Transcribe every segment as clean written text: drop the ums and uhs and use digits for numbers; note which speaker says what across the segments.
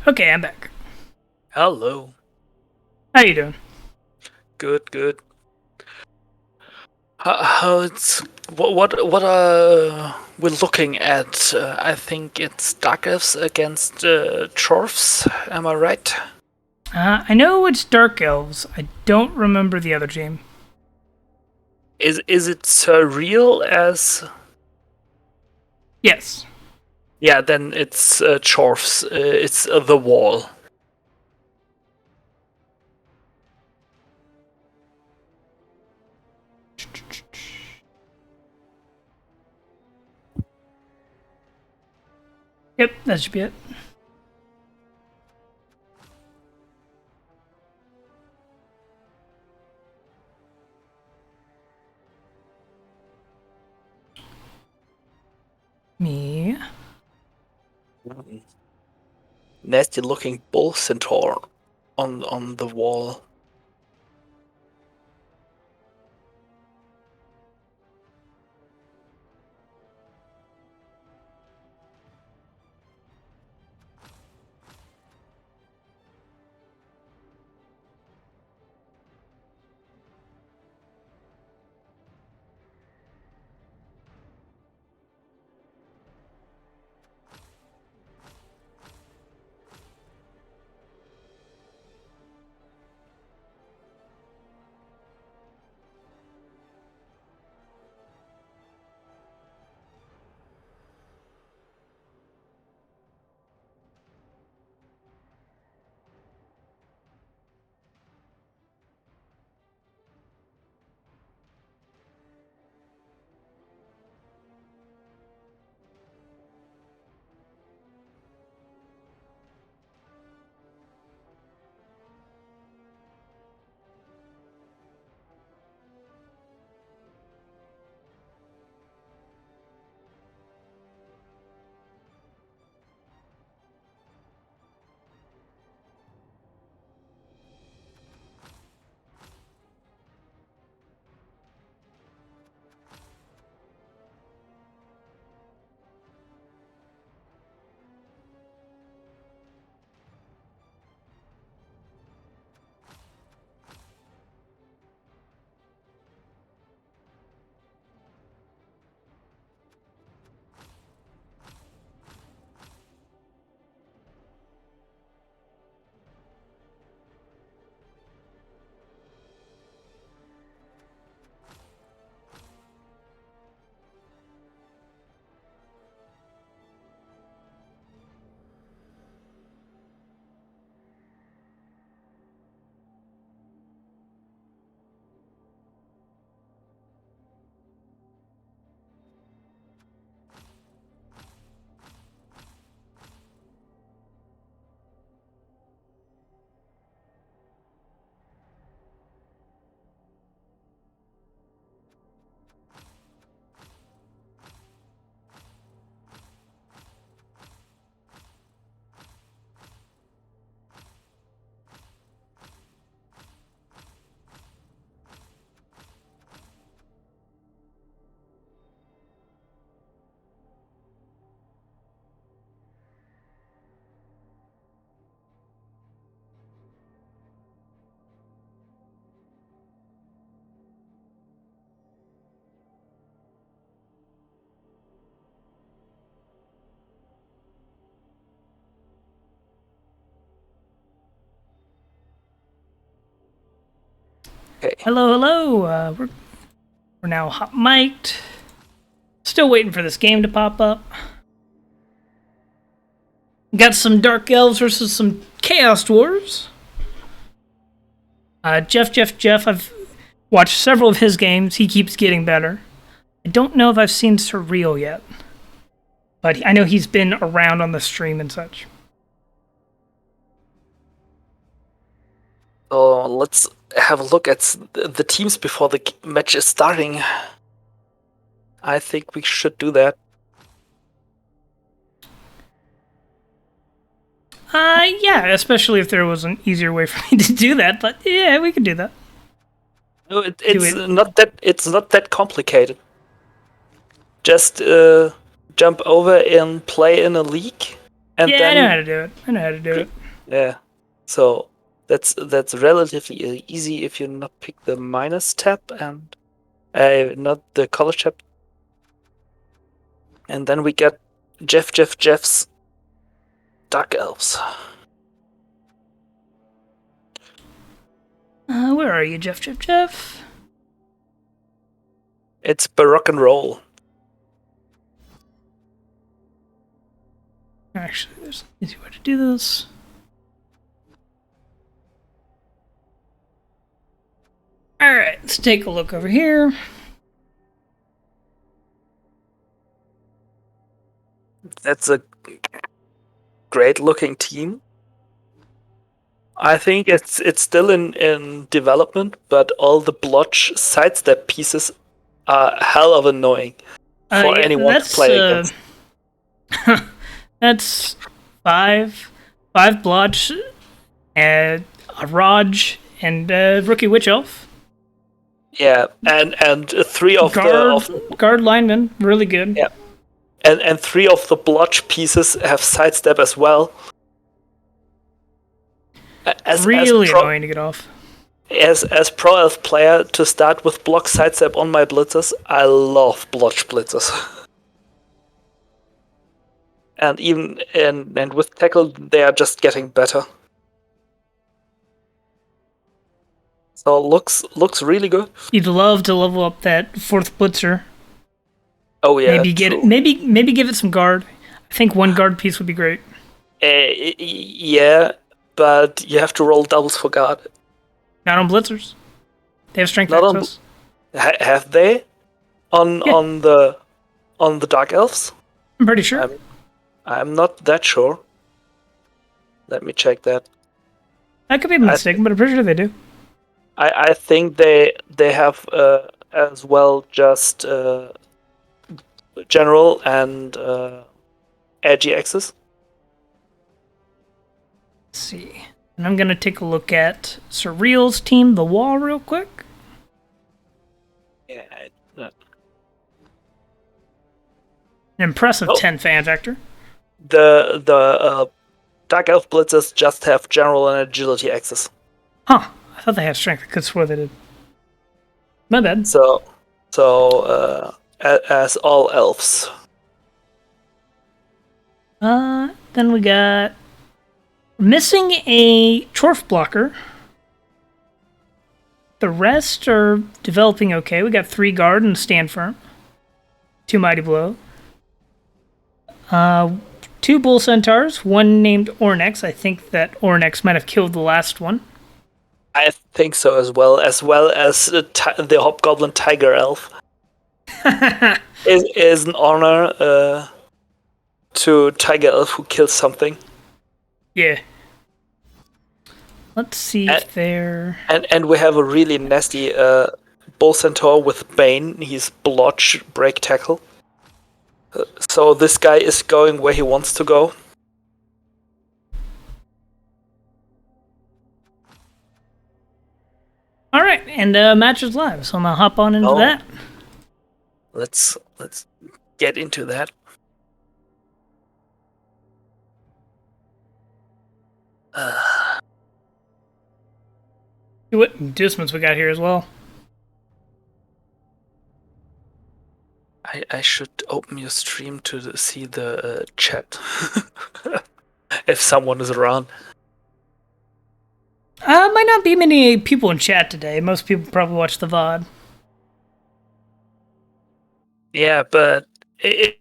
Speaker 1: Okay, I'm back.
Speaker 2: Hello.
Speaker 1: How you doing?
Speaker 2: Good. How it's what are we looking at? I think it's Dark Elves against Chorfs. Am I right?
Speaker 1: I know it's Dark Elves. I don't remember the other team.
Speaker 2: Is it surreal as?
Speaker 1: Yes.
Speaker 2: Yeah, then it's Chorfs. It's the wall.
Speaker 1: Yep, that should be it. Me.
Speaker 2: Nasty looking bull centaur on the wall. Okay.
Speaker 1: Hello. We're now hot mic'd. Still waiting for this game to pop up. Got some Dark Elves versus some Chaos Dwarves. Jeff. I've watched several of his games. He keeps getting better. I don't know if I've seen Surreal yet, but I know he's been around on the stream and such.
Speaker 2: So let's have a look at the teams before the match is starting. I think we should do that.
Speaker 1: Yeah, especially if there was an easier way for me to do that, but yeah, we can do that.
Speaker 2: No, it's not that complicated. Just jump over and play in a league And
Speaker 1: Yeah,
Speaker 2: then
Speaker 1: I know how to do it. I know how to do it.
Speaker 2: yeah, so that's relatively easy if you not pick the minus tab and not the color tab. And then we get Jeff's Dark Elves.
Speaker 1: Where are you, Jeff?
Speaker 2: It's Baroque and Roll.
Speaker 1: Actually, there's an easy way to do this. Alright, let's take a look over here.
Speaker 2: That's a great looking team. I think it's still in development, but all the blotch sidestep pieces are hell of annoying for anyone to play against.
Speaker 1: That's five blotch, and a Raj, and Rookie Witch Elf.
Speaker 2: Yeah, and three of
Speaker 1: guard linemen, really good.
Speaker 2: Yeah, and three of the blotch pieces have sidestep as well.
Speaker 1: Really annoying to get off.
Speaker 2: As pro elf player, to start with block sidestep on my blitzers, I love blotch blitzers. And even and with tackle, they are just getting better. So looks really good.
Speaker 1: You'd love to level up that fourth blitzer.
Speaker 2: Oh yeah,
Speaker 1: maybe get it. Maybe give it some guard. I think one guard piece would be great.
Speaker 2: Yeah, but you have to roll doubles for guard.
Speaker 1: Not on blitzers. They have strength access.
Speaker 2: Have they? On the Dark Elves?
Speaker 1: I'm pretty sure.
Speaker 2: I'm not that sure. Let me check that.
Speaker 1: I could be mistaken, but I'm pretty sure they do.
Speaker 2: I think they have as well just general and edgy access.
Speaker 1: Let's see. And I'm going to take a look at Surreal's team, The Wall, real quick.
Speaker 2: Yeah.
Speaker 1: An impressive 10 fan factor.
Speaker 2: The Dark Elf Blitzers just have general and agility access.
Speaker 1: Huh. I thought they had strength. I could swear they did. My bad.
Speaker 2: So as all elves.
Speaker 1: Then we got missing a Chorf blocker. The rest are developing okay. We got 3 guard and stand firm. 2 mighty blow. 2 bull centaurs. 1 named Ornex. I think that Ornex might have killed the last one.
Speaker 2: I think so as well as the Hobgoblin Tiger Elf. is an honor to Tiger Elf who kills something.
Speaker 1: Yeah. Let's see if they're...
Speaker 2: And we have a really nasty Bull Centaur with Bane. He's blotch, break, tackle. So this guy is going where he wants to go.
Speaker 1: Alright, and match is live, so I'm gonna hop on into that.
Speaker 2: Let's get into that.
Speaker 1: See what inducements we got here as well.
Speaker 2: I should open your stream to see the chat. If someone is around.
Speaker 1: Might not be many people in chat today. Most people probably watch the VOD.
Speaker 2: Yeah, but
Speaker 1: it's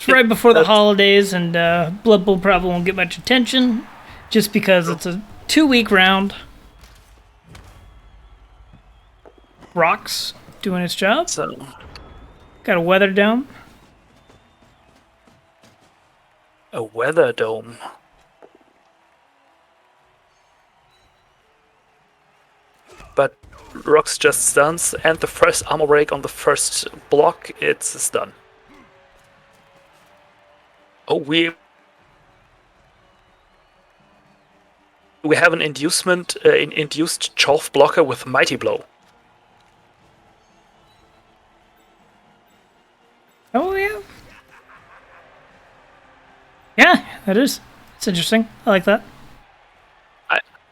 Speaker 1: right before the holidays, and Blood Bowl probably won't get much attention, just because it's a 2-week round. Rocks doing its job.
Speaker 2: So
Speaker 1: got a weather dome.
Speaker 2: A weather dome. But Rocks just stuns, and the first armor break on the first block, it's stun. Oh, we have an inducement, induced Chorf blocker with Mighty Blow.
Speaker 1: That it is. It's interesting. I like that.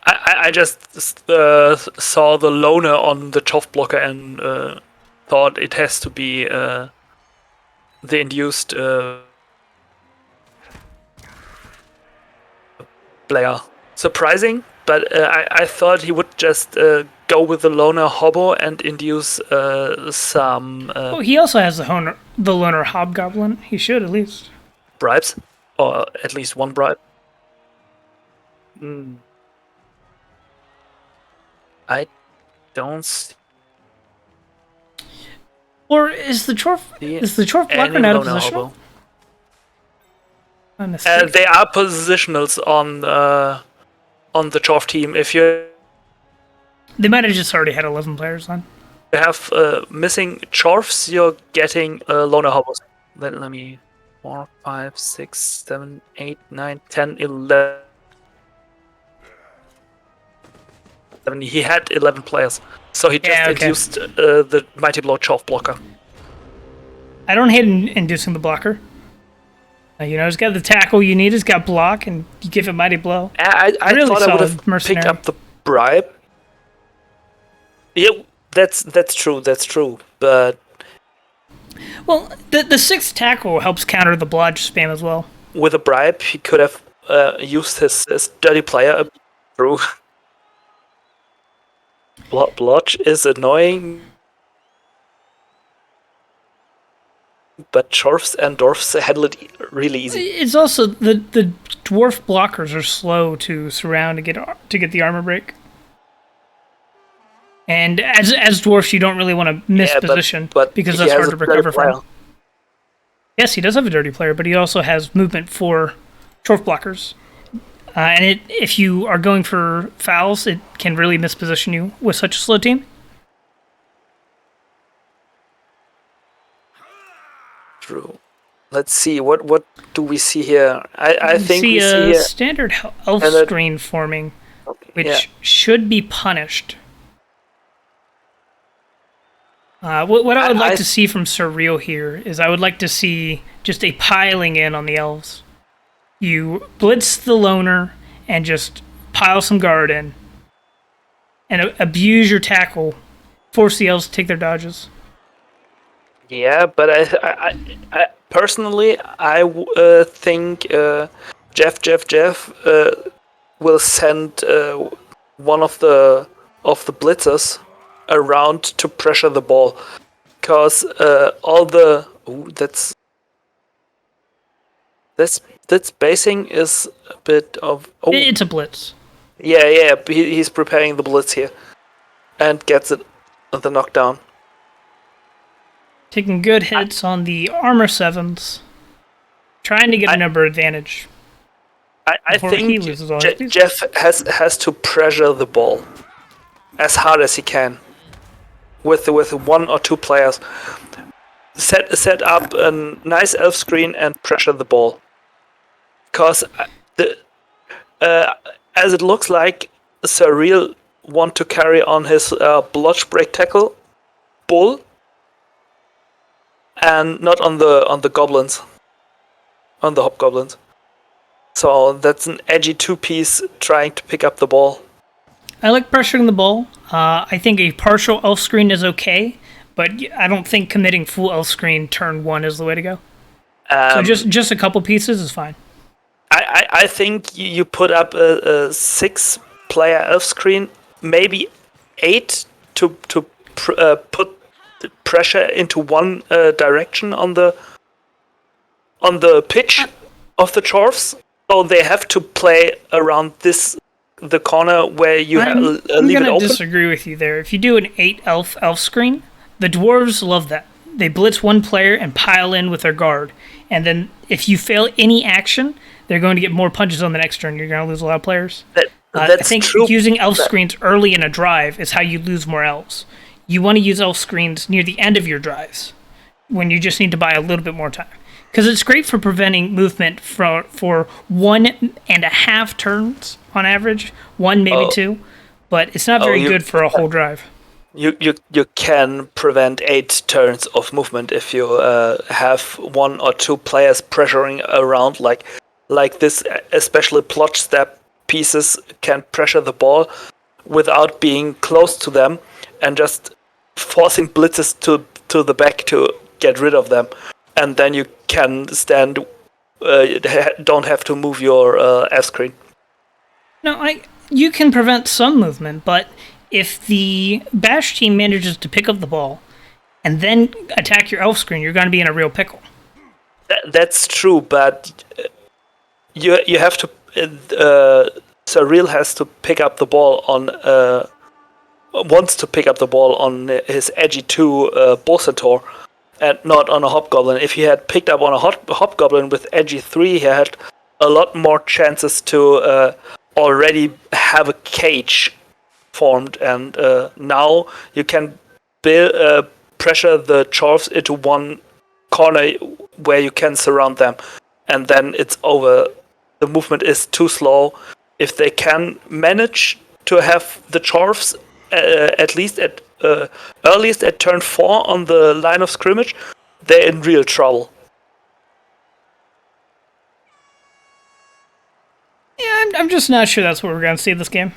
Speaker 2: I just saw the loner on the Choff blocker and thought it has to be the induced player. Surprising, but I thought he would just go with the loner hobo and induce some
Speaker 1: Oh, he also has the loner hobgoblin. He should at least.
Speaker 2: bribes, or at least one bribe. I don't see
Speaker 1: Or is the Chorf blocker
Speaker 2: any
Speaker 1: not a
Speaker 2: loner
Speaker 1: positional?
Speaker 2: hobo.
Speaker 1: I'm mistaken.
Speaker 2: They are positionals on the Choff team. If you
Speaker 1: They might have just already had 11 players on.
Speaker 2: have missing Chorfs, you're getting loner hobos. Let me 4, 5, 6, 7, 8, 9, 10, 11. He had 11 players, so he just induced the Mighty Blow Choff blocker.
Speaker 1: I don't hate inducing the blocker. He's got the tackle you need. He's got block, and you give him Mighty Blow.
Speaker 2: I
Speaker 1: Really
Speaker 2: thought I would have
Speaker 1: solid mercenary.
Speaker 2: picked up the bribe. Yeah, that's true. That's true. But
Speaker 1: Well, the sixth tackle helps counter the blodge spam as well.
Speaker 2: with a bribe, he could have used his dirty player through. Blodge is annoying, but Chorfs and Dwarfs handle it really easy.
Speaker 1: It's also the dwarf blockers are slow to surround to get the armor break. And as dwarfs, you don't really want to miss position because that's hard to recover from. Yes, he does have a dirty player, but he also has movement for dwarf blockers. And if you are going for fouls, it can really misposition you with such a slow team.
Speaker 2: True. Let's see, what do we see here? I think we see
Speaker 1: a
Speaker 2: here
Speaker 1: standard elf screen forming, which should be punished. What I would like to see from Surreal here is I would like to see just a piling in on the elves. You blitz the loner and just pile some guard in, and abuse your tackle. Force the elves to take their dodges.
Speaker 2: Yeah, but I personally, think Jeff will send one of the platzers around to pressure the ball, because all the that's basing is a bit of
Speaker 1: It's a blitz.
Speaker 2: Yeah, he's preparing the blitz here, and gets it the knockdown.
Speaker 1: Taking good hits on the armor 7s. Trying to get a number advantage.
Speaker 2: I think Jeff has to pressure the ball as hard as he can with one or two players. Set up a nice elf screen and pressure the ball. Because as it looks like, Surreal want to carry on his blodge break tackle bull, and not on the goblins, on the hobgoblins. So that's an edgy two-piece trying to pick up the ball.
Speaker 1: I like pressuring the ball. I think a partial elf screen is okay, but I don't think committing full elf screen turn 1 is the way to go. So just a couple pieces is fine.
Speaker 2: I think you put up a 6-player elf screen, maybe 8 to put the pressure into one direction on the pitch of the Chorfs. So they have to play around the corner where you leave it open.
Speaker 1: I'm going to disagree with you there. If you do an 8 elf screen, the dwarves love that. They blitz one player and pile in with their guard. And then if you fail any action, they're going to get more punches on the next turn. You're going to lose a lot of players. I think
Speaker 2: true.
Speaker 1: Using elf screens early in a drive is how you lose more elves. You want to use elf screens near the end of your drives, when you just need to buy a little bit more time. Because it's great for preventing movement for 1.5 turns on average, 1 maybe 2, but it's not very good for a whole drive.
Speaker 2: You can prevent 8 turns of movement if you have 1 or 2 players pressuring around, like like this, especially plotch step pieces can pressure the ball without being close to them and just forcing blitzes to the back to get rid of them, and then you can stand. Don't have to move your F screen.
Speaker 1: No, you can prevent some movement, but if the bash team manages to pick up the ball and then attack your elf screen, you're going to be in a real pickle.
Speaker 2: That's true, but you have to. Surreal has to pick up the ball on. Wants to pick up the ball on his edgy 2 Bolsator, and not on a Hobgoblin. If he had picked up on a Hobgoblin with edgy 3, he had a lot more chances to already have a cage formed, and now you can pressure the Chorfs into one corner where you can surround them, and then it's over. The movement is too slow. If they can manage to have the Chorfs at least at earliest at turn 4 on the line of scrimmage, they're in real trouble.
Speaker 1: Yeah, I'm just not sure that's what we're going to see this game.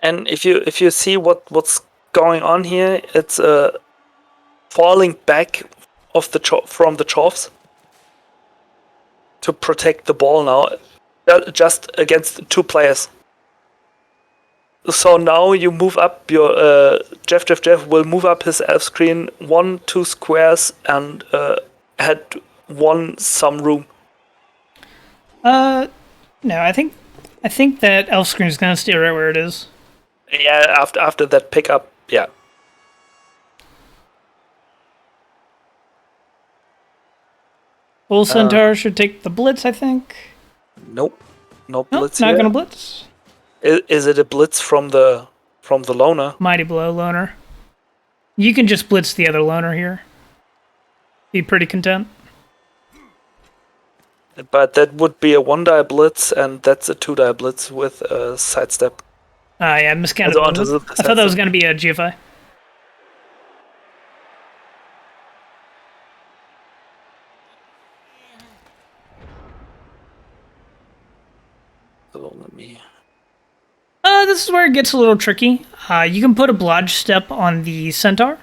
Speaker 2: And if you see what's going on here, it's falling back of from the Chorfs to protect the ball now, just against 2 players. So now you move up your Jeff will move up his elf screen 1-2 squares and had some room.
Speaker 1: No, I think that elf screen is going to stay right where it is.
Speaker 2: Yeah, after that pickup, yeah.
Speaker 1: Bull Centaur should take the blitz, I think.
Speaker 2: Nope. No blitz
Speaker 1: not
Speaker 2: here.
Speaker 1: going to blitz.
Speaker 2: Is it a blitz from the loner?
Speaker 1: Mighty Blow loner. You can just blitz the other loner here. Be pretty content.
Speaker 2: But that would be a 1-die blitz, and that's a 2-die blitz with a sidestep.
Speaker 1: Yeah, I miscounted. I thought that was going to be a GFI.
Speaker 2: So let me.
Speaker 1: This is where it gets a little tricky. You can put a blodge step on the centaur.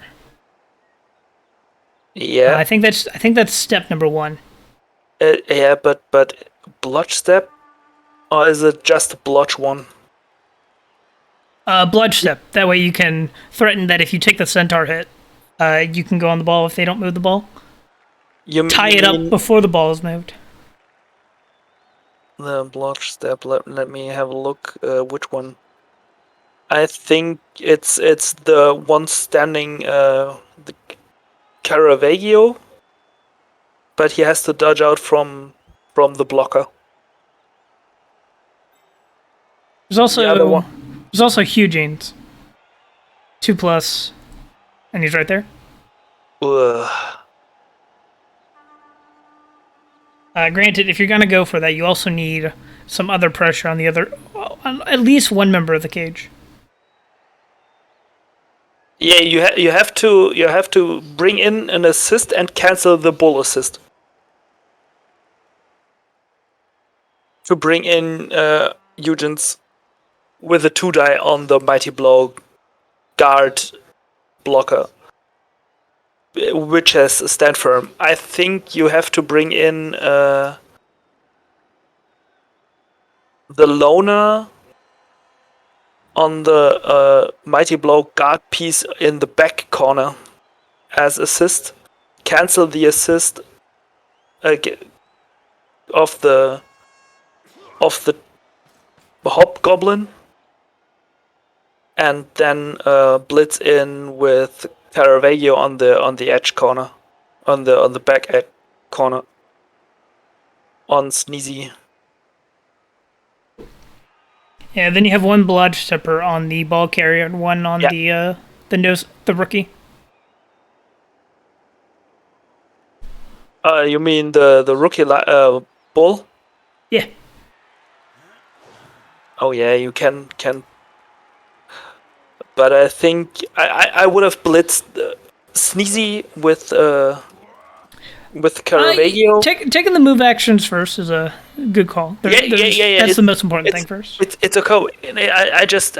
Speaker 2: Yeah.
Speaker 1: I think that's step number 1.
Speaker 2: Yeah, but blodge step, or is it just blodge 1?
Speaker 1: Bludge step. That way you can threaten that if you take the centaur hit, you can go on the ball if they don't move the ball. Tie it up before the ball is moved.
Speaker 2: The blodge step. Let me have a look. Which one? I think it's the one standing the Caravaggio, but he has to dodge out from the blocker.
Speaker 1: There's also Hugenes. 2+, and he's right there. Granted, if you're gonna go for that, you also need some other pressure on the other, on at least one member of the cage.
Speaker 2: Yeah, you have to bring in an assist and cancel the bull assist. To bring in Eugens with a 2-die on the Mighty Blow guard blocker, which has stand firm. I think you have to bring in the loner on the Mighty Blow guard piece in the back corner as assist. Cancel the assist of the Hobgoblin, and then blitz in with Caravaggio on the edge corner, on the back edge corner, on Sneezy.
Speaker 1: Yeah, then you have one blodge stepper on the ball carrier and one on the rookie.
Speaker 2: You mean the rookie bull?
Speaker 1: Yeah.
Speaker 2: Oh yeah, you can. But I think I would have blitzed Sneezy with Caravaggio.
Speaker 1: Taking the move actions first is a good call.
Speaker 2: Yeah.
Speaker 1: That's the most important thing first.
Speaker 2: It's okay. I just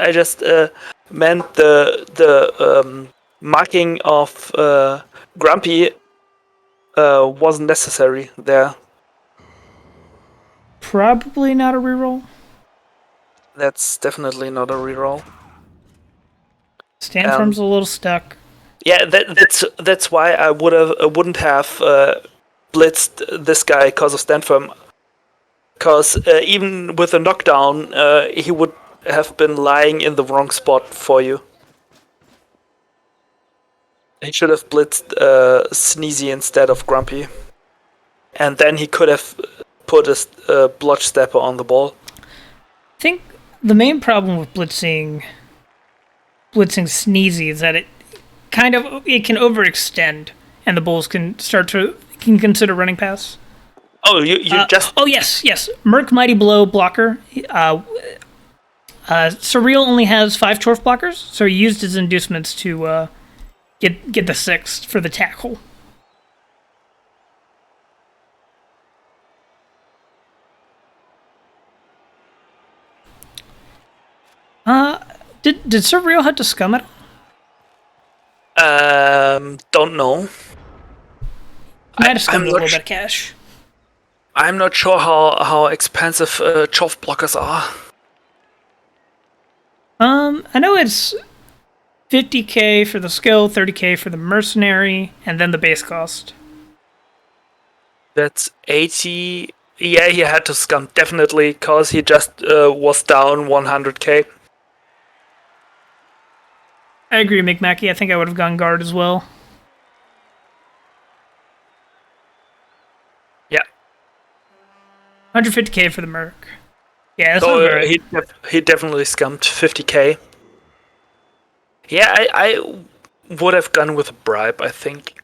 Speaker 2: meant the marking of Grumpy wasn't necessary there.
Speaker 1: Probably not a reroll.
Speaker 2: That's definitely not a reroll.
Speaker 1: Stand firm's a little stuck.
Speaker 2: Yeah, that's why I wouldn't have blitzed this guy because of stand firm. Because even with a knockdown, he would have been lying in the wrong spot for you. He should have blitzed Sneezy instead of Grumpy. And then he could have put a blotch stepper on the ball.
Speaker 1: I think the main problem with blitzing Sneezy is that it can overextend, and the bulls can consider running pass.
Speaker 2: Oh, you just...
Speaker 1: Oh, yes. Merc Mighty Blow blocker. Surreal only has 5 Chorf blockers, so he used his inducements to get the 6th for the tackle. Did Surreal have to scum it?
Speaker 2: Don't know.
Speaker 1: Might have scummed a little bit of cash.
Speaker 2: I'm not sure how expensive Chorf blockers are.
Speaker 1: I know it's 50k for the skill, 30k for the mercenary, and then the base cost.
Speaker 2: That's 80. Yeah, he had to scum, definitely, because he just was down 100k.
Speaker 1: I agree, McMackey. I think I would have gone guard as well.
Speaker 2: Yeah.
Speaker 1: 150k for the Merc. Yeah, that's
Speaker 2: so
Speaker 1: not right.
Speaker 2: He definitely scummed 50k. Yeah, I would have gone with a bribe, I think.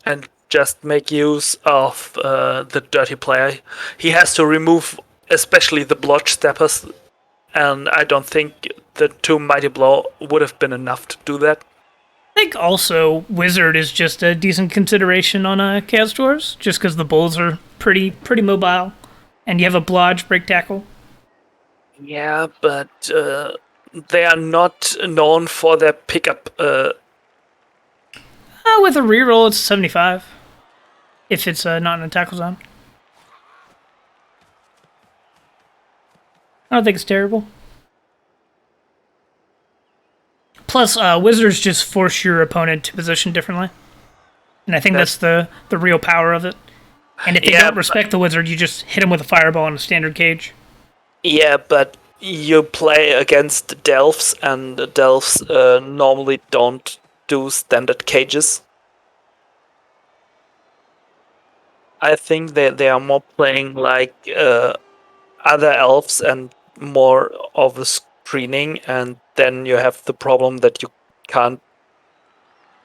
Speaker 2: And just make use of the dirty player. He has to remove especially the blotch steppers, and I don't think the 2 Mighty Blow would have been enough to do that.
Speaker 1: I think also Wizard is just a decent consideration on Chaos Dwarves, just because the bulls are pretty mobile, and you have a blodge break tackle.
Speaker 2: Yeah, but they are not known for their pickup.
Speaker 1: With a reroll, it's 75. If it's not in a tackle zone. I don't think it's terrible. Plus, Wizards just force your opponent to position differently. And I think that's the real power of it. And if they don't respect the Wizard, you just hit them with a fireball in a standard cage.
Speaker 2: Yeah, but you play against Delphs, and Delphs normally don't do standard cages. I think they are more playing like other elves and more of a screening, and then you have the problem that you can't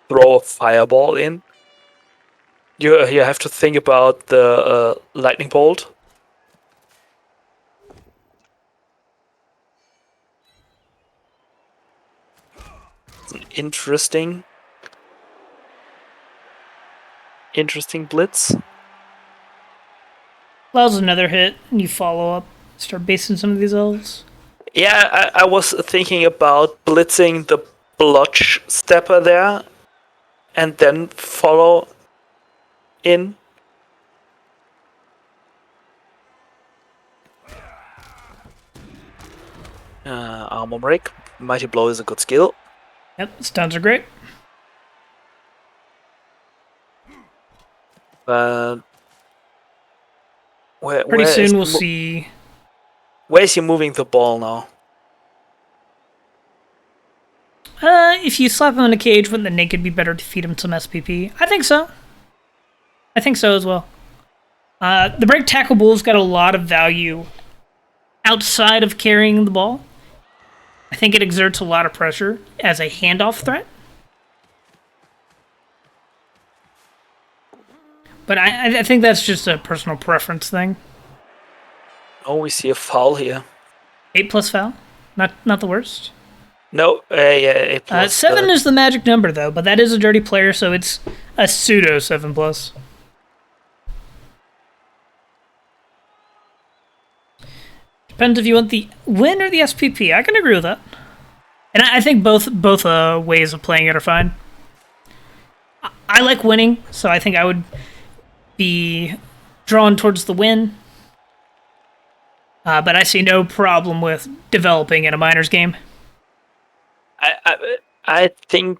Speaker 2: throw a fireball in. You have to think about the lightning bolt. It's an interesting blitz.
Speaker 1: Allows another hit, and you follow up. Start basing some of these elves.
Speaker 2: Yeah, I was thinking about blitzing the blotch stepper there, and then follow in. Armor break. Mighty Blow is a good skill.
Speaker 1: Yep, stuns are great. Pretty soon we'll see.
Speaker 2: Where is he moving the ball now?
Speaker 1: If you slap him in a cage, wouldn't the naked be better to feed him some SPP? I think so. I think so as well. The break tackle bull's got a lot of value outside of carrying the ball. I think it exerts a lot of pressure as a handoff threat. But I think that's just a personal preference thing.
Speaker 2: Oh, we see a foul here.
Speaker 1: 8+ foul, not the worst.
Speaker 2: No, yeah, 8+.
Speaker 1: 7 is the magic number though, but that is a dirty player, so it's a pseudo 7+. Depends if you want the win or the SPP. I can agree with that, and I think both ways of playing it are fine. I like winning, so I think I would be drawn towards the win. But I see no problem with developing in a minors game.
Speaker 2: I think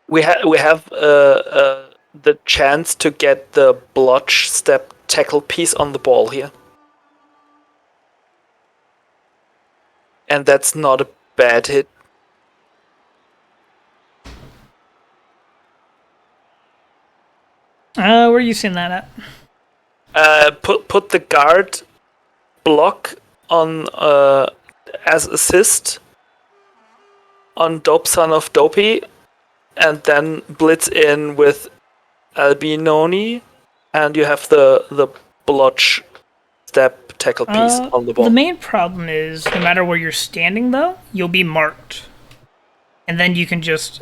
Speaker 2: we have the chance to get the blotch step tackle piece on the ball here, and that's not a bad hit.
Speaker 1: Where are you seeing that at?
Speaker 2: Put the guard block on as assist on Dope Son of Dopey, and then blitz in with Albinoni, and you have the blotch step tackle piece on the ball.
Speaker 1: The main problem is no matter where you're standing, though, you'll be marked, and then you can just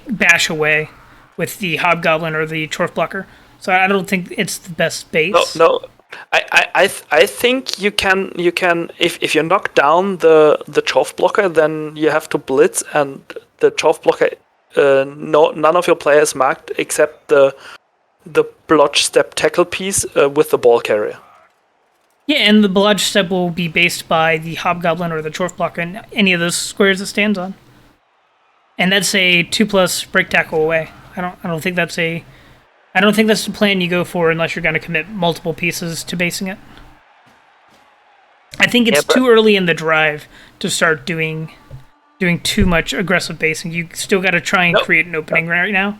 Speaker 1: bash away with the Hobgoblin or the Chorf Blocker. So I don't think it's the best base.
Speaker 2: No. I think you can if you knock down the Chorf Blocker, then you have to blitz, and the Chorf Blocker none of your players marked except the blotch step tackle piece with the ball carrier.
Speaker 1: Yeah, and the blotch step will be based by the Hobgoblin or the Chorf Blocker in any of those squares it stands on. And that's a 2+ break tackle away. I don't think that's the plan you go for unless you're going to commit multiple pieces to basing it. I think it's too early in the drive to start doing too much aggressive basing. You still got to try and create an opening right now.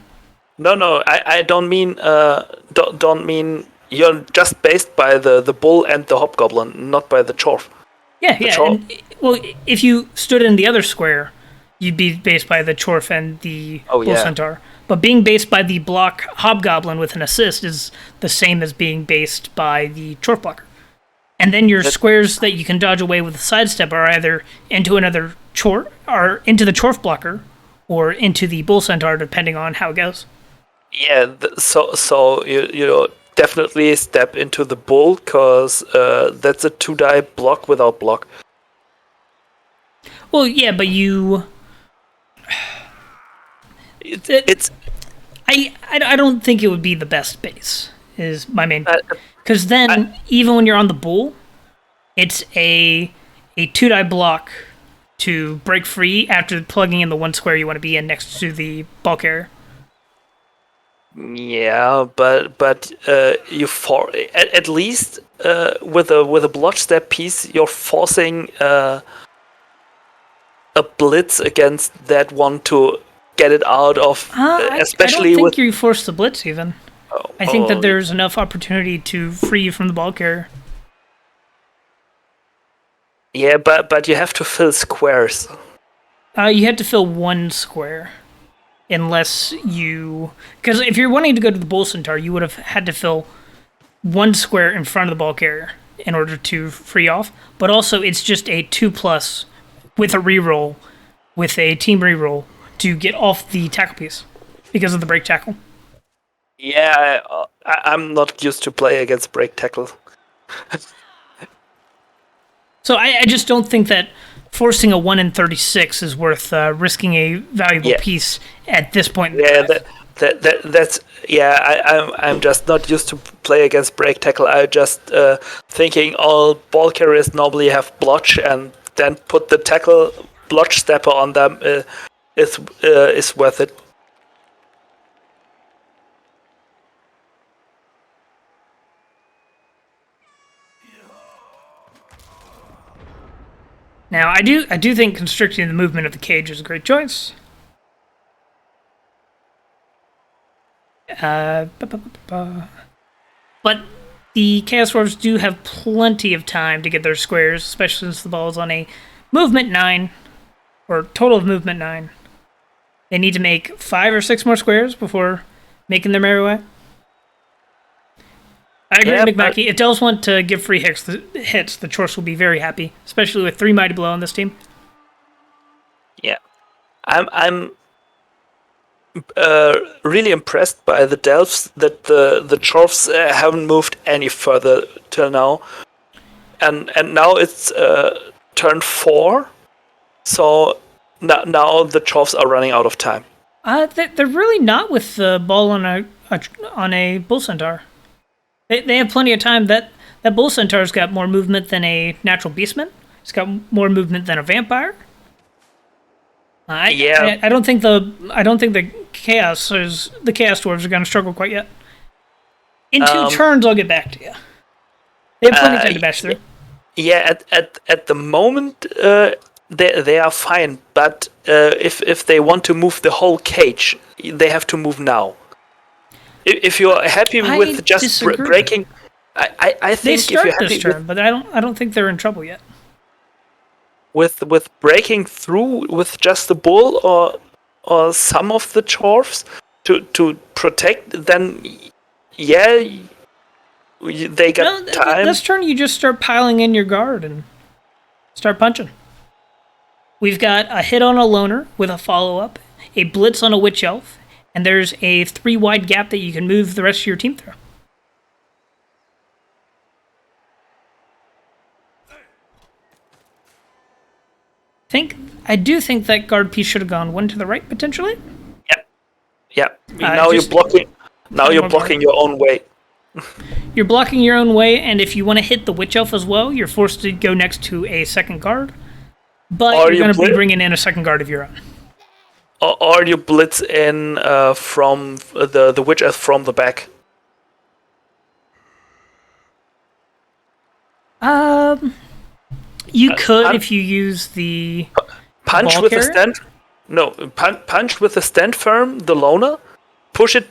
Speaker 2: No, I don't mean don't mean you're just based by the bull and the Hobgoblin, not by the Chorf.
Speaker 1: Yeah. Well, if you stood in the other square, you'd be based by the Chorf and the Bull Centaur. But being based by the block Hobgoblin with an assist is the same as being based by the Chorf Blocker. And then your squares that you can dodge away with a sidestep are either into another Chorf, or into the Chorf Blocker, or into the Bull Centaur, depending on how it goes.
Speaker 2: Yeah, so you definitely step into the Bull, because that's a 2-die block without block.
Speaker 1: Well, yeah, but you... I don't think it would be the best base, is my main... Because then, even when you're on the Bull, it's a 2-die block to break free after plugging in the one square you want to be in next to the ball carrier.
Speaker 2: Yeah, but you at least with a blotch step piece, you're forcing a blitz against that one to get it out of, especially
Speaker 1: I don't
Speaker 2: with...
Speaker 1: think you force the blitz even. I think that there's enough opportunity to free you from the ball carrier.
Speaker 2: Yeah, but you have to fill squares.
Speaker 1: You had to fill one square. Unless you... Because if you're wanting to go to the Bull Centaur, you would have had to fill one square in front of the ball carrier in order to free off. But also, it's just a 2+ with a reroll, with a team reroll, to get off the tackle piece because of the break tackle.
Speaker 2: Yeah, I'm not used to play against break tackle.
Speaker 1: So I just don't think that forcing a 1 in 36 is worth risking a valuable piece at this point.
Speaker 2: That's I'm just not used to play against break tackle. I just thinking all ball carriers normally have blotch, and then put the tackle blotch stepper on them is worth it.
Speaker 1: Now, I do think constricting the movement of the cage is a great choice. But the Chaos Dwarves do have plenty of time to get their squares, especially since the ball is on a movement 9, or total of movement 9. They need to make 5 or 6 more squares before making their merry way. I agree,
Speaker 2: Yeah,
Speaker 1: McMackey. If Dells want to give free hits, the Chorfs will be very happy, especially with 3 Mighty Blow on this team.
Speaker 2: yeah. I'm really impressed by the Delphs that the Chorfs haven't moved any further till now, and now it's turn 4, so now the Chorfs are running out of time.
Speaker 1: They're really not with the ball on a Bull Centaur. They have plenty of time. That Bull Centaur's got more movement than a natural beastman. It's got more movement than a vampire. I don't think the chaos dwarves are going to struggle quite yet. In 2 turns, I'll get back to you. They have plenty of time to bash through.
Speaker 2: Yeah, at the moment they are fine, but if they want to move the whole cage, they have to move now. If you're happy with just breaking, I think
Speaker 1: they
Speaker 2: if
Speaker 1: start
Speaker 2: you're happy
Speaker 1: this turn, but I don't think they're in trouble yet.
Speaker 2: With breaking through with just the bull or some of the Chorfs to protect, then yeah, they got time.
Speaker 1: This turn you just start piling in your guard and start punching. We've got a hit on a loner with a follow-up, a blitz on a witch elf, and there's a 3 wide gap that you can move the rest of your team through. I do think that guard piece should have gone 1 to the right potentially.
Speaker 2: Yeah. Now you're blocking. Now you're blocking your own way.
Speaker 1: You're blocking your own way, and if you want to hit the witch elf as well, you're forced to go next to a second guard. But you're going to be bringing in a second guard of your own.
Speaker 2: Or you blitz in from the witch elf from the back.
Speaker 1: You could if you use the
Speaker 2: punch with a stand. No, punch with a stand firm the loner, push it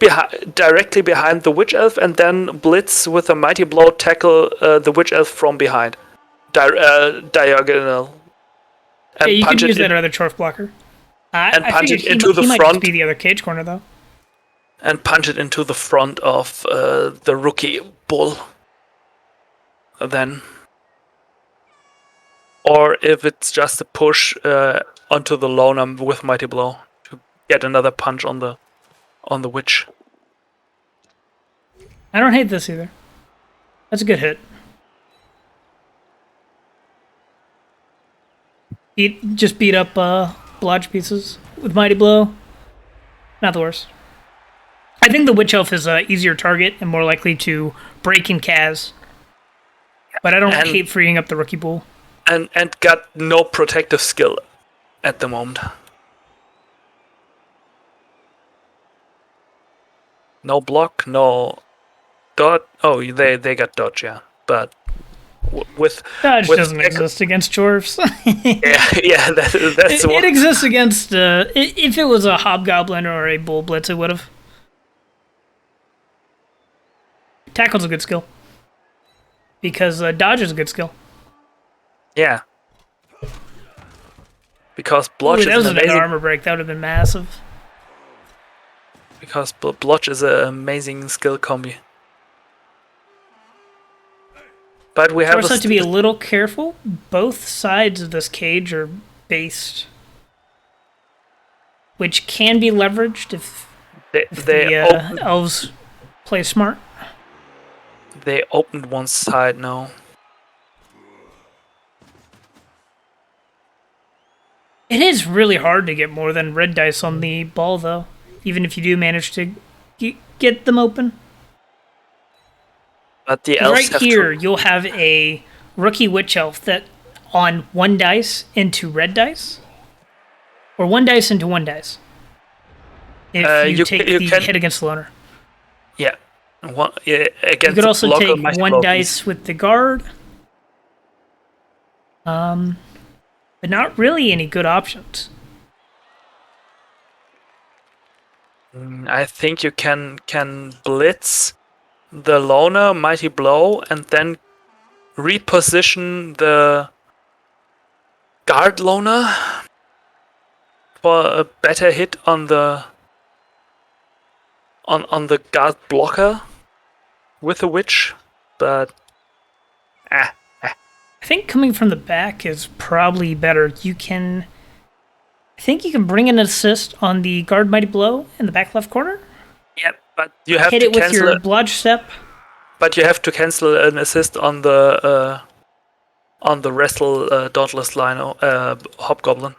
Speaker 2: directly behind the witch elf, and then blitz with a mighty blow, tackle the witch elf from behind, diagonal.
Speaker 1: And you could use that other Chorf blocker.
Speaker 2: And punch it into the front.
Speaker 1: Might be the other cage corner though.
Speaker 2: And punch it into the front of the rookie bull. Then. Or if it's just a push onto the loner with mighty blow to get another punch on the witch.
Speaker 1: I don't hate this either. That's a good hit. Just beat up blodge pieces with mighty blow. Not the worst. I think the witch elf is an easier target and more likely to break in Kaz. But I don't hate freeing up the rookie bull.
Speaker 2: And got no protective skill at the moment. No block, no dodge. Oh, they got dodge, yeah. But with
Speaker 1: dodge doesn't exist against Chorfs.
Speaker 2: yeah, that's
Speaker 1: it exists against if it was a hobgoblin or a bull blitz, it would have. Tackle's a good skill because dodge is a good skill.
Speaker 2: Yeah. Because blotch
Speaker 1: that was an armor break. That would have been massive.
Speaker 2: Because blotch is an amazing skill combi. But we have
Speaker 1: to be a little careful. Both sides of this cage are based, which can be leveraged if the elves play smart.
Speaker 2: They opened one side now.
Speaker 1: It is really hard to get more than red dice on the ball, though, even if you do manage to get them open.
Speaker 2: But the elves
Speaker 1: right here, you'll have a rookie witch elf that on 1 dice into red dice, or 1 dice into 1 dice. If you take the hit against the loner.
Speaker 2: Yeah. Against
Speaker 1: you could also take 1 dice with the guard. But not really any good options.
Speaker 2: I think you can blitz the loner, mighty blow, and then reposition the guard loner for a better hit on the guard blocker with the witch. but
Speaker 1: I think coming from the back is probably better. I think you can bring an assist on the guard mighty blow in the back left corner.
Speaker 2: Yep, but you have
Speaker 1: Hit
Speaker 2: to
Speaker 1: it with
Speaker 2: cancel
Speaker 1: your
Speaker 2: it.
Speaker 1: blodge step.
Speaker 2: But you have to cancel an assist on the wrestle dauntless line hobgoblin.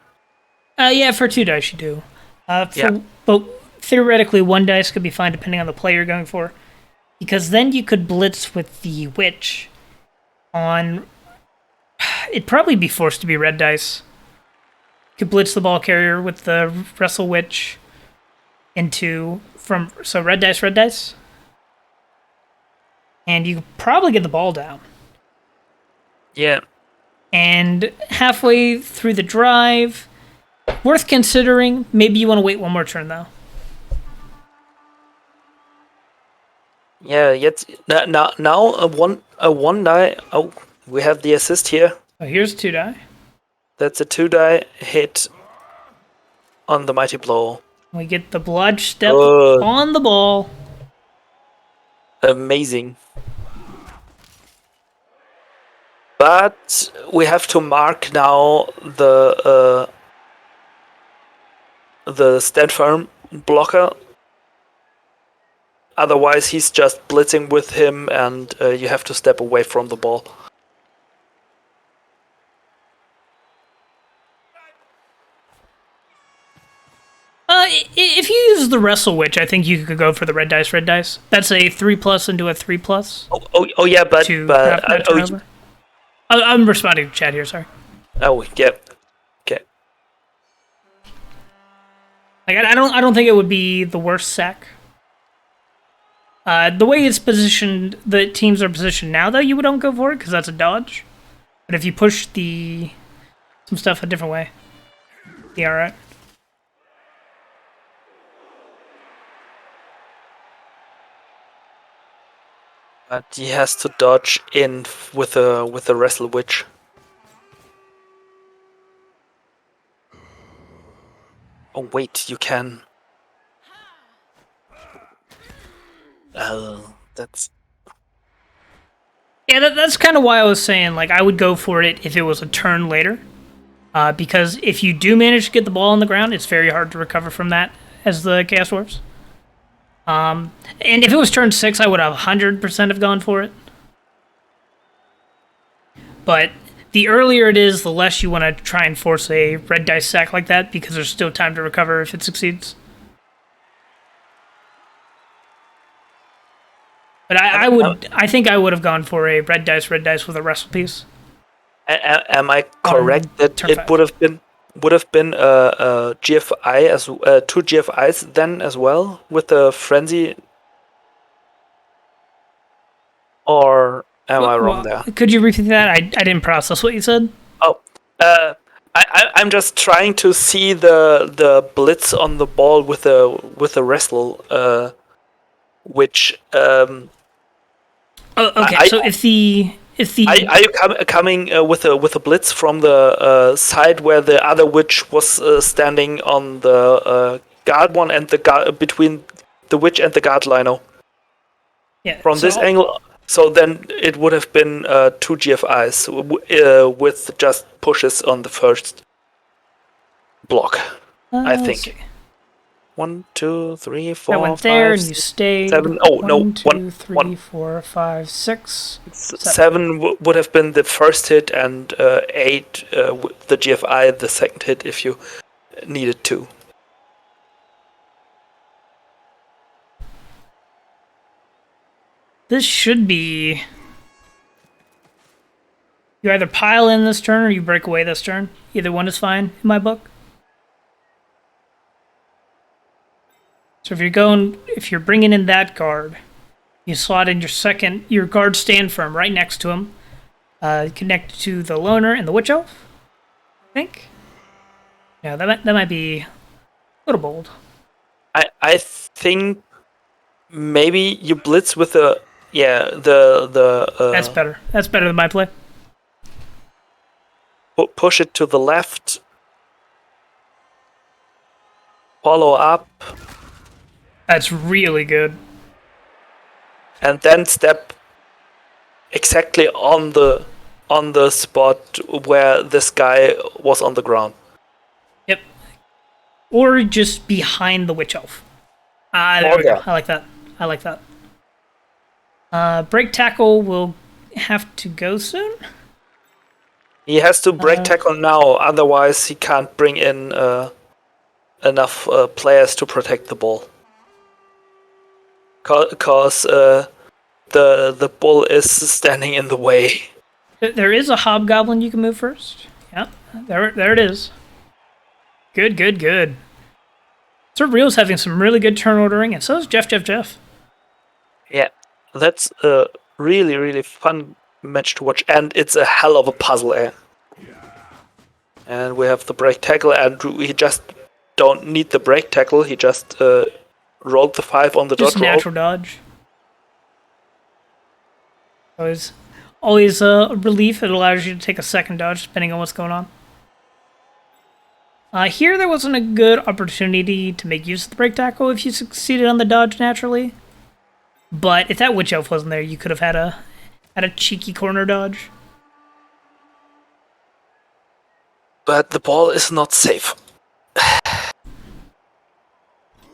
Speaker 1: Yeah, for 2 dice you do.
Speaker 2: Yeah.
Speaker 1: But theoretically, 1 dice could be fine depending on the play you're going for, because then you could blitz with the witch on. It'd probably be forced to be red dice. You could blitz the ball carrier with the wrestle witch so red dice, and you could probably get the ball down.
Speaker 2: Yeah.
Speaker 1: And halfway through the drive, worth considering. Maybe you want to wait 1 more turn though.
Speaker 2: Yeah. Yet now a one die. Oh, we have the assist here.
Speaker 1: Oh, here's 2 die.
Speaker 2: That's a 2 die hit on the mighty blow.
Speaker 1: We get the blodge step
Speaker 2: Good.
Speaker 1: on the ball.
Speaker 2: Amazing. But we have to mark now the stand firm blocker. Otherwise, he's just blitzing with him, and you have to step away from the ball.
Speaker 1: If you use the wrestle witch, I think you could go for the red dice. That's a 3+ into a 3+.
Speaker 2: Oh yeah, but
Speaker 1: turnover. I'm responding to chat here. Sorry.
Speaker 2: Oh yeah. Okay.
Speaker 1: Like I don't think it would be the worst sack. The way it's positioned, the teams are positioned now, though, you don't go for it because that's a dodge. But if you push some stuff a different way, yeah, all right.
Speaker 2: But he has to dodge in with a wrestle witch. Oh wait, you can. That's.
Speaker 1: Yeah, that's kind of why I was saying like I would go for it if it was a turn later, because if you do manage to get the ball on the ground, it's very hard to recover from that as the Chaos Dwarfs. And if it was turn 6, I would have 100% have gone for it. But the earlier it is, the less you want to try and force a red dice sack like that, because there's still time to recover if it succeeds. But I think I would have gone for a red dice with a wrestle piece.
Speaker 2: Am I correct that it
Speaker 1: 5.
Speaker 2: would have been a GFI as 2 GFIs then as well with the frenzy? Or am I wrong there?
Speaker 1: Could you repeat that? I didn't process what you said.
Speaker 2: Oh, I'm just trying to see the blitz on the ball with the wrestle, which.
Speaker 1: Okay, so if the
Speaker 2: are you coming with a blitz from the side where the other witch was standing on the guard one and the guard between the witch and the guard lino?
Speaker 1: Yeah.
Speaker 2: From this angle, so then it would have been 2 GFIs with just pushes on the first block. I think.
Speaker 1: See.
Speaker 2: 1, 2, 3, 4,
Speaker 1: I went
Speaker 2: 5,
Speaker 1: there and you stayed.
Speaker 2: 7. Oh no!
Speaker 1: 1, 2, 3, 4, 5, 6.
Speaker 2: 7 would have been the first hit, and 8 the GFI, the second hit if you needed to.
Speaker 1: This should be. You either pile in this turn or you break away this turn. Either one is fine in my book. So if you're bringing in that guard, you slot in your guard stand firm right next to him, connect to the loner and the witch elf. I think. Yeah, that might be a little bold.
Speaker 2: I think maybe you blitz with the the.
Speaker 1: That's better. That's better than my play.
Speaker 2: Push it to the left. Follow up.
Speaker 1: That's really good.
Speaker 2: And then step exactly on the spot where this guy was on the ground.
Speaker 1: Yep. Or just behind the witch elf. There we go. I like that. I like that. Break tackle will have to go soon.
Speaker 2: He has to break tackle now, otherwise he can't bring in enough players to protect the ball. Because the bull is standing in the way.
Speaker 1: There is a hobgoblin you can move first. Yeah, there it is. Good. Sir Real's having some really good turn ordering, and so is Jeff.
Speaker 2: Yeah, that's a really fun match to watch, and it's a hell of a puzzle, eh? And we have the break tackle, and we just don't need the break tackle. He just rolled the 5 on the dodge roll.
Speaker 1: Just natural dodge. Always a relief. It allows you to take a second dodge depending on what's going on. Here there wasn't a good opportunity to make use of the break tackle if you succeeded on the dodge naturally. But if that witch elf wasn't there, you could have had a cheeky corner dodge.
Speaker 2: But the ball is not safe.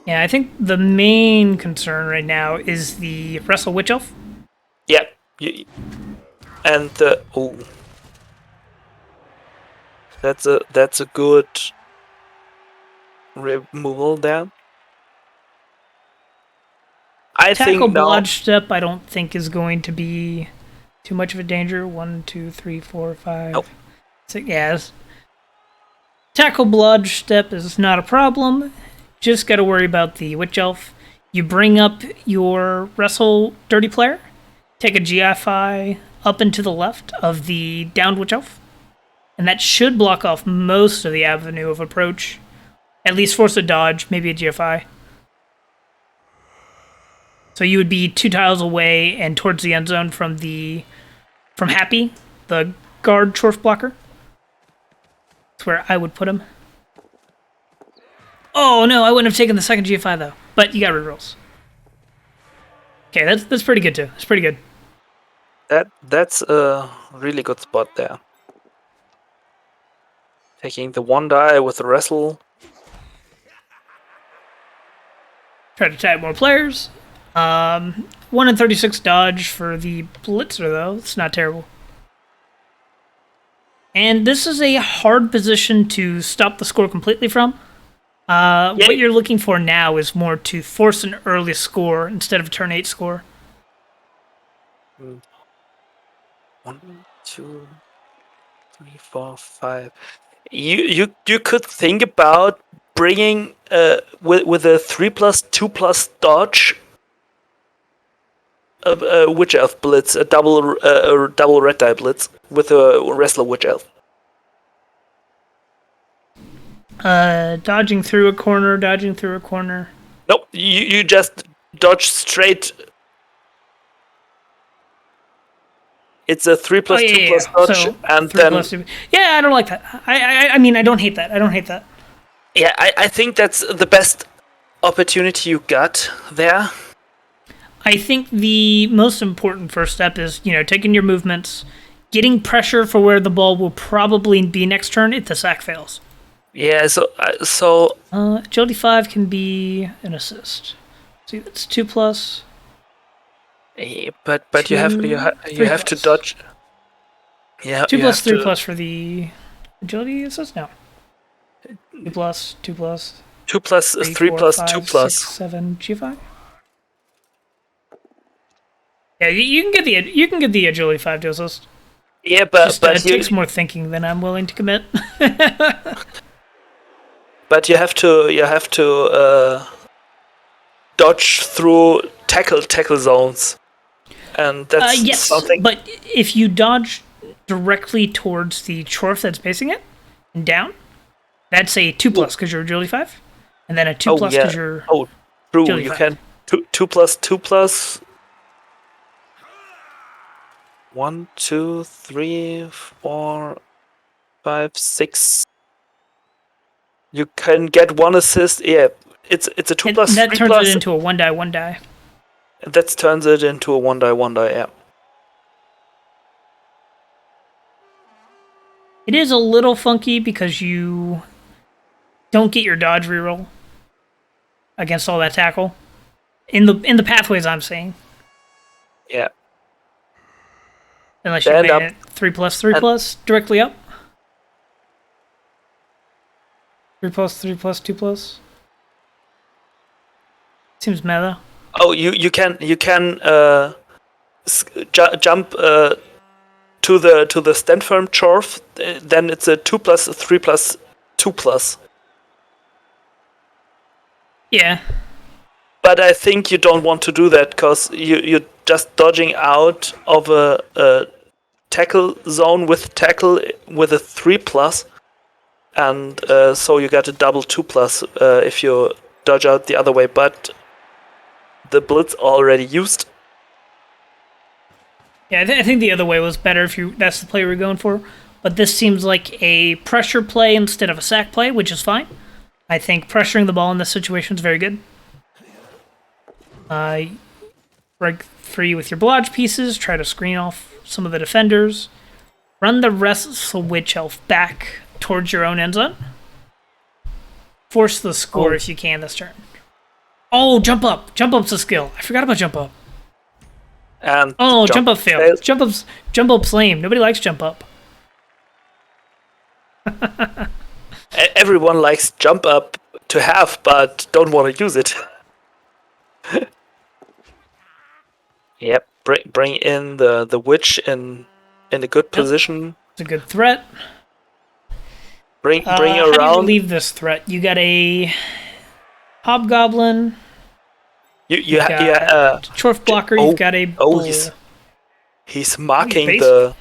Speaker 1: Yeah, I think the main concern right now is the Rebbl Witch Elf.
Speaker 2: Yeah. And the... Oh. That's a good removal there.
Speaker 1: Tackle blodge step I don't think is going to be too much of a danger. 1, 2, 3, 4, 5, 6. Yes. Tackle blodge step is not a problem. Just got to worry about the witch elf. You bring up your wrestle dirty player, take a GFI up and to the left of the downed witch elf, and that should block off most of the avenue of approach. At least force a dodge, maybe a GFI. So you would be 2 tiles away and towards the end zone from Happy, the guard Chorf blocker. That's where I would put him. Oh no, I wouldn't have taken the second GFI though. But you got rerolls. Okay, that's pretty good too. That's pretty good.
Speaker 2: That's a really good spot there. Taking the 1 die with the wrestle.
Speaker 1: Try to tag more players. 1 in 36 dodge for the Blitzer, though. It's not terrible. And this is a hard position to stop the score completely from. What you're looking for now is more to force an early score instead of a turn 8 score.
Speaker 2: 1, 2, 3, 4, 5. You could think about bringing with a 3+2+ dodge a witch elf blitz, a double red die blitz with a wrestler witch elf.
Speaker 1: Dodging through a corner.
Speaker 2: Nope, you just dodge straight. It's a 3+2+ dodge,
Speaker 1: so
Speaker 2: and then...
Speaker 1: I don't like that. I mean, I don't hate that.
Speaker 2: Yeah, I think that's the best opportunity you got there.
Speaker 1: I think the most important first step is, taking your movements, getting pressure for where the ball will probably be next turn if the sack fails.
Speaker 2: Yeah, so
Speaker 1: agility 5 can be an assist. See, that's 2+.
Speaker 2: Yeah, but you have to dodge. Yeah,
Speaker 1: 2+, 3+ for the agility assist. No. 2+, 2+.
Speaker 2: 2+, 3+, 2+.
Speaker 1: 6, 7 G5. Yeah, you can get the agility 5 to assist.
Speaker 2: Yeah, but
Speaker 1: it takes more thinking than I'm willing to commit.
Speaker 2: But you have to dodge through tackle zones, and that's something.
Speaker 1: But if you dodge directly towards the Chorf that's facing it and down, that's a 2+ because you're agility 5, and then a 2+ because you're
Speaker 2: true.
Speaker 1: Agility
Speaker 2: You
Speaker 1: 5.
Speaker 2: can 2+. 1, 2, 3, 4, 5, 6. You can get 1 assist. Yeah, it's a 2+.
Speaker 1: And that
Speaker 2: 3+.
Speaker 1: turns it into a 1 die.
Speaker 2: That turns it into a 1 die. Yeah.
Speaker 1: It is a little funky because you don't get your dodge reroll against all that tackle. In the pathways I'm seeing.
Speaker 2: Yeah.
Speaker 1: Unless you went 3+3+ directly up. 3+3+, 2+. Seems meta.
Speaker 2: Oh, you can jump to the stand firm chorf. Then it's a 2+3+2+.
Speaker 1: Yeah.
Speaker 2: But I think you don't want to do that because you're just dodging out of a tackle zone with tackle with a 3+, and so you got a double 2+ if you dodge out the other way. But the blitz already used.
Speaker 1: Yeah, I think the other way was better if that's the play we're going for. But this seems like a pressure play instead of a sack play, which is fine. I think pressuring the ball in this situation is very good. Break free with your blodge pieces. Try to screen off some of the defenders. Run the Restless Witch Elf back towards your own end zone. Force the score if you can this turn. Oh, jump up. Jump up's a skill. I forgot about jump up.
Speaker 2: And
Speaker 1: jump up failed. Jump up's lame. Nobody likes jump up.
Speaker 2: Everyone likes jump up to have, but don't want to use it. Yep, bring in the witch in a good position.
Speaker 1: It's a good threat.
Speaker 2: Bring
Speaker 1: How do you
Speaker 2: around.
Speaker 1: relieve this threat? You got a hobgoblin.
Speaker 2: You
Speaker 1: Chorf blocker. You've got a bull.
Speaker 2: He's marking the.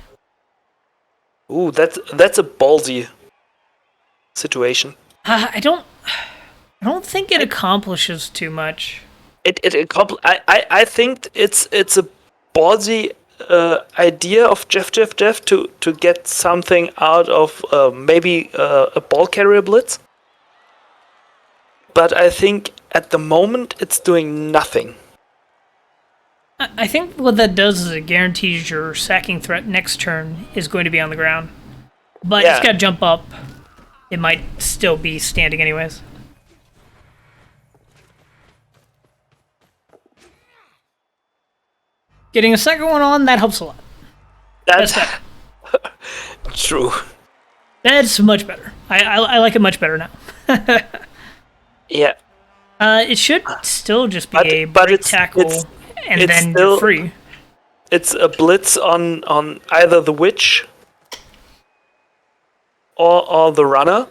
Speaker 2: Ooh, that's a ballsy situation.
Speaker 1: I don't think it accomplishes too much.
Speaker 2: I think it's a ballsy idea of Jeff to get something out of maybe a ball carrier blitz. But I think at the moment it's doing nothing.
Speaker 1: I think what that does is it guarantees your sacking threat next turn is going to be on the ground. But it's got to jump up. It might still be standing anyways. Getting a second one on, that helps a lot.
Speaker 2: That's true.
Speaker 1: That's much better. I like it much better now.
Speaker 2: Yeah.
Speaker 1: It should still just be a break tackle, and then you're free.
Speaker 2: It's a blitz on either the witch or the runner,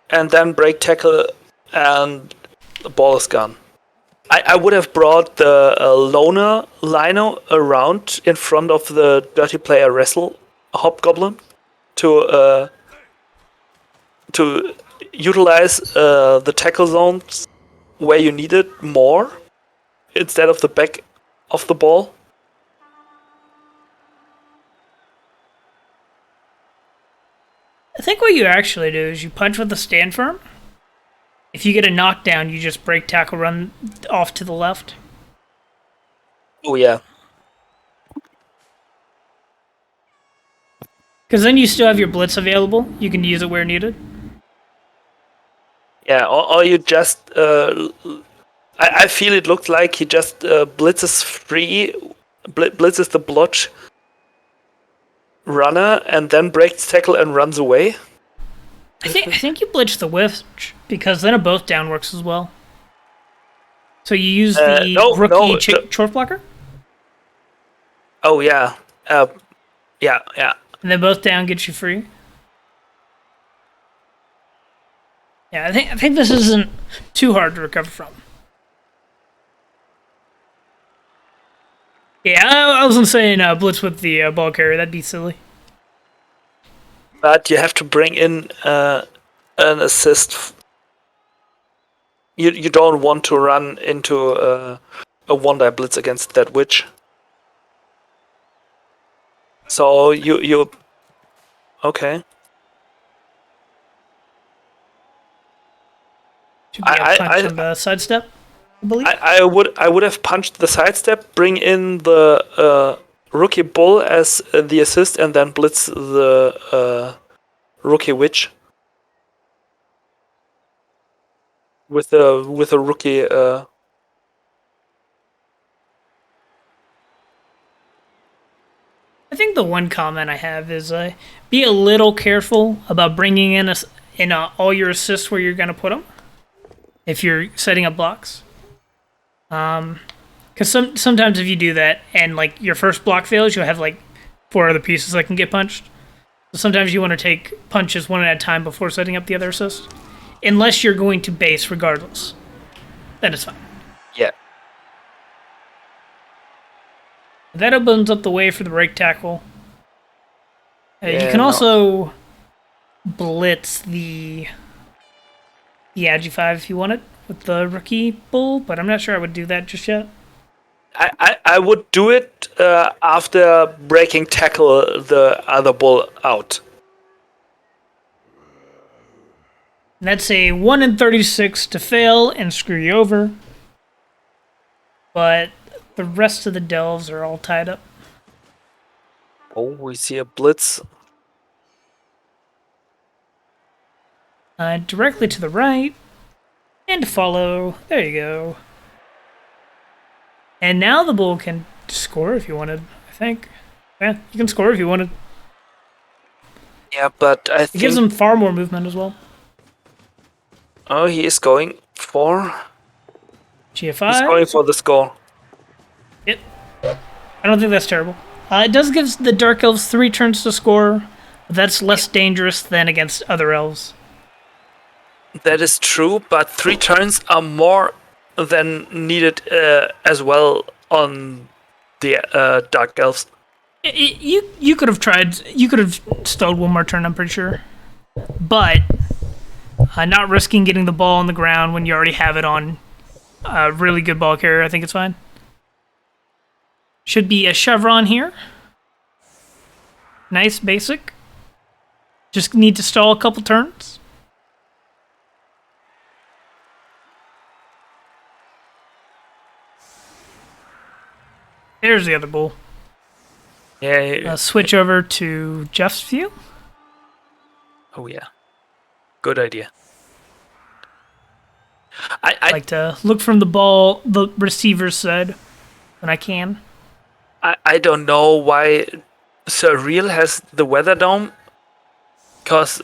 Speaker 2: and then break tackle, and the ball is gone. I would have brought the loner lino around in front of the dirty player wrestle hobgoblin to utilize the tackle zones where you need it more instead of the back of the ball.
Speaker 1: I think what you actually do is you punch with the stand firm. If you get a knockdown, you just break tackle, run off to the left.
Speaker 2: Oh yeah.
Speaker 1: Because then you still have your blitz available. You can use it where needed.
Speaker 2: Yeah, or you just... I feel it looked like he just blitzes blitzes the blotch runner and then breaks tackle and runs away.
Speaker 1: I think you blitz the witch because then a both down works as well. So you use the rookie chorf blocker?
Speaker 2: Oh yeah. Yeah.
Speaker 1: And then both down gets you free. Yeah, I think this isn't too hard to recover from. Yeah, I wasn't saying blitz with the ball carrier. That'd be silly.
Speaker 2: But you have to bring in an assist. You don't want to run into a one-die blitz against that witch. So you okay.
Speaker 1: Should be a punch on the sidestep, I believe.
Speaker 2: I would have punched the sidestep, bring in the Rookie Bull as the assist, and then blitz the Rookie Witch with a Rookie.
Speaker 1: I think the one comment I have is be a little careful about bringing in all your assists where you're going to put them if you're setting up blocks. Because sometimes if you do that and like your first block fails, you'll have like 4 other pieces that can get punched. So sometimes you want to take punches one at a time before setting up the other assist, unless you're going to base regardless. That is fine.
Speaker 2: Yeah.
Speaker 1: That opens up the way for the break tackle. You can
Speaker 2: no.
Speaker 1: also blitz the Agi5 if you wanted with the Rookie Bull, but I'm not sure I would do that just yet.
Speaker 2: I would do it after breaking tackle the other bull out.
Speaker 1: That's a 1 in 36 to fail and screw you over. But the rest of the delves are all tied up.
Speaker 2: Oh, we see a blitz.
Speaker 1: Directly to the right. And follow. There you go. And now the bull can score if you wanted, I think. Yeah, you can score if you wanted.
Speaker 2: Yeah, but I think...
Speaker 1: It gives him far more movement as well.
Speaker 2: Oh, he is going for...
Speaker 1: GFI.
Speaker 2: He's going for the score.
Speaker 1: Yep. I don't think that's terrible. It does give the Dark Elves 3 turns to score, but that's less dangerous than against other elves.
Speaker 2: That is true, but 3 turns are more than needed as well on the Dark Elves.
Speaker 1: You could have tried. You could have stalled one more turn, I'm pretty sure. But not risking getting the ball on the ground when you already have it on a really good ball carrier, I think it's fine. Should be a chevron here. Nice, basic. Just need to stall a couple turns. There's the other bull.
Speaker 2: Yeah.
Speaker 1: Switch over to Jeff's view.
Speaker 2: Oh yeah. Good idea.
Speaker 1: I like to look from the ball, the receiver's side, when I can.
Speaker 2: I don't know why Surreal has the weather dome. Because,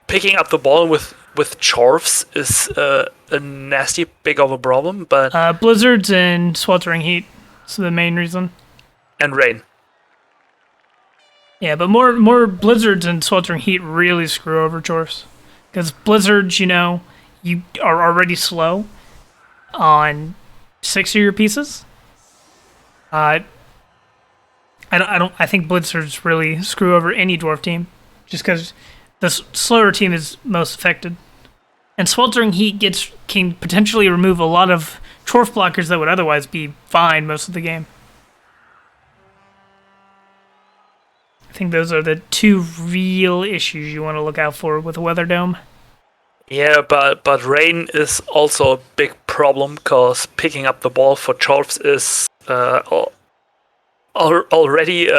Speaker 2: picking up the ball with Chorfs is a nasty big of a problem, but...
Speaker 1: blizzards and sweltering heat is the main reason.
Speaker 2: And rain.
Speaker 1: Yeah, but more blizzards and sweltering heat really screw over Chorfs. Because blizzards, you are already slow on 6 of your pieces. I think blizzards really screw over any dwarf team, just because the slower team is most affected. And sweltering heat can potentially remove a lot of dwarf blockers that would otherwise be fine most of the game. I think those are the 2 real issues you want to look out for with a weather dome.
Speaker 2: Yeah, but rain is also a big problem, because picking up the ball for Chorfs is already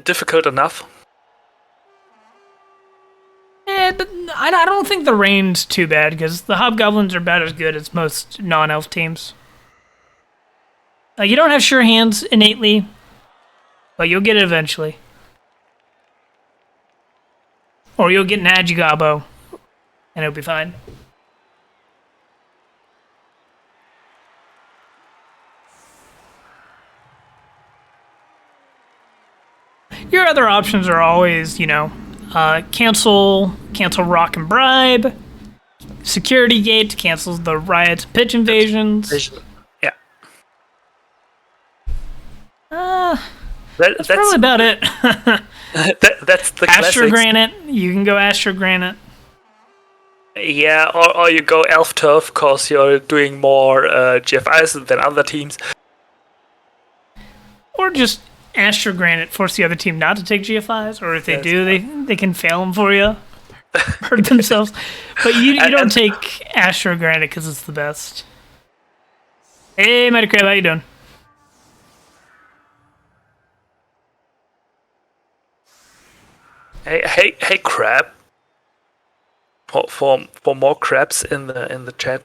Speaker 2: difficult enough.
Speaker 1: I don't think the rain's too bad, because the hobgoblins are about as good as most non-elf teams. You don't have sure hands innately, but you'll get it eventually. Or you'll get an Agigabo, and it'll be fine. Your other options are always, cancel Rock and Bribe, Security Gate cancels the Riots and Pitch Invasions.
Speaker 2: Yeah.
Speaker 1: That's probably about it.
Speaker 2: That's the
Speaker 1: Astro
Speaker 2: classics.
Speaker 1: Granite, you can go Astro Granite.
Speaker 2: Yeah, or you go Elf Turf, because you're doing more GFIs than other teams.
Speaker 1: Or just Astro Granite, force the other team not to take GFIs, or if they do, they can fail them for you, hurt themselves. But you don't take Astro Granite because it's the best. Hey, Mighty Crab, how you doing?
Speaker 2: Hey, crab. For more crabs in the chat.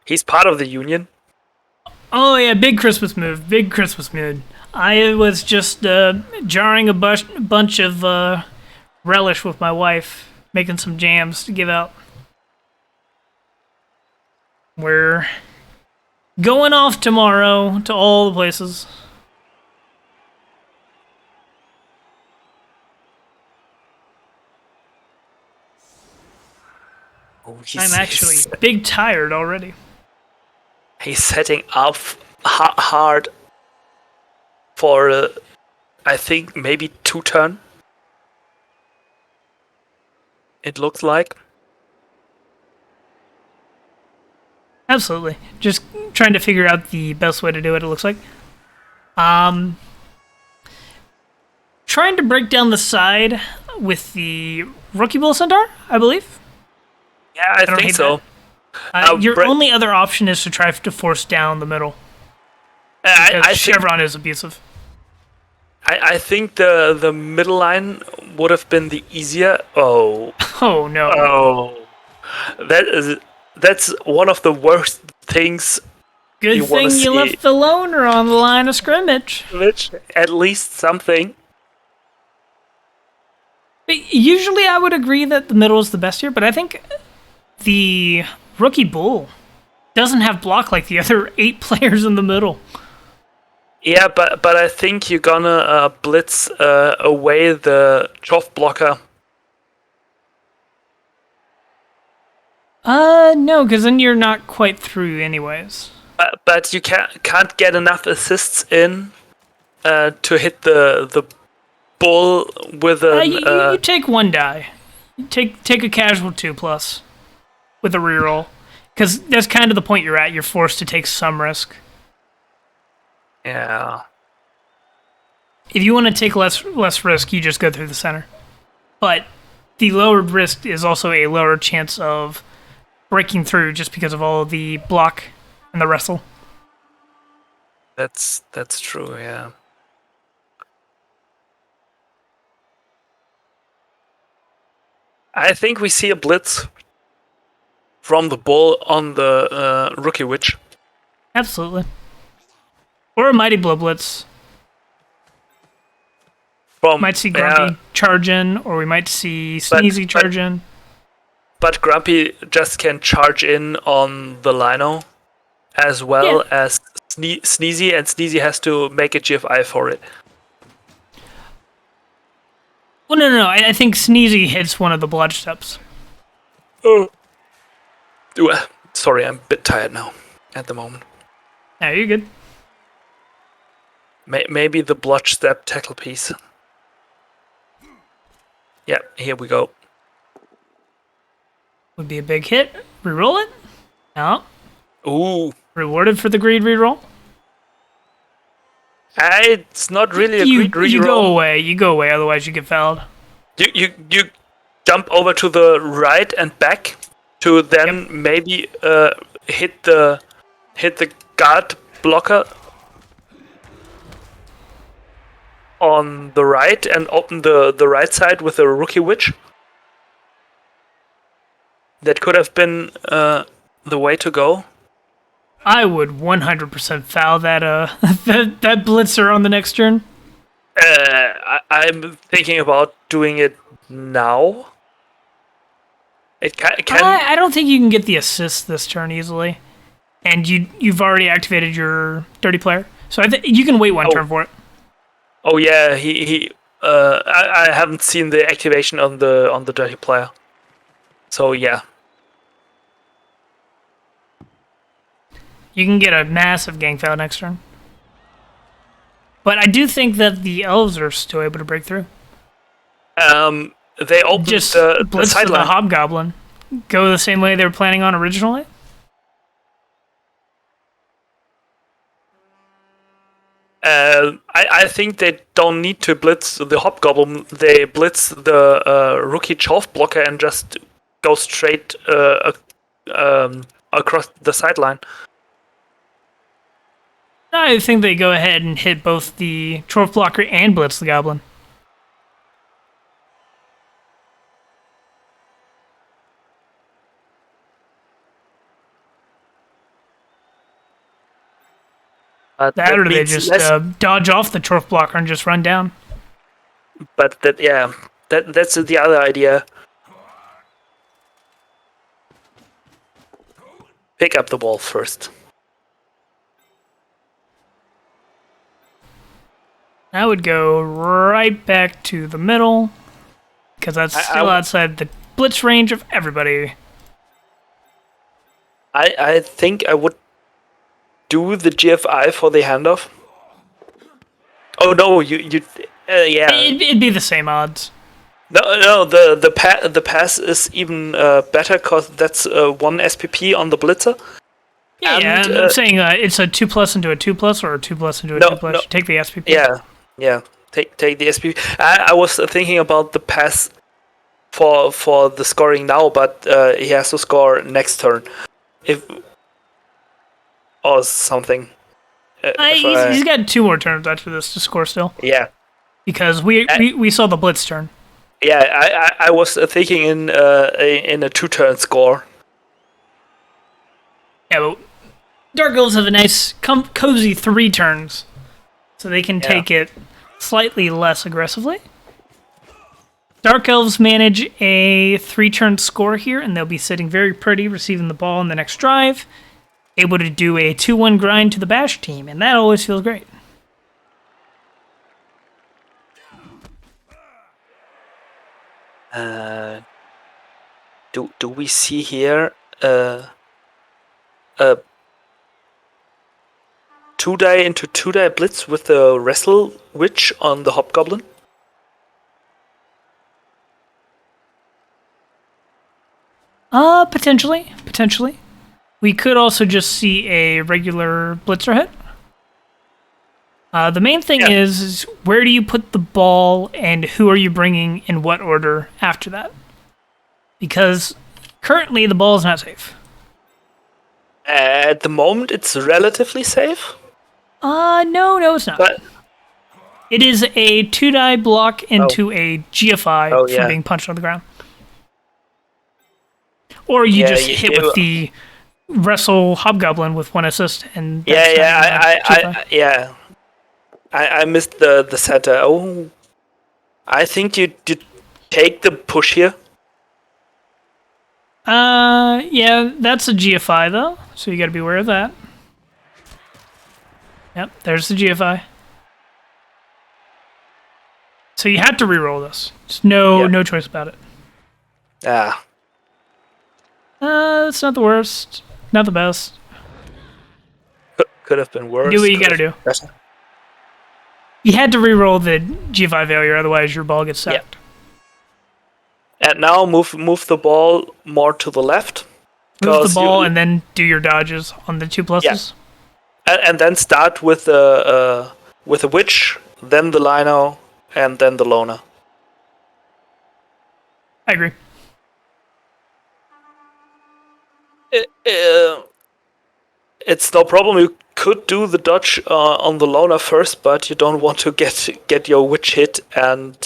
Speaker 2: He's part of the union.
Speaker 1: Oh yeah, big Christmas move. Big Christmas mood. I was just jarring a bunch of relish with my wife, making some jams to give out. We're going off tomorrow to all the places.
Speaker 2: Oh,
Speaker 1: I'm actually big tired already.
Speaker 2: He's setting up hard for, I think, maybe 2 turn. It looks like.
Speaker 1: Absolutely. Just trying to figure out the best way to do it, it looks like. Trying to break down the side with the Rookie Bull Centaur, I believe.
Speaker 2: Yeah, I think so.
Speaker 1: Your only other option is to try to force down the middle.
Speaker 2: I
Speaker 1: Chevron is abusive.
Speaker 2: I think the middle line would have been the easier. Oh.
Speaker 1: Oh no.
Speaker 2: Oh. That's one of the worst things.
Speaker 1: Good thing you left the loner on the line of scrimmage.
Speaker 2: At least something.
Speaker 1: Usually I would agree that the middle is the best here, but I think the Rookie Bull doesn't have block like the other 8 players in the middle.
Speaker 2: Yeah, but I think you're gonna blitz away the Choff blocker.
Speaker 1: No, because then you're not quite through anyways.
Speaker 2: But you can't get enough assists in to hit the bull with an...
Speaker 1: you take 1 die. Take a casual 2+ with a reroll. Because that's kind of the point you're at. You're forced to take some risk.
Speaker 2: Yeah.
Speaker 1: If you want to take less risk, you just go through the center. But the lowered risk is also a lower chance of breaking through just because of all the block and the wrestle.
Speaker 2: That's true, yeah. I think we see a blitz from the bull on the Rookie Witch.
Speaker 1: Absolutely. Or a Mighty Blow Blitz. Might see Grumpy charge in, or we might see Sneezy charge in.
Speaker 2: But Grumpy just can charge in on the Lino as well as Sneezy, and Sneezy has to make a GFI for it.
Speaker 1: Well, no. I think Sneezy hits one of the blodge steps.
Speaker 2: Oh. Sorry, I'm a bit tired now at the moment.
Speaker 1: No, you're good.
Speaker 2: Maybe the blodge step tackle piece. Yeah, here we go.
Speaker 1: Would be a big hit. Reroll it? No.
Speaker 2: Ooh.
Speaker 1: Rewarded for the greed reroll?
Speaker 2: It's not really a greed reroll.
Speaker 1: You go away, otherwise you get fouled.
Speaker 2: You jump over to the right and back to then maybe hit the guard blocker on the right and open the right side with a Rookie Witch. That could have been the way to go.
Speaker 1: I would 100% foul that that blitzer on the next turn.
Speaker 2: I'm thinking about doing it now. It can.
Speaker 1: I don't think you can get the assist this turn easily, and you've already activated your dirty player, so I think you can wait one turn for it.
Speaker 2: Oh yeah, I haven't seen the activation on the dirty player, so yeah.
Speaker 1: You can get a massive gang foul next turn. But I do think that the elves are still able to break through.
Speaker 2: They opened
Speaker 1: just
Speaker 2: the
Speaker 1: blitz
Speaker 2: sideline.
Speaker 1: The hobgoblin. Go the same way they were planning on originally.
Speaker 2: I think they don't need to blitz the hobgoblin. They blitz the Rookie Choff blocker and just go straight across the sideline.
Speaker 1: I think they go ahead and hit both the Chorf blocker and blitz the goblin. That or they just dodge off the turf blocker and just run down.
Speaker 2: But that's the other idea. Pick up the ball first.
Speaker 1: I would go right back to the middle, because that's still outside the blitz range of everybody.
Speaker 2: I think I would do the GFI for the handoff. Oh no, yeah.
Speaker 1: It'd be the same odds.
Speaker 2: No, the pass is even better because that's 1 SPP on the blitzer.
Speaker 1: Yeah, I'm saying it's a 2+ into a 2+ or a 2+ into a 2+.
Speaker 2: No.
Speaker 1: Take the SPP.
Speaker 2: Yeah. Take the SPP. I was thinking about the pass for the scoring now, but he has to score next turn, or something.
Speaker 1: He's got 2 more turns after this to score still.
Speaker 2: Yeah.
Speaker 1: Because we saw the blitz turn.
Speaker 2: Yeah, I was thinking in a 2-turn score.
Speaker 1: Yeah, but Dark Elves have a nice, cozy 3 turns, so they can take it slightly less aggressively. Dark Elves manage a 3-turn score here, and they'll be sitting very pretty, receiving the ball in the next drive, able to do a 2-1 grind to the Bash team, and that always feels great.
Speaker 2: Do we see here a 2-die into 2-die blitz with the Wrestle Witch on the Hobgoblin?
Speaker 1: Potentially. We could also just see a regular blitzer hit. The main thing is where do you put the ball and who are you bringing in what order after that? Because currently the ball is not safe.
Speaker 2: At the moment, it's relatively safe.
Speaker 1: No, it's not.
Speaker 2: But
Speaker 1: it is a 2-die block into a GFI from being punched on the ground. Or you just hit with the Wrestle Hobgoblin with 1 assist and
Speaker 2: I missed the setter. Oh, I think you take the push here.
Speaker 1: Yeah, that's a GFI though, so you got to be aware of that. Yep, there's the GFI. So you had to reroll this. There's no choice about it. It's not the worst, not the best.
Speaker 2: Could have been worse.
Speaker 1: Do what you gotta do. You had to reroll the GFI failure, otherwise your ball gets sacked.
Speaker 2: And now move the ball more to the left.
Speaker 1: Move the ball and then do your dodges on the 2+.
Speaker 2: And then start with a witch, then the lino, and then the loner.
Speaker 1: I agree.
Speaker 2: It's no problem. You could do the dodge on the loner first, but you don't want to get your witch hit and.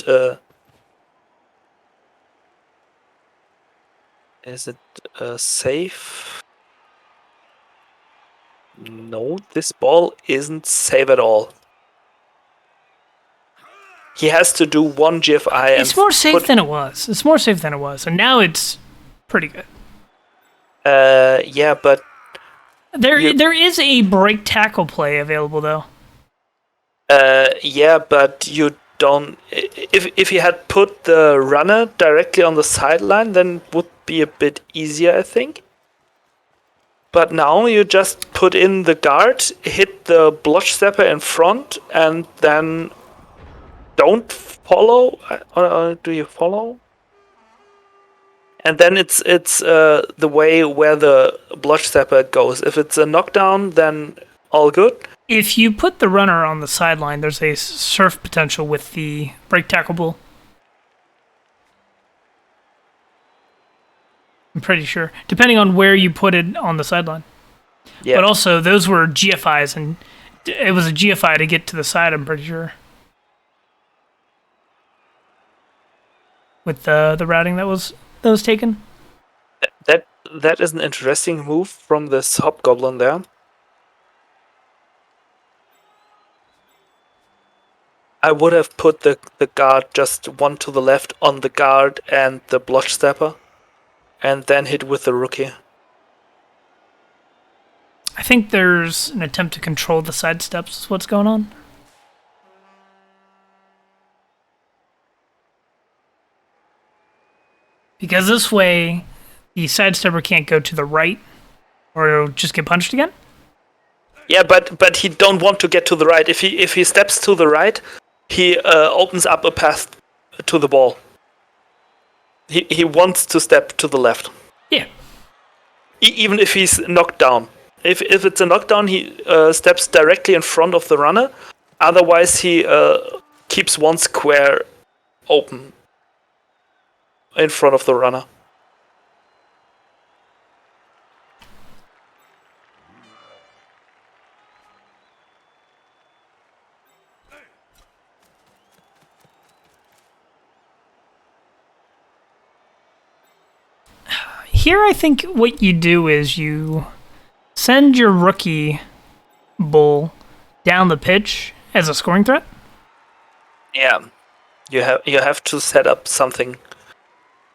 Speaker 2: Is it safe? No, this ball isn't safe at all. He has to do 1 GFI.
Speaker 1: It's more safe than it was. And now it's pretty good.
Speaker 2: Yeah, but
Speaker 1: there is a break tackle play available though.
Speaker 2: Yeah, but you don't. If you had put the runner directly on the sideline, then it would be a bit easier, I think. But now you just put in the guard, hit the blotch stepper in front, and then don't follow. Or do you follow? And then it's the way where the blotch stepper goes. If it's a knockdown, then all good.
Speaker 1: If you put the runner on the sideline, there's a surf potential with the break tackle bull. I'm pretty sure. Depending on where you put it on the sideline. Yeah. But also, those were GFIs, and it was a GFI to get to the side, I'm pretty sure. With the routing that was taken.
Speaker 2: That is an interesting move from this Hobgoblin there. I would have put the guard just one to the left on the guard and the blotch stepper, and then hit with the rookie.
Speaker 1: I think there's an attempt to control the sidesteps is what's going on. Because this way, the sidestepper can't go to the right, or it'll just get punched again.
Speaker 2: Yeah, but he don't want to get to the right. If he steps to the right, he opens up a path to the ball. He wants to step to the left.
Speaker 1: Yeah.
Speaker 2: Even if he's knocked down. If it's a knockdown, he steps directly in front of the runner. Otherwise, he keeps one square open in front of the runner.
Speaker 1: Here, I think what you do is you send your rookie bull down the pitch as a scoring threat.
Speaker 2: Yeah, you have to set up something.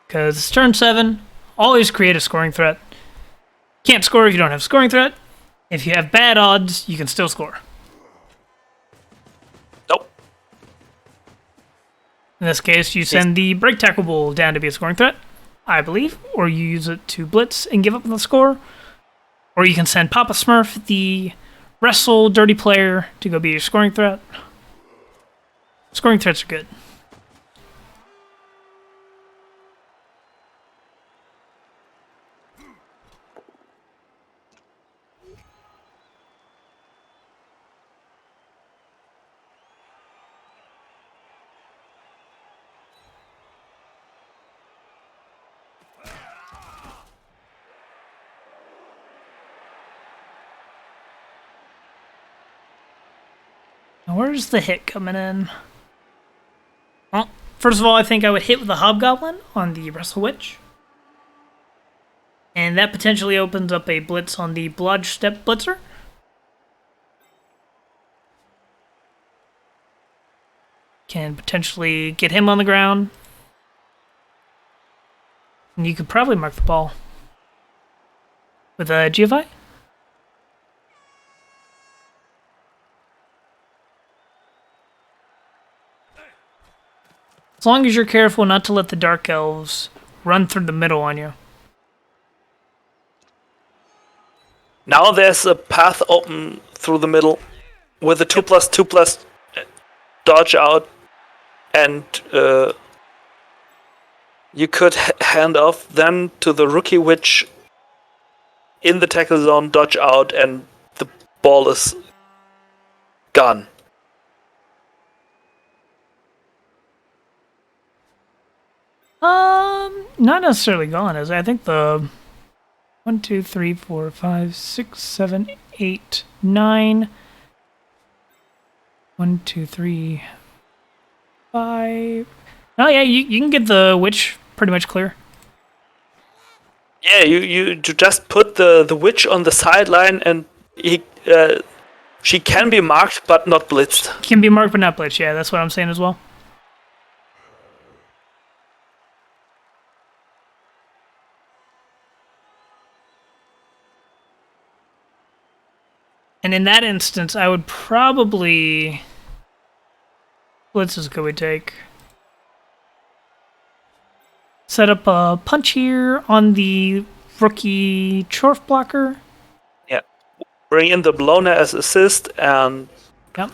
Speaker 1: Because it's turn 7, always create a scoring threat. Can't score if you don't have a scoring threat. If you have bad odds, you can still score.
Speaker 2: Nope.
Speaker 1: In this case, you send the break tackle bull down to be a scoring threat, I believe, or you use it to blitz and give up the score. Or you can send Papa Smurf, the wrestle dirty player, to go be your scoring threat. Scoring threats are good. Now, where's the hit coming in? Well, first of all, I think I would hit with the Hobgoblin on the Wrestle Witch. And that potentially opens up a blitz on the Blodge Step Blitzer. Can potentially get him on the ground. And you could probably mark the ball with a GFI. As long as you're careful not to let the Dark Elves run through the middle on you.
Speaker 2: Now there's a path open through the middle with a 2+2+ dodge out, and you could hand off then to the Rookie Witch in the tackle zone, dodge out, and the ball is gone.
Speaker 1: Not necessarily gone, is it? I think the 1, 2, 3, 4, 5, 6, 7, 8, 9. 1, 2, 3, 5. Oh yeah, you can get the witch pretty much clear.
Speaker 2: Yeah, you just put the witch on the sideline, and she can be marked but not blitzed.
Speaker 1: Can be marked but not blitzed. Yeah, that's what I'm saying as well. And in that instance, I would probably... Blitzes could we take? Set up a punch here on the rookie Chorf blocker.
Speaker 2: Yeah. Bring in the Bloner as assist and
Speaker 1: Yep.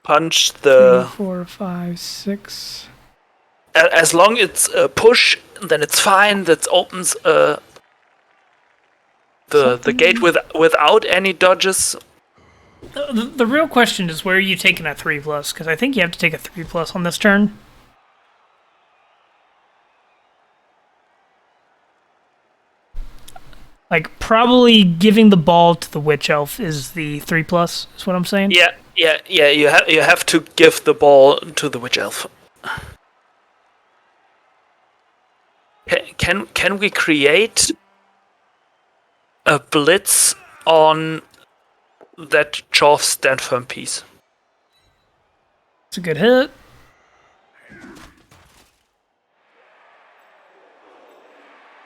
Speaker 2: punch the...
Speaker 1: 3, 4, 5, 6.
Speaker 2: As long as it's a push, then it's fine. That opens the gate without any dodges.
Speaker 1: The real question is, where are you taking a 3+? Because I think you have to take a 3+ on this turn. Like, probably giving the ball to the Witch Elf is the 3+, is what I'm saying?
Speaker 2: Yeah. You have to give the ball to the Witch Elf. Can we create a blitz on that Chorf stand firm piece?
Speaker 1: It's a good hit.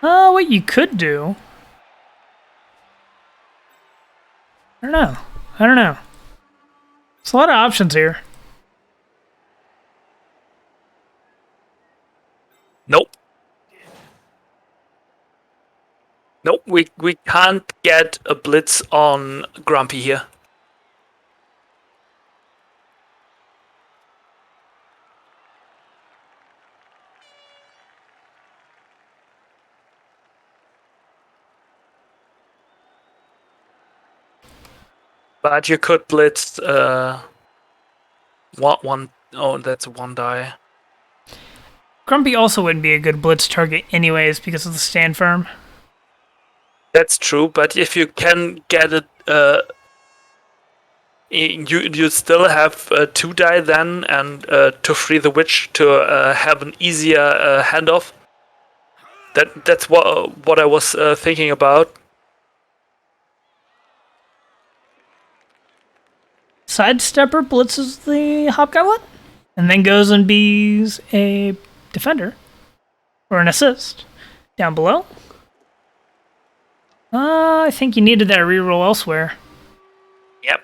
Speaker 1: What you could do... I don't know. There's a lot of options here.
Speaker 2: Nope. Nope, we can't get a blitz on Grumpy here. But you could blitz one. Oh, that's a 1 die.
Speaker 1: Grumpy also wouldn't be a good blitz target anyways because of the stand firm.
Speaker 2: That's true, but if you can get it, you still have 2 die then, and to free the witch to have an easier handoff. That's what I was thinking about.
Speaker 1: Sidestepper blitzes the Hobgoblin, and then goes and bees a defender or an assist down below. I think you needed that reroll elsewhere.
Speaker 2: Yep.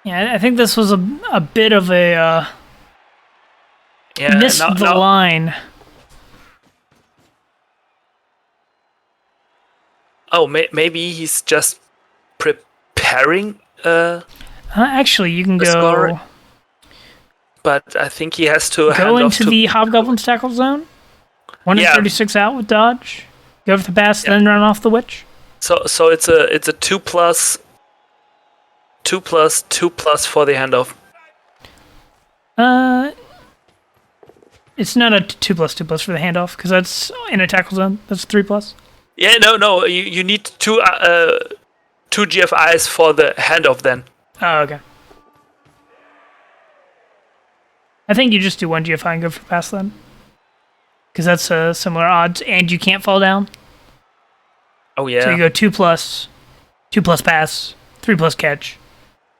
Speaker 1: Yeah, I think this was a bit of a missed the line.
Speaker 2: Oh, maybe he's just preparing.
Speaker 1: Actually, you can go.
Speaker 2: Score. But I think he has to
Speaker 1: go into the Hobgoblin's tackle zone. 1 in 36 out with dodge. Go for the pass, then run off the witch.
Speaker 2: So it's a 2+, 2+, 2+ for the handoff.
Speaker 1: It's not a 2+2+ for the handoff because that's in a tackle zone. That's 3+.
Speaker 2: Yeah, no. You need two GFIs for the handoff then.
Speaker 1: Oh, okay. I think you just do 1 GFI and go for the pass then. Because that's similar odds, and you can't fall down.
Speaker 2: Oh, yeah.
Speaker 1: So you go 2+, 2+ pass, 3+ catch,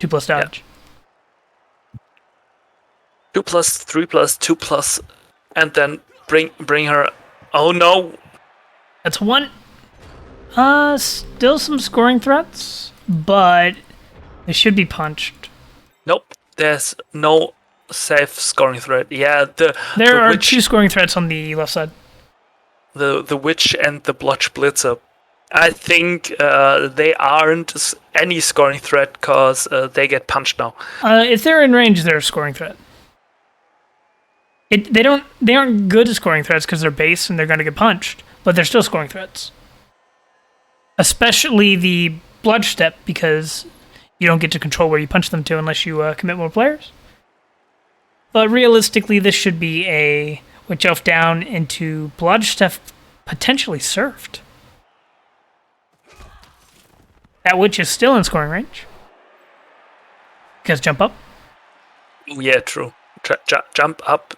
Speaker 1: 2+ dodge.
Speaker 2: Yeah. 2+, 3+, 2+, and then bring her. Oh, no.
Speaker 1: That's 1. Still some scoring threats, but they should be punched.
Speaker 2: Nope. There's no safe scoring threat. Yeah,
Speaker 1: there are witch, 2 scoring threats on the left side.
Speaker 2: The witch and the blotch blitzer. I think they aren't any scoring threat because they get punched now.
Speaker 1: If they're in range, they're a scoring threat. They aren't good at scoring threats because they're base and they're going to get punched, but they're still scoring threats. Especially the bludge step because you don't get to control where you punch them to unless you commit more players. But realistically, this should be a Witch Elf down into bludge step, potentially surfed. That witch is still in scoring range. You guys jump up?
Speaker 2: Yeah, true. Jump up.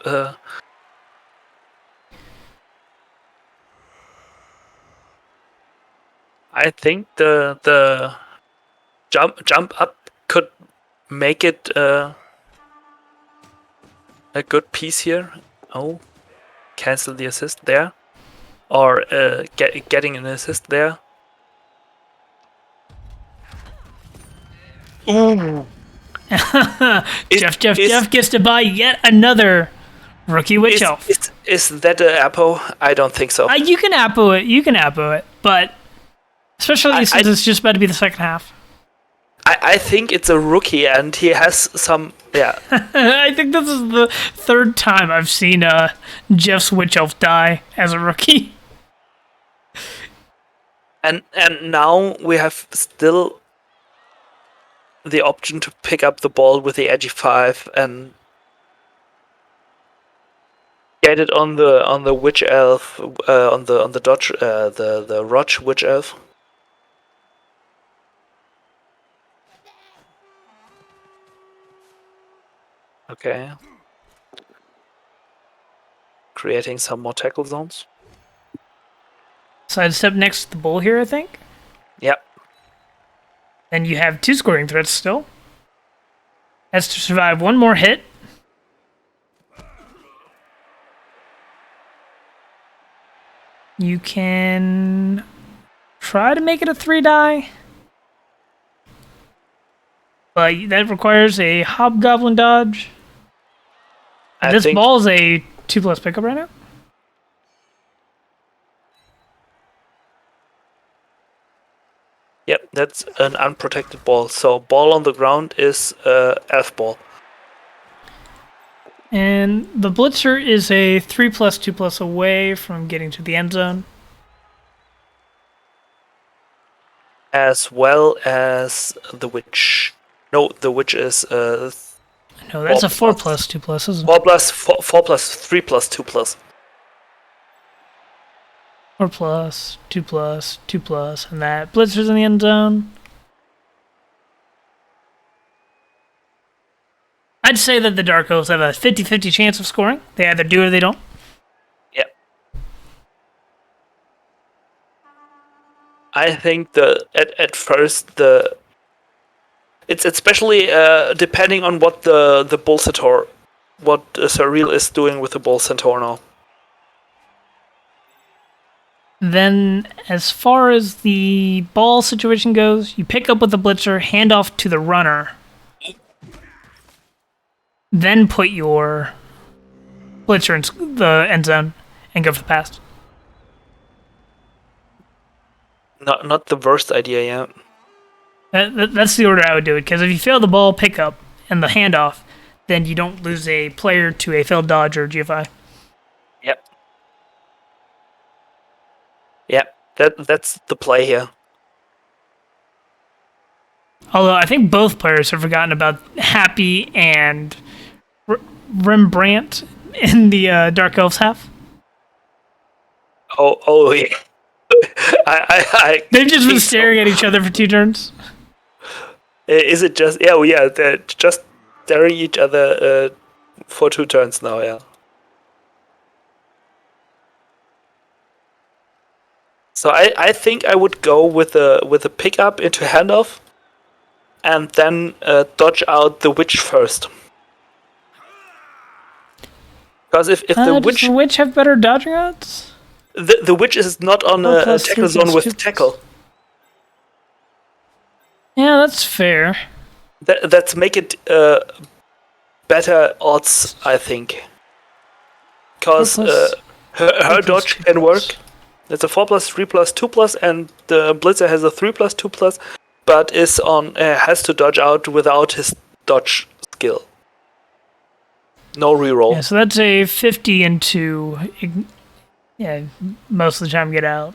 Speaker 2: I think the jump up could make it a good piece here. Oh, cancel the assist there, or getting an assist there. Ooh.
Speaker 1: Jeff gets to buy yet another rookie witch elf.
Speaker 2: Is that an Apo? I don't think so.
Speaker 1: You can Apo it, but especially since it's just about to be the second half.
Speaker 2: I think it's a rookie, and he has some. Yeah.
Speaker 1: I think this is the 3rd time I've seen Jeff's witch elf die as a rookie.
Speaker 2: And now we have still the option to pick up the ball with the edgy 5 and get it on the witch elf, on the dodge, the Roch witch elf. Okay. Creating some more tackle zones.
Speaker 1: Sidestep next to the bull here, I think.
Speaker 2: Yep.
Speaker 1: Then you have 2 scoring threats still. Has to survive 1 more hit. You can try to make it a 3-die. But that requires a Hobgoblin dodge. This ball's a 2+ pickup right now.
Speaker 2: Yep, that's an unprotected ball. So ball on the ground is elf ball.
Speaker 1: And the Blitzer is a 3+2+ away from getting to the end zone.
Speaker 2: As well as the witch. No, the witch is
Speaker 1: No, that's a 4+2+, isn't it?
Speaker 2: 4+3+2+.
Speaker 1: 4+, 2+, 2+, and that Blitzer's in the end zone. I'd say that the Dark Elves have a 50-50 chance of scoring. They either do or they don't.
Speaker 2: Yep. I think at first it's especially depending on what the Bull Centaur, what Surreal is doing with the Bull Centaur now.
Speaker 1: Then, as far as the ball situation goes, you pick up with the Blitzer, hand off to the runner, then put your Blitzer in the end zone and go for the pass.
Speaker 2: Not the worst idea, yeah.
Speaker 1: That's the order I would do it, because if you fail the ball pickup and the handoff, then you don't lose a player to a failed dodge or GFI.
Speaker 2: Yep. Yep, that's the play here.
Speaker 1: Although I think both players have forgotten about Happy and Rembrandt in the Dark Elves half.
Speaker 2: Oh yeah.
Speaker 1: They've just been staring at each other for 2 turns.
Speaker 2: Is it just... Yeah, well, yeah, they're just staring each other for 2 turns now, yeah. So I think I would go with a pickup into handoff, and then dodge out the witch first. Because if the witch...
Speaker 1: Does the witch have better dodging odds?
Speaker 2: The witch is not on a tackle zone with tackle.
Speaker 1: Yeah, that's fair.
Speaker 2: That's make it better odds, I think. Because her dodge can work. It's a 4+, 3+, 2+, and the Blitzer has a 3+, 2+, but is on has to dodge out without his dodge skill. No reroll.
Speaker 1: Yeah, so that's a 50 into... Yeah, most of the time get out.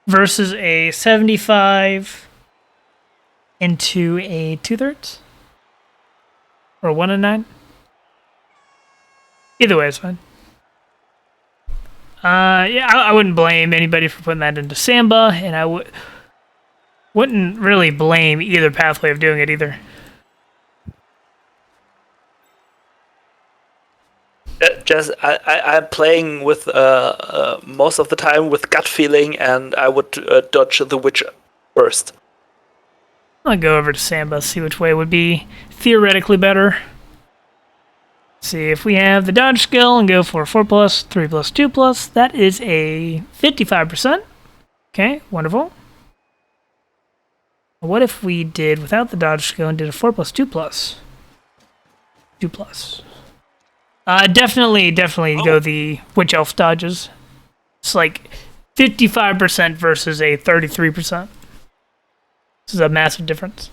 Speaker 1: Versus a 75 into a 2/3? Or 1 and 9? Either way, it's fine. Yeah, I wouldn't blame anybody for putting that into Samba, and I wouldn't really blame either pathway of doing it either.
Speaker 2: I'm playing with most of the time with gut feeling, and I would dodge the witch first.
Speaker 1: I'll go over to Samba, see which way would be theoretically better. See if we have the dodge skill and go for 4+, 3+, 2+. That is a 55%. Okay, wonderful. What if we did without the dodge skill and did a 4+, 2+? 2+. Definitely go the Witch Elf dodges. It's like 55% versus a 33%. This is a massive difference.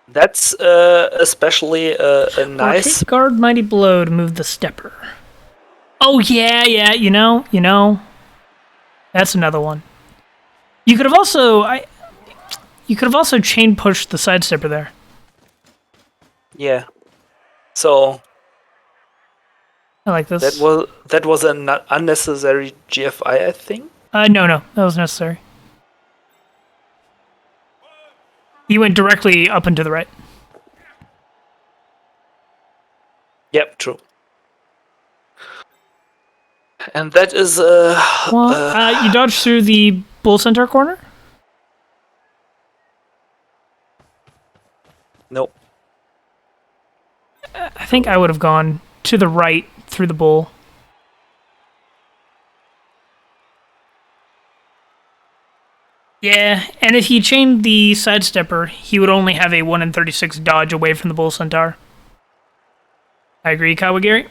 Speaker 2: That's especially a nice...
Speaker 1: Guard Mighty Blow to move the Stepper. Oh, yeah, you know. That's another one. You could have also... You could have also chain pushed the Sidestepper there.
Speaker 2: Yeah. So...
Speaker 1: I like this.
Speaker 2: That was an unnecessary GFI, I think?
Speaker 1: No, that was necessary. He went directly up and to the right.
Speaker 2: Yep, true. And that is...
Speaker 1: you dodged through the Bull Centaur corner?
Speaker 2: Nope.
Speaker 1: I think I would have gone to the right through the bull. Yeah, and if he chained the sidestepper, he would only have a 1 in 36 dodge away from the Bull Centaur. I agree, Kawagiri.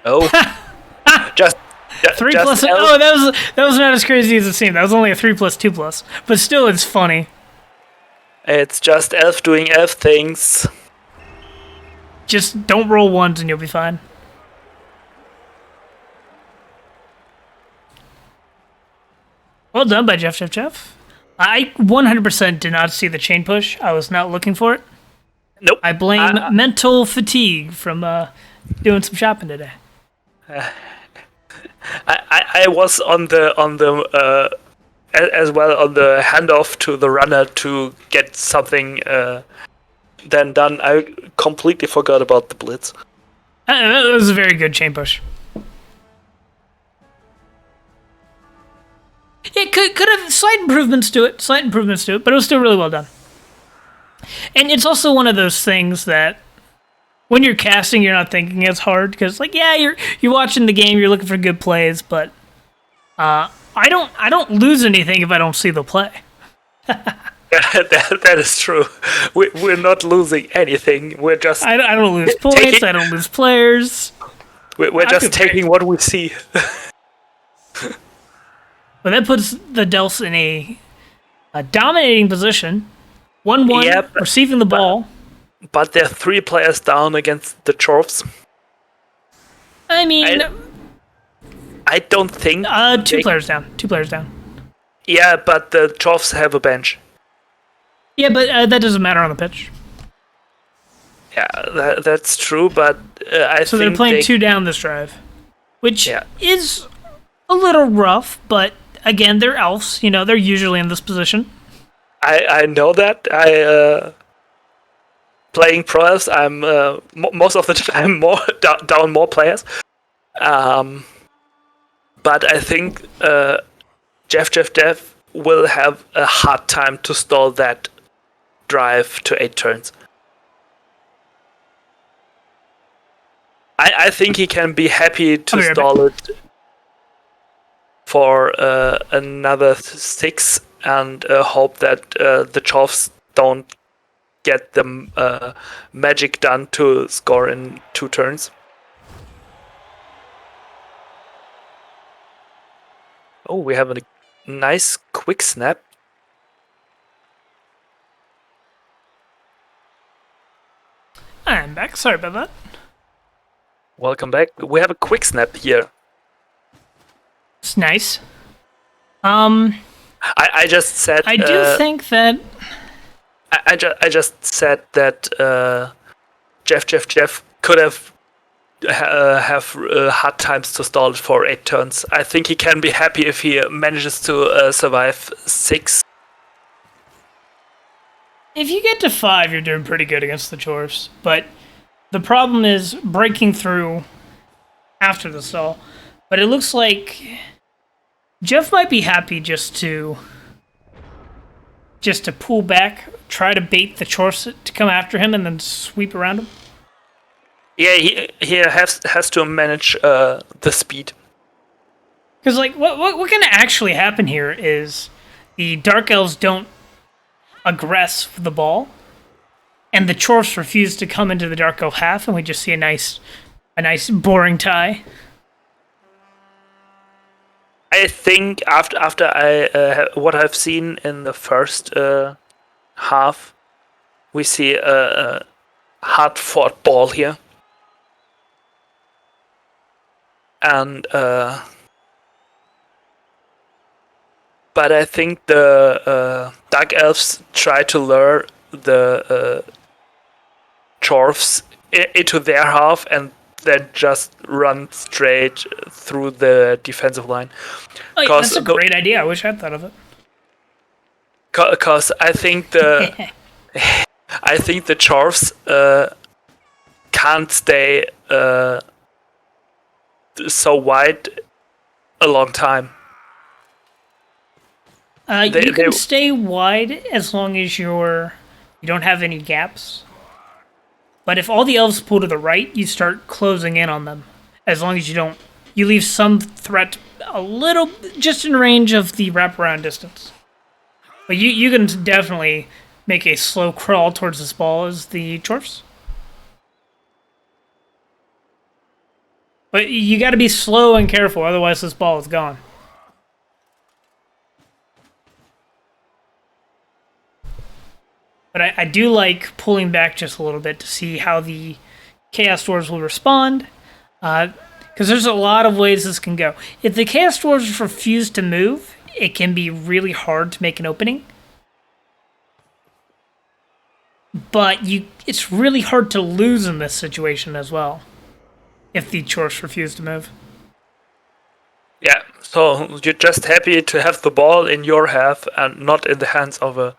Speaker 2: Oh. just
Speaker 1: 3
Speaker 2: just
Speaker 1: plus.
Speaker 2: elf.
Speaker 1: Oh, that was not as crazy as it seemed. That was only a 3 plus 2 plus, but still, it's funny.
Speaker 2: It's just elf doing elf things.
Speaker 1: Just don't roll ones and you'll be fine. Well done by Jeff. I 100% did not see the chain push. I was not looking for it.
Speaker 2: Nope.
Speaker 1: I blame mental fatigue from doing some shopping today.
Speaker 2: I was on the as well on the handoff to the runner to get something then done. I completely forgot about the blitz.
Speaker 1: That was a very good chain push. It could have slight improvements to it, but it was still really well done. And it's also one of those things that when you're casting, you're not thinking as hard because, like, yeah, you're watching the game, you're looking for good plays, but I don't lose anything if I don't see the play.
Speaker 2: that is true. We're not losing anything. We're just
Speaker 1: I don't lose points. I don't lose players.
Speaker 2: We're just taking what we see.
Speaker 1: But that puts the Delphs in a dominating position. 1-1,
Speaker 2: Yeah,
Speaker 1: receiving the ball.
Speaker 2: But they're 3 players down against the Chorfs.
Speaker 1: I mean,
Speaker 2: I don't think...
Speaker 1: 2 players down. 2 players down.
Speaker 2: Yeah, but the Chorfs have a bench.
Speaker 1: Yeah, but that doesn't matter on the pitch.
Speaker 2: Yeah, that's true, but I
Speaker 1: So
Speaker 2: think
Speaker 1: they're playing 2 down this drive. Which
Speaker 2: Yeah.
Speaker 1: is a little rough, but again, they're elves. You know, they're usually in this position.
Speaker 2: I know that. Playing pro elves, I'm most of the time more down more players. But I think Jeff will have a hard time to stall that drive to 8 turns. I think he can be happy to stall it for another 6 and hope that the Chorfs don't get the magic done to score in 2 turns. Oh, we have a nice quick snap.
Speaker 1: I'm back. Sorry about that.
Speaker 2: Welcome back. We have a quick snap here.
Speaker 1: It's nice.
Speaker 2: I just said...
Speaker 1: I do think that...
Speaker 2: I just said that Jeff could have hard times to stall it for 8 turns. I think he can be happy if he manages to survive 6.
Speaker 1: If you get to 5, you're doing pretty good against the Chorfs. But the problem is breaking through after the stall. But it looks like Jeff might be happy just to pull back, try to bait the Chorfs to come after him, and then sweep around him.
Speaker 2: Yeah, he has to manage the speed.
Speaker 1: Because, like, what can actually happen here is the Dark Elves don't aggress for the ball, and the Chorfs refuse to come into the Dark Elf half, and we just see a nice boring tie.
Speaker 2: I think after what I've seen in the first half, we see a hard-fought ball here. And but I think the Dark Elves try to lure the Chorfs into their half and then just run straight through the defensive line.
Speaker 1: Oh, yeah, that's a great idea. I wish I'd thought of it.
Speaker 2: Because I think the Chorfs can't stay so wide a long time.
Speaker 1: You can stay wide as long as you don't have any gaps. But if all the elves pull to the right, you start closing in on them. As long as you leave some threat a little, just in range of the wraparound distance. But you can definitely make a slow crawl towards this ball as the dwarfs. But you got to be slow and careful, otherwise this ball is gone. But I do like pulling back just a little bit to see how the Chaos Dwarves will respond. Because there's a lot of ways this can go. If the Chaos Dwarves refuse to move, it can be really hard to make an opening. But it's really hard to lose in this situation as well, if the Dwarves refuse to move.
Speaker 2: Yeah, so you're just happy to have the ball in your half and not in the hands of a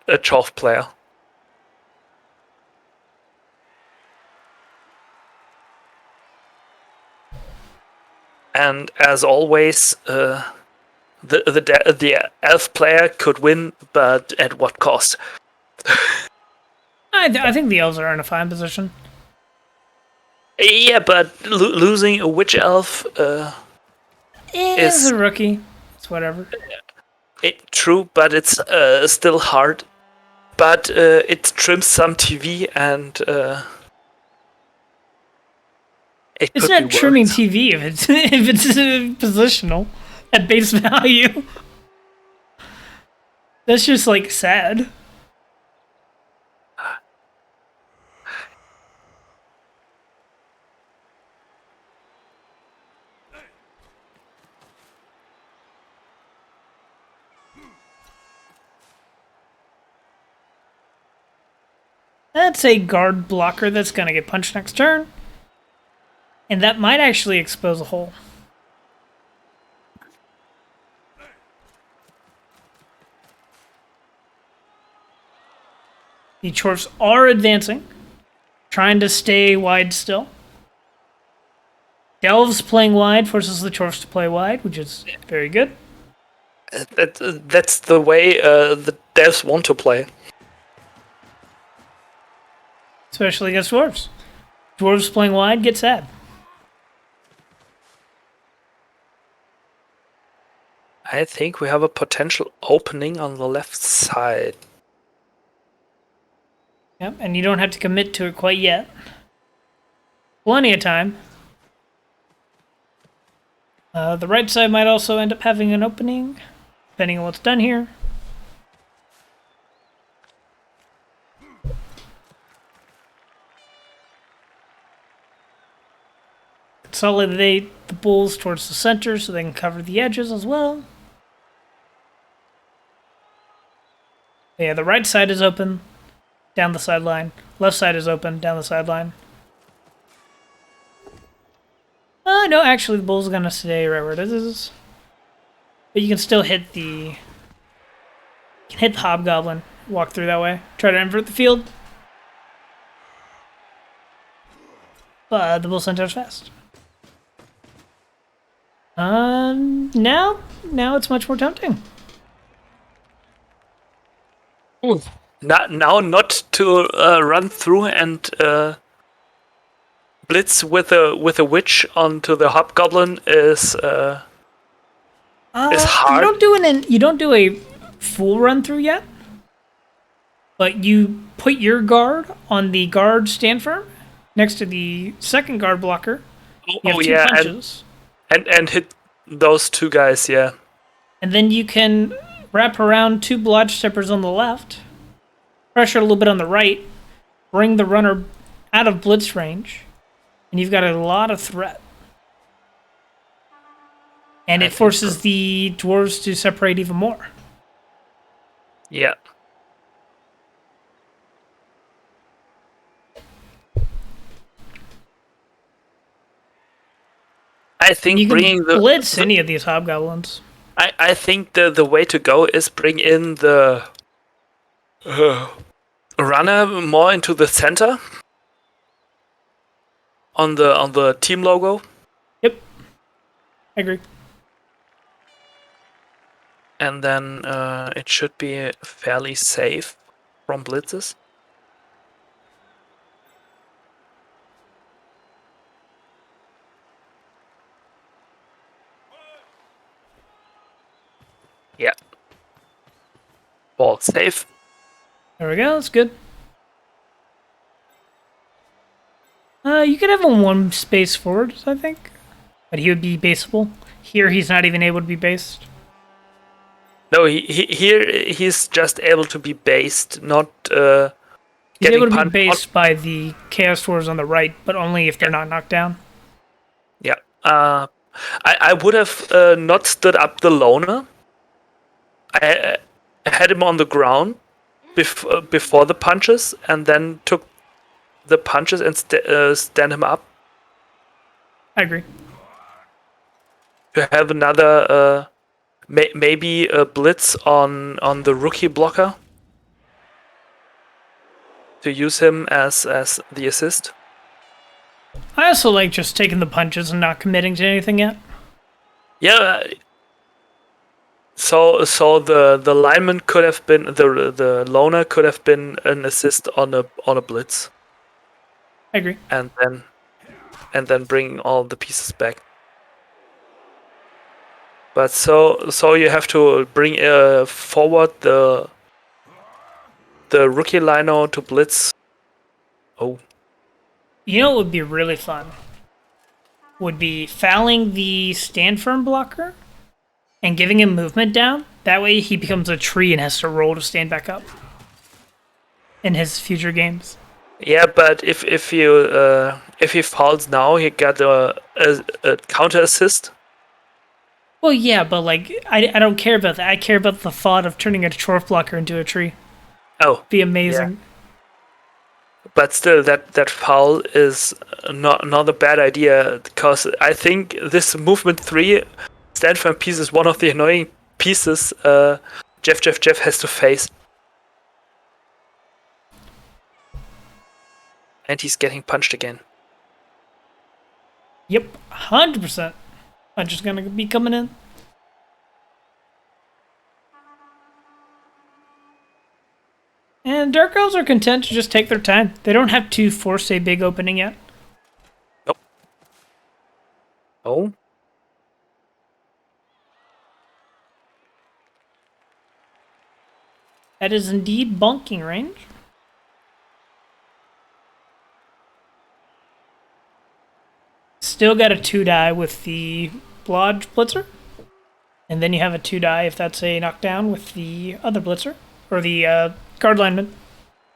Speaker 2: Chov player. And as always, the elf player could win, but at what cost?
Speaker 1: I think the elves are in a fine position.
Speaker 2: Yeah, but losing a witch elf
Speaker 1: is a rookie. It's whatever.
Speaker 2: True, but it's still hard. But it trims some TV and
Speaker 1: it's not trimming TV if it's positional at base value. That's just like sad. That's a guard blocker that's going to get punched next turn. And that might actually expose a hole. The Dwarfs are advancing, trying to stay wide still. Delves playing wide forces the Dwarfs to play wide, which is very good.
Speaker 2: That's the way the devs want to play.
Speaker 1: Especially against Dwarves. Dwarves playing wide get sad.
Speaker 2: I think we have a potential opening on the left side.
Speaker 1: Yep, and you don't have to commit to it quite yet. Plenty of time. The right side might also end up having an opening, depending on what's done here. Consolidate the bulls towards the center so they can cover the edges as well. Yeah, the right side is open, down the sideline. Left side is open, down the sideline. No, actually the bull's gonna stay right where it is. But you can still hit the hobgoblin, walk through that way. Try to invert the field. But the bull center's fast. Now it's much more tempting.
Speaker 2: Not to run through and blitz with a witch onto the hobgoblin is hard.
Speaker 1: You don't do a full run through yet, but you put your guard on the guard stand firm next to the second guard blocker. You have two punches.
Speaker 2: And hit those two guys, yeah.
Speaker 1: And then you can wrap around two blodge steppers on the left, pressure a little bit on the right, bring the runner out of blitz range, and you've got a lot of threat. And it forces the dwarves to separate even more.
Speaker 2: Yeah. I think
Speaker 1: you can blitz any of these hobgoblins.
Speaker 2: I think the way to go is bring in the runner more into the center on the team logo.
Speaker 1: Yep, I agree.
Speaker 2: And then it should be fairly safe from blitzes. Yeah. Ball safe.
Speaker 1: There we go. That's good. You could have him one space forward, I think, but he would be baseable. Here, he's not even able to be based.
Speaker 2: No, here he's just able to be based, not
Speaker 1: He's
Speaker 2: getting
Speaker 1: able to be
Speaker 2: punched.
Speaker 1: based by the Chaos Dwarves on the right, but only if they're not knocked down.
Speaker 2: Yeah. I would have not stood up the loner. I had him on the ground before the punches, and then took the punches and stand him up.
Speaker 1: I agree.
Speaker 2: To have another maybe a blitz on the rookie blocker. To use him as the assist.
Speaker 1: I also like just taking the punches and not committing to anything yet.
Speaker 2: Yeah. So the lineman could have been the loner could have been an assist on a blitz.
Speaker 1: I agree.
Speaker 2: And then bring all the pieces back. But so you have to bring forward the rookie lino to blitz. Oh.
Speaker 1: You know what would be really fun? Would be fouling the stand firm blocker and giving him movement down. That way he becomes a tree and has to roll to stand back up in his future games.
Speaker 2: Yeah, but if he fouls now, he got a counter assist.
Speaker 1: Well, yeah, but like I don't care about that. I care about the thought of turning a Chorf blocker into a tree.
Speaker 2: Oh,
Speaker 1: Be amazing.
Speaker 2: Yeah. But still, that foul is not a bad idea, because I think this movement 3 stand firm piece is one of the annoying pieces Jeff has to face. And he's getting punched again.
Speaker 1: Yep, 100%. I'm just gonna be coming in. And Dark Elves are content to just take their time. They don't have to force a big opening yet.
Speaker 2: Nope. Oh.
Speaker 1: That is indeed bonking range. Still got a 2-die with the Blodge Blitzer. And then you have a 2-die if that's a knockdown with the other Blitzer. Or the guard lineman.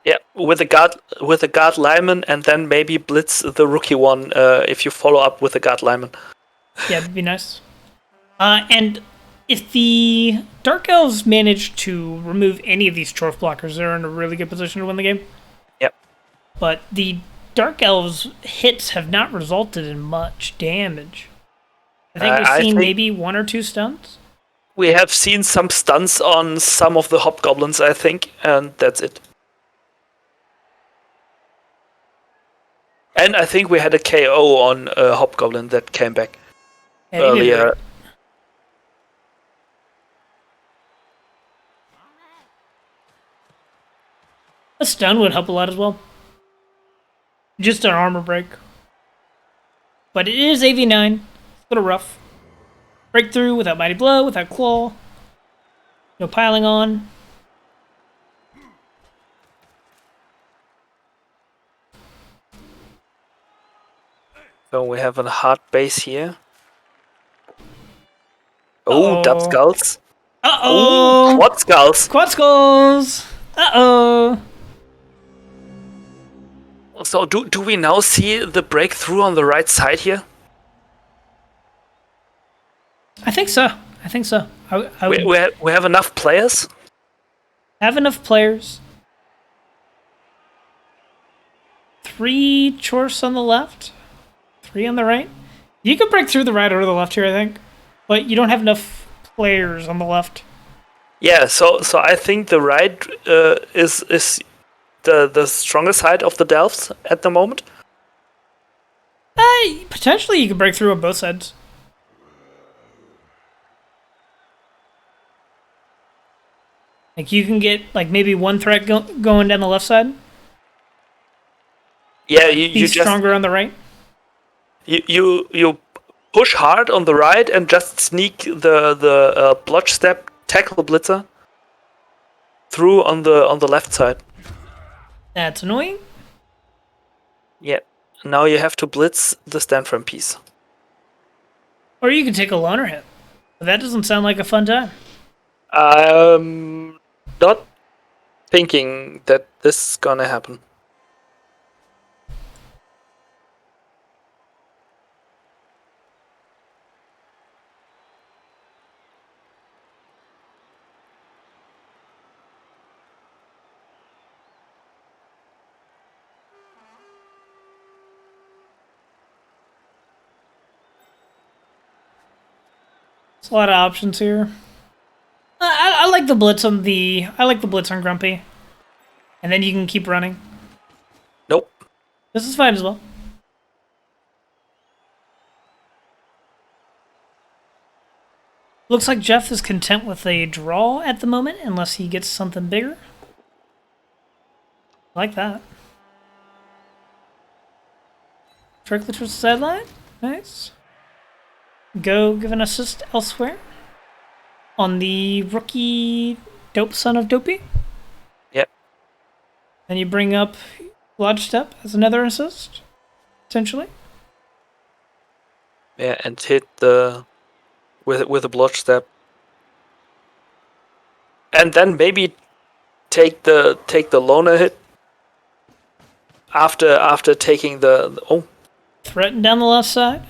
Speaker 2: Yeah, with a guard lineman, and then maybe blitz the rookie one if you follow up with a guard lineman.
Speaker 1: Yeah, that'd be nice. And if the Dark Elves manage to remove any of these Chorf blockers, they're in a really good position to win the game.
Speaker 2: Yep.
Speaker 1: But the Dark Elves' hits have not resulted in much damage. I think we've seen maybe 1 or 2 stuns.
Speaker 2: We have seen some stunts on some of the hobgoblins, I think, and that's it. And I think we had a KO on a hobgoblin that came back earlier.
Speaker 1: A stun would help a lot as well. Just an armor break. But it is AV9. It's a little rough. Breakthrough without Mighty Blow, without Claw. No piling on.
Speaker 2: So we have a hard base here. Oh, dub skulls.
Speaker 1: Uh-oh!
Speaker 2: Ooh, quad skulls.
Speaker 1: Quad skulls! Uh-oh!
Speaker 2: So do we now see the breakthrough on the right side here?
Speaker 1: I think so.
Speaker 2: We have enough players?
Speaker 1: Have enough players. 3 Chorfs on the left. 3 on the right. You can break through the right or the left here, I think. But you don't have enough players on the left.
Speaker 2: Yeah, so I think the right is the stronger side of the Delphs at the moment.
Speaker 1: Potentially you could break through on both sides. Like you can get like maybe one threat going down the left side.
Speaker 2: Yeah, you just
Speaker 1: stronger on the right.
Speaker 2: You push hard on the right and just sneak the blotch step tackle blitzer through on the left side.
Speaker 1: That's annoying.
Speaker 2: Yeah. Now you have to blitz the stand firm piece.
Speaker 1: Or you can take a loner hit. But that doesn't sound like a fun time.
Speaker 2: Not thinking that this is gonna happen.
Speaker 1: There's a lot of options here. I like the blitz on Grumpy. And then you can keep running.
Speaker 2: Nope.
Speaker 1: This is fine as well. Looks like Jeff is content with a draw at the moment, unless he gets something bigger. I like that. Directly towards the sideline. Nice. Go give an assist elsewhere. On the rookie dope son of Dopey.
Speaker 2: Yep.
Speaker 1: Then you bring up Lodge Step as another assist, potentially.
Speaker 2: Yeah, and hit the with a blotch step. And then maybe take the loner hit after taking the
Speaker 1: Threaten down the left side.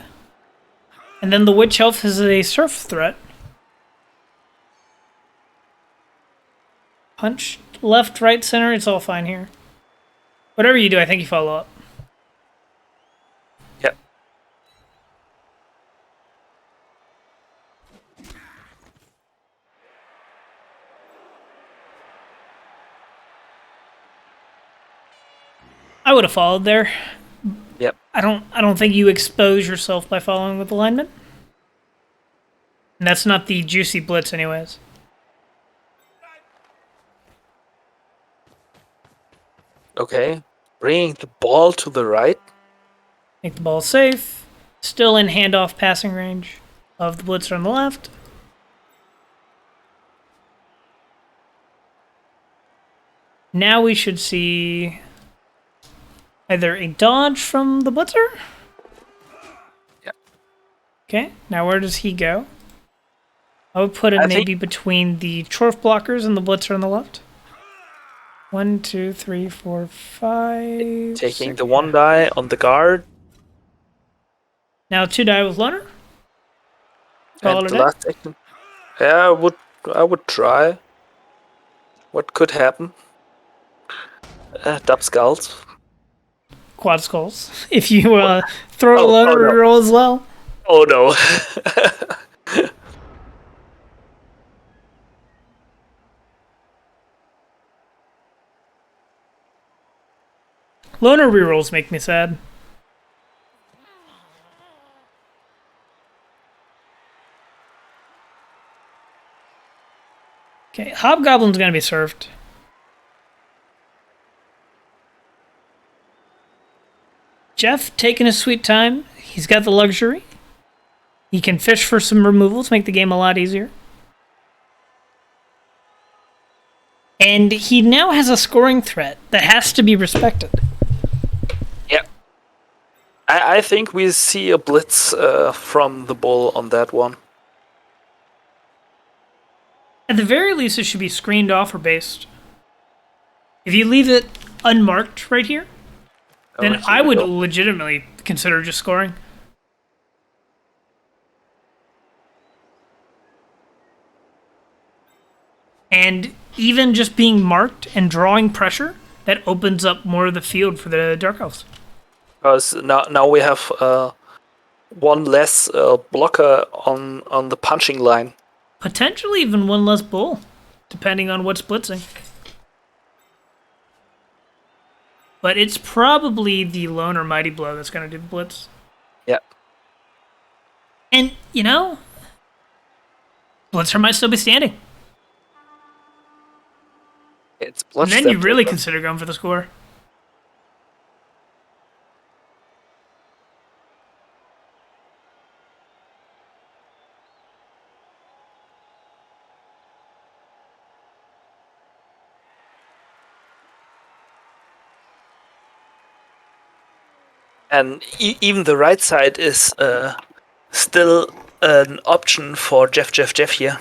Speaker 1: And then the Witch Elf is a surf threat. Punch, left, right, center, it's all fine here. Whatever you do, I think you follow up.
Speaker 2: Yep.
Speaker 1: I would have followed there.
Speaker 2: Yep.
Speaker 1: I don't think you expose yourself by following with alignment. And that's not the juicy blitz anyways.
Speaker 2: Okay. Bringing the ball to the right.
Speaker 1: Make the ball safe. Still in handoff passing range of the blitzer on the left. Now we should see either a dodge from the blitzer.
Speaker 2: Yeah.
Speaker 1: Okay, now where does he go? I would put him maybe between the Chorf blockers and the blitzer on the left. 1, 2, 3, 4, 5.
Speaker 2: Taking the one die on the guard.
Speaker 1: Now 2 die with loner.
Speaker 2: And the last second. Yeah, I would try. What could happen? Dub skulls.
Speaker 1: Quad skulls. If you throw a loner reroll as well.
Speaker 2: Oh no.
Speaker 1: Loner rerolls make me sad. Okay, Hobgoblin's gonna be served. Jeff taking his sweet time. He's got the luxury. He can fish for some removals, make the game a lot easier. And he now has a scoring threat that has to be respected.
Speaker 2: Yeah. I think we see a blitz from the bull on that one.
Speaker 1: At the very least, it should be screened off or based. If you leave it unmarked right here, then I would legitimately consider just scoring. And even just being marked and drawing pressure, that opens up more of the field for the Dark Elves.
Speaker 2: Because now we have one less blocker on the punching line.
Speaker 1: Potentially even one less bull, depending on what's blitzing. But it's probably the Loner Mighty Blow that's going to do the blitz.
Speaker 2: Yeah.
Speaker 1: And, Blitzer might still be standing.
Speaker 2: It's
Speaker 1: And
Speaker 2: blotch
Speaker 1: then you
Speaker 2: that.
Speaker 1: really consider going for the score.
Speaker 2: And even the right side is still an option for Jeff here.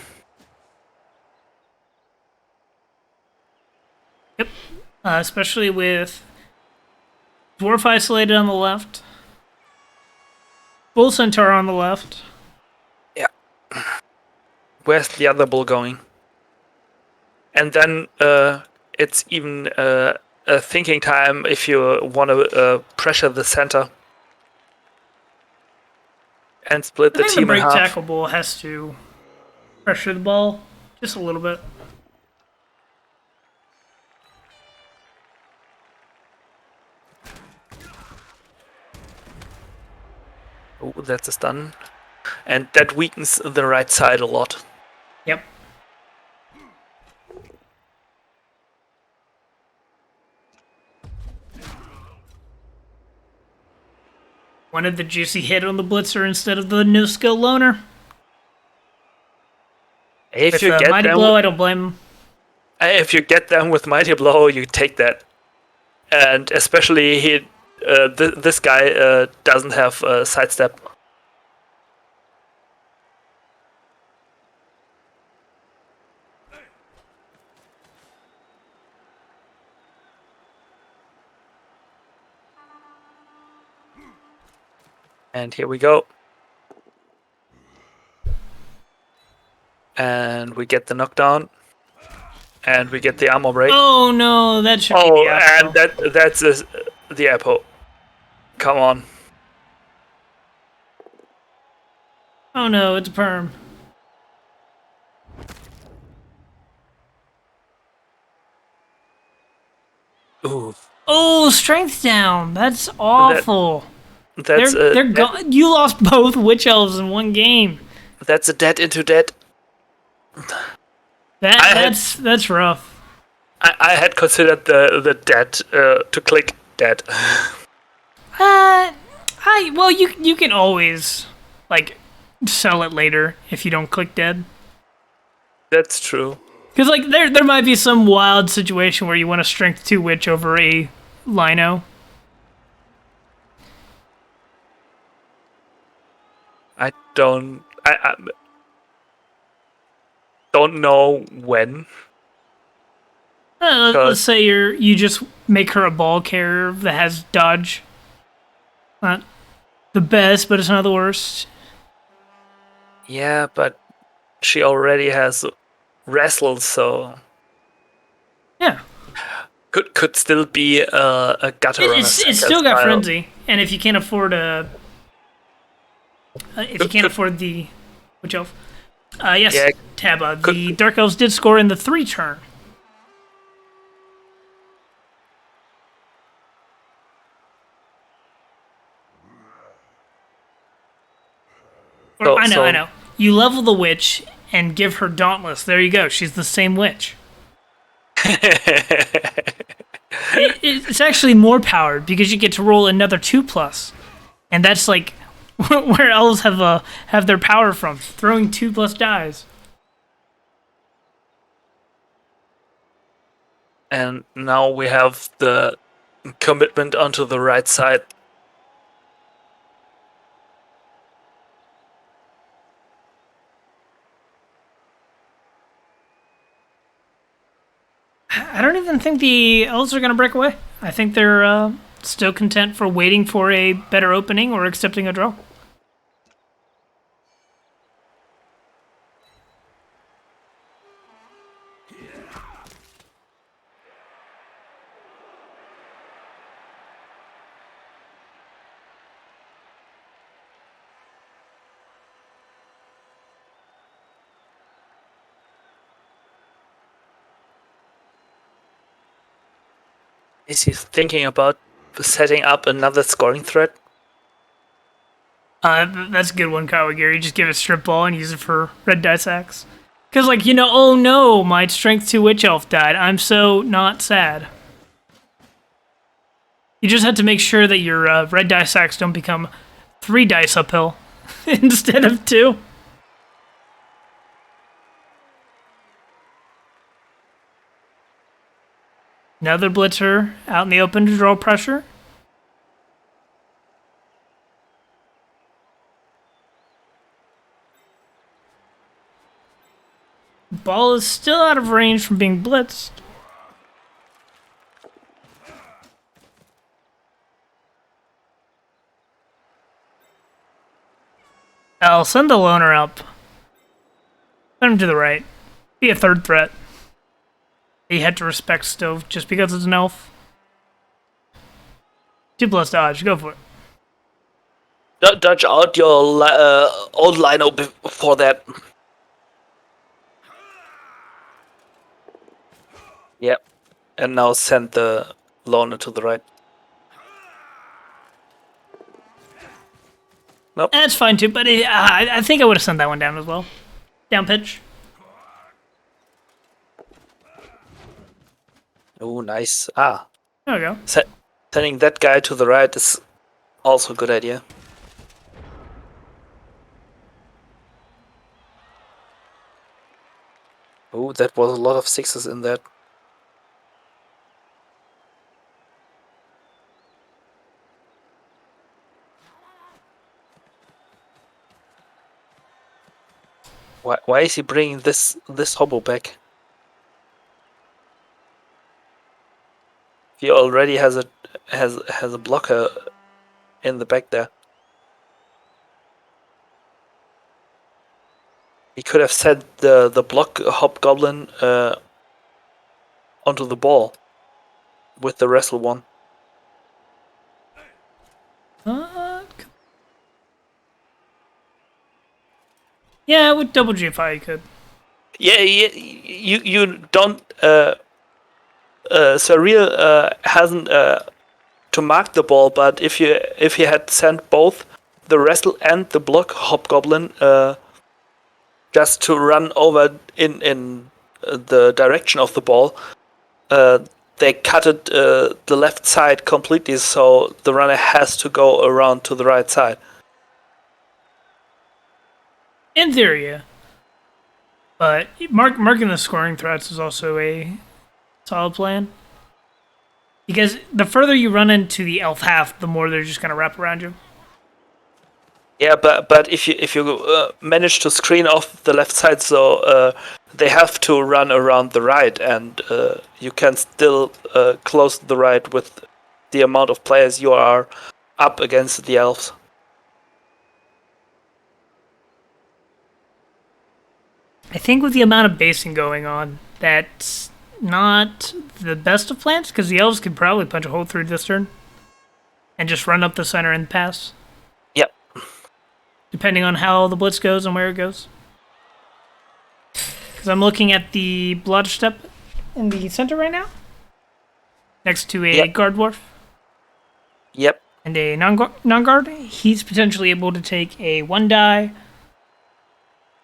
Speaker 1: Yep. Especially with Dwarf isolated on the left. Bull Centaur on the left.
Speaker 2: Yeah. Where's the other bull going? And then it's even a thinking time if you want to pressure the center and split the
Speaker 1: I think the
Speaker 2: team in
Speaker 1: break
Speaker 2: half.
Speaker 1: tackle bull has to pressure the ball just a little bit.
Speaker 2: Oh, that's a stun. And that weakens the right side a lot.
Speaker 1: Yep. Wanted the juicy hit on the blitzer instead of the no skill loner.
Speaker 2: If
Speaker 1: With
Speaker 2: you
Speaker 1: a
Speaker 2: get
Speaker 1: mighty
Speaker 2: them,
Speaker 1: blow, I don't blame him.
Speaker 2: if you get them with mighty blow, you take that. And especially this guy doesn't have a sidestep. And here we go. And we get the knockdown. And we get the armor break.
Speaker 1: Oh no, that should be the
Speaker 2: and
Speaker 1: apple.
Speaker 2: that's the apple. Come on.
Speaker 1: Oh no, it's a perm.
Speaker 2: Ooh.
Speaker 1: Oh, strength down. That's awful.
Speaker 2: That's
Speaker 1: They're gone. You lost both witch elves in one game.
Speaker 2: That's a dead into dead.
Speaker 1: That's rough.
Speaker 2: I had considered the dead to click dead.
Speaker 1: Well, you can always like sell it later if you don't click dead.
Speaker 2: That's true.
Speaker 1: Because like there might be some wild situation where you want a strength 2 witch over a lino.
Speaker 2: I don't know when.
Speaker 1: Let's say you just make her a ball carrier that has dodge. Not the best, but it's not the worst.
Speaker 2: Yeah, but she already has wrestled, so
Speaker 1: Yeah,
Speaker 2: could still be a gutter.
Speaker 1: it's still got frenzy, and if you can't afford afford the which elf, yes,
Speaker 2: Yeah,
Speaker 1: Taba, the dark elves did score in the 3 turn. I know. You level the witch and give her Dauntless. There you go. She's the same witch. It's actually more powered because you get to roll another 2+, and that's like where elves have their power from, throwing 2+ dies.
Speaker 2: And now we have the commitment onto the right side.
Speaker 1: I don't even think the elves are going to break away. I think they're still content for waiting for a better opening or accepting a draw.
Speaker 2: Is he thinking about setting up another scoring thread?
Speaker 1: That's a good one, Kawagiri. Just give it strip ball and use it for red dice axe. Because, like, oh no, my strength 2 witch elf died. I'm so not sad. You just have to make sure that your red dice axe don't become 3 dice uphill instead of 2. Another blitzer out in the open to draw pressure. Ball is still out of range from being blitzed. I'll send the loner up. Send him to the right. Be a third threat. You had to respect Stove just because it's an elf. 2+ dodge, go for it.
Speaker 2: Dodge out your old lino before that. Yep. And now send the loner to the right. Nope.
Speaker 1: That's fine too, but I think I would have sent that one down as well. Down pitch.
Speaker 2: Oh, nice.
Speaker 1: There we go.
Speaker 2: Sending that guy to the right is also a good idea. Oh, that was a lot of 6s in that. Why is he bringing this hobo back? He already has a blocker in the back there. He could have set the block hobgoblin onto the ball with the wrestle one.
Speaker 1: Yeah, with double GFI you could.
Speaker 2: Yeah, you don't. Surreal hasn't to mark the ball, but if you had sent both the wrestle and the block hobgoblin just to run over in the direction of the ball, they cutted the left side completely, so the runner has to go around to the right side.
Speaker 1: In theory, yeah. But marking the scoring threats is also a solid plan. Because the further you run into the elf half, the more they're just going to wrap around you.
Speaker 2: Yeah, but if you manage to screen off the left side, so they have to run around the right, and you can still close the right with the amount of players you are up against the elves.
Speaker 1: I think with the amount of basing going on, that's not the best of plans, because the elves could probably punch a hole through this turn and just run up the center and pass.
Speaker 2: Yep.
Speaker 1: Depending on how the blitz goes and where it goes. Because I'm looking at the blotch step in the center right now, next to a guard dwarf.
Speaker 2: Yep.
Speaker 1: And a non-guard. He's potentially able to take a 1 die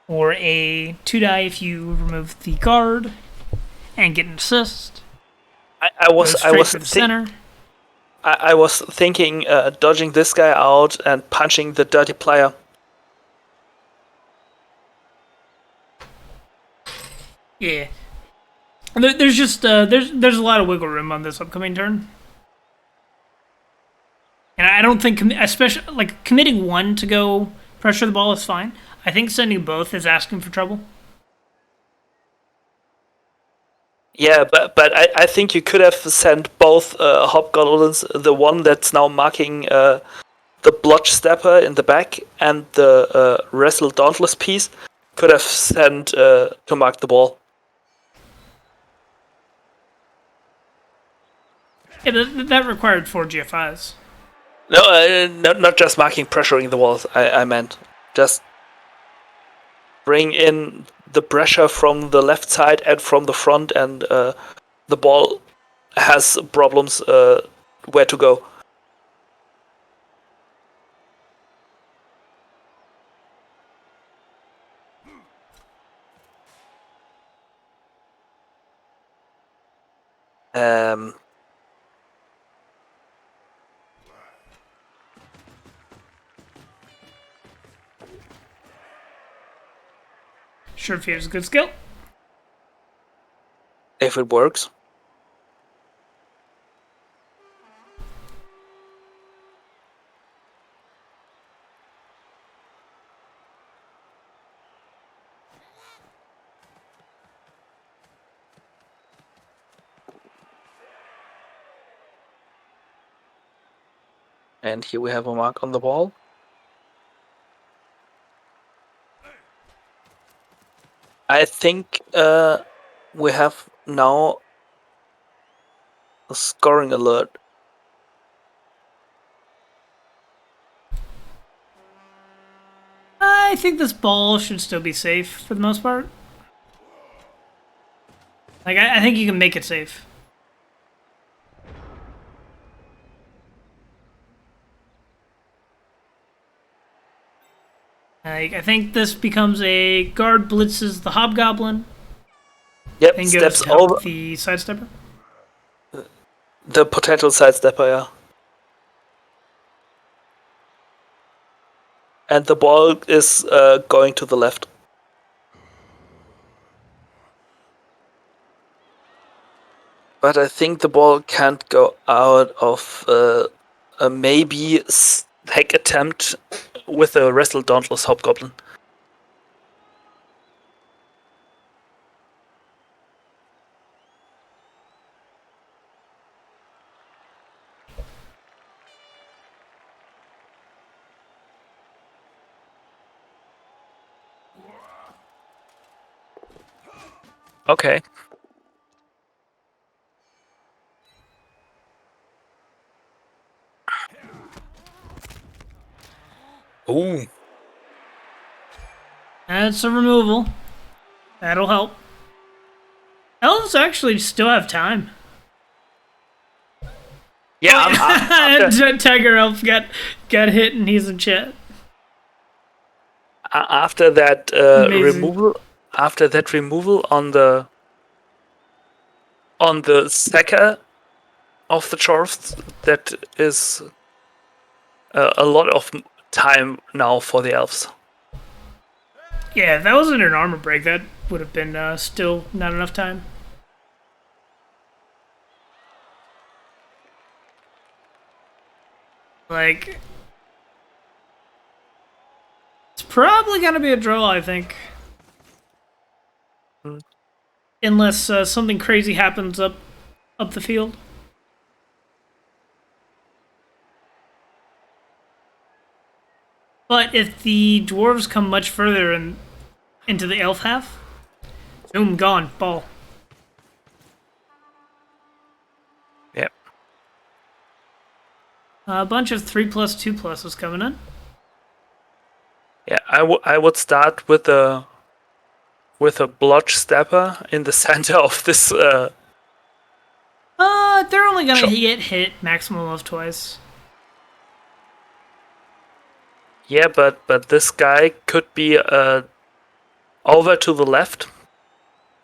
Speaker 1: or a 2 die if you remove the guard and get an assist.
Speaker 2: I was thinking dodging this guy out and punching the dirty player.
Speaker 1: Yeah. There's just there's a lot of wiggle room on this upcoming turn. And I don't think, especially like committing 1 to go pressure the ball is fine. I think sending both is asking for trouble.
Speaker 2: Yeah, but I think you could have sent both hobgoblins, the one that's now marking the blotch stepper in the back and the wrestle dauntless piece, could have sent to mark the ball.
Speaker 1: Yeah, that required 4 GFIs.
Speaker 2: No, not just marking, pressuring the walls. I meant just bring in the pressure from the left side and from the front, and the ball has problems where to go. Um,
Speaker 1: Sure, if he has a good skill.
Speaker 2: if it works. And here we have a mark on the wall. I think we have now a scoring alert.
Speaker 1: I think this ball should still be safe for the most part. Like, I think you can make it safe. Like, I think this becomes a guard blitzes the hobgoblin,
Speaker 2: Yep,
Speaker 1: then goes
Speaker 2: steps
Speaker 1: to help
Speaker 2: over
Speaker 1: the sidestepper.
Speaker 2: the potential sidestepper, yeah. And the ball is going to the left. But I think the ball can't go out of a maybe hack attempt with a Wrestle Dauntless Hobgoblin. Okay. Ooh.
Speaker 1: That's a removal. That'll help. Elves actually still have time.
Speaker 2: Yeah,
Speaker 1: Tiger Elf got hit and he's in chat.
Speaker 2: after that
Speaker 1: Amazing.
Speaker 2: removal on the Seka of the Chorfs, that is a lot of time now for the elves.
Speaker 1: Yeah, if that wasn't an armor break, that would have been still not enough time. Like, it's probably gonna be a draw, I think. Unless something crazy happens up the field. But if the dwarves come much further into the elf half, boom, gone, ball.
Speaker 2: Yeah.
Speaker 1: A bunch of 3+2+s coming in.
Speaker 2: Yeah, I would start with a blotch stepper in the center of this.
Speaker 1: They're only gonna get hit maximum of twice.
Speaker 2: Yeah, but this guy could be over to the left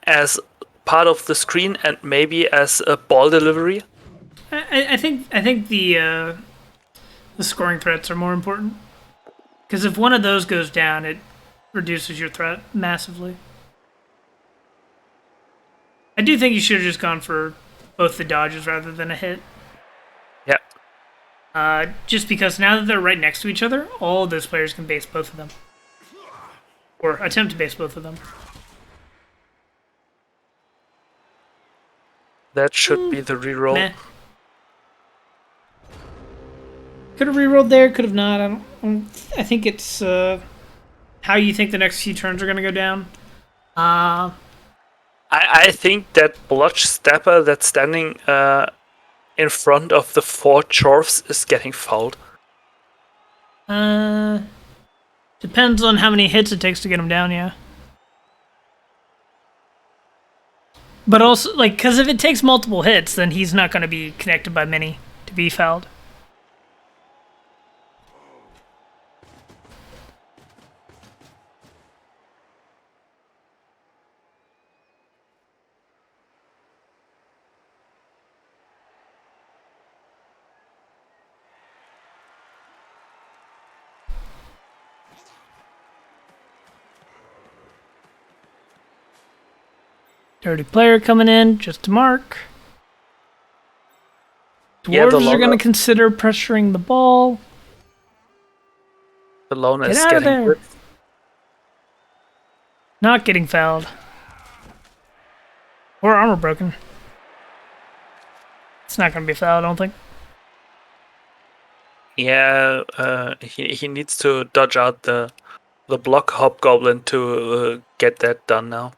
Speaker 2: as part of the screen and maybe as a ball delivery.
Speaker 1: I think the scoring threats are more important. Because if one of those goes down, it reduces your threat massively. I do think you should have just gone for both the dodges rather than a hit.
Speaker 2: Yeah.
Speaker 1: Just because now that they're right next to each other, all of those players can base both of them. Or attempt to base both of them.
Speaker 2: That should be the reroll.
Speaker 1: Meh. Could have rerolled there, could have not. I think it's how you think the next few turns are going to go down.
Speaker 2: I think that blotch stepper that's standing in front of the 4 Chorfs is getting fouled.
Speaker 1: Depends on how many hits it takes to get him down, yeah. But also, like, because if it takes multiple hits, then he's not going to be connected by many to be fouled. Dirty player coming in just to mark. Dwarves are going to consider pressuring the ball.
Speaker 2: The loner
Speaker 1: Get
Speaker 2: is
Speaker 1: out of
Speaker 2: getting
Speaker 1: there.
Speaker 2: blitzed.
Speaker 1: Not getting fouled. Or armor broken. It's not going to be fouled, I don't think.
Speaker 2: Yeah, he needs to dodge out the block hobgoblin to get that done now.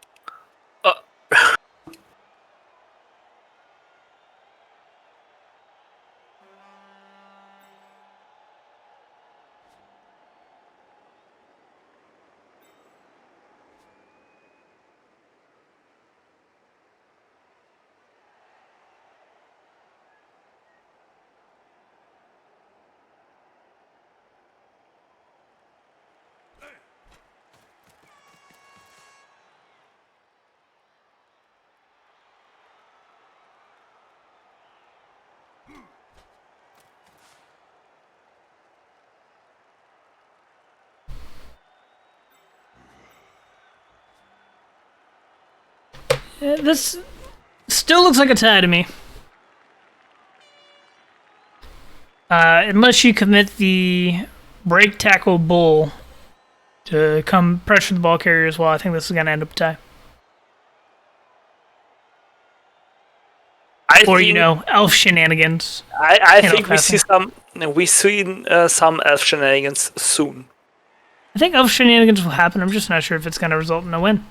Speaker 1: This still looks like a tie to me. Unless you commit the break tackle bull to come pressure the ball carrier as well, I think this is going to end up a tie. Elf shenanigans.
Speaker 2: I think we see some elf shenanigans soon.
Speaker 1: I think elf shenanigans will happen. I'm just not sure if it's going to result in a win.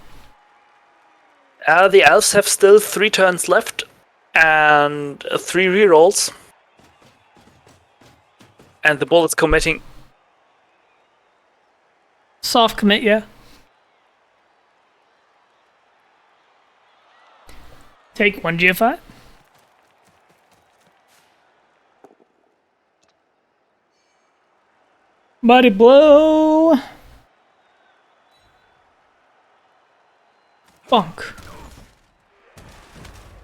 Speaker 2: The elves have still 3 turns left and 3 rerolls. And the bull is committing.
Speaker 1: Soft commit, yeah. Take 1 GFI. Body blow. Bonk.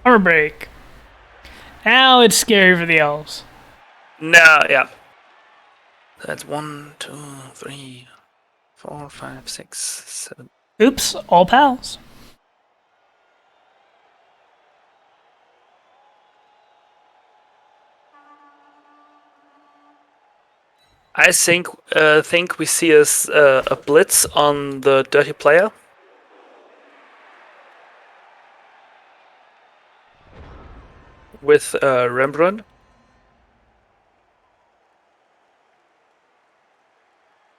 Speaker 1: Armor break. Now it's scary for the elves.
Speaker 2: No, yeah. That's 1, 2, 3, 4, 5, 6, 7.
Speaker 1: Oops, all pals.
Speaker 2: I think we see a blitz on the dirty player. With Rembrandt.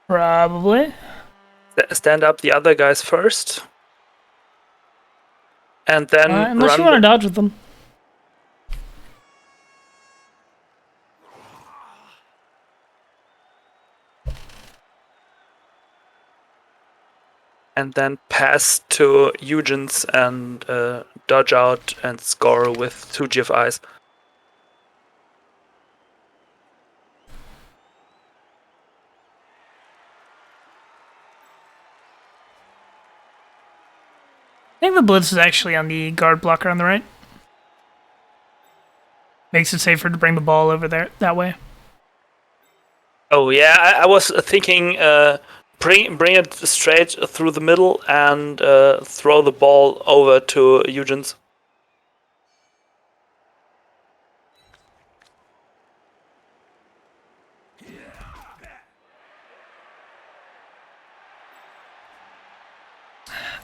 Speaker 1: Probably.
Speaker 2: Stand up the other guys first. And then
Speaker 1: unless you want to dodge with them.
Speaker 2: And then pass to Eugens and dodge out and score with 2 GFIs.
Speaker 1: I think the blitz is actually on the guard blocker on the right. Makes it safer to bring the ball over there that way.
Speaker 2: Oh yeah, I was thinking bring it straight through the middle and throw the ball over to Eugens.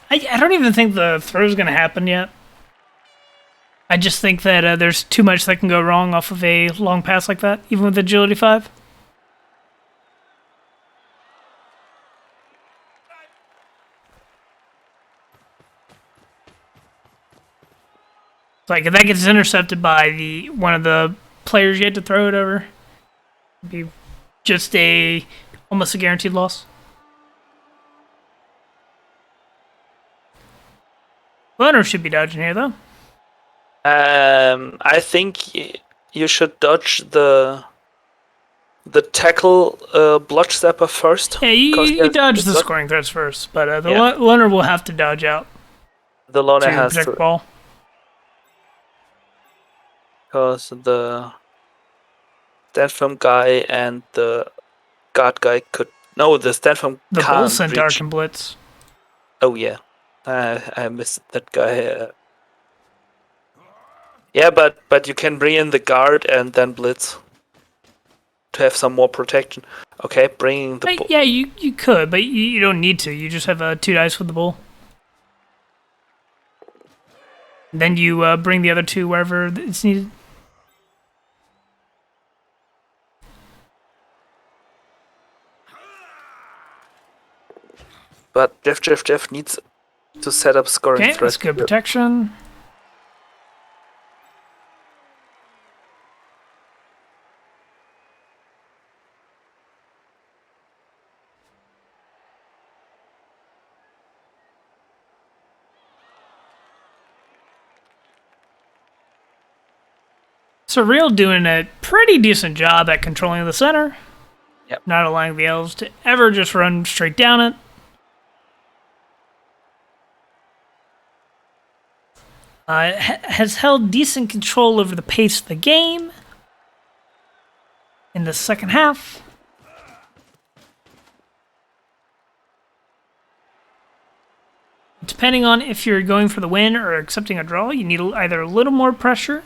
Speaker 1: I don't even think the throw's going to happen yet. I just think that there's too much that can go wrong off of a long pass like that, even with agility 5. Like if that gets intercepted by one of the players you had to throw it over, it'd be just almost a guaranteed loss. Loner should be dodging here though.
Speaker 2: I think you should dodge the tackle blotch stepper first.
Speaker 1: Yeah, you dodge the scoring threats first, but the loner will have to dodge out.
Speaker 2: The loner has
Speaker 1: to protect the ball.
Speaker 2: Because the stand firm guy and the guard guy could. No, the stand firm
Speaker 1: the
Speaker 2: can't
Speaker 1: bull centaur
Speaker 2: reach.
Speaker 1: can blitz.
Speaker 2: Oh yeah, I missed that guy. Yeah, but you can bring in the guard and then blitz to have some more protection. Okay, bringing the bull.
Speaker 1: Yeah, you could, but you don't need to. You just have 2 dice with the bull. Then you bring the other 2 wherever it's needed.
Speaker 2: But Jeff needs to set up scoring
Speaker 1: Okay,
Speaker 2: threat.
Speaker 1: that's good protection. Surreal doing a pretty decent job at controlling the center.
Speaker 2: Yep.
Speaker 1: Not allowing the elves to ever just run straight down it. Has held decent control over the pace of the game in the second half. Depending on if you're going for the win or accepting a draw, you need either a little more pressure,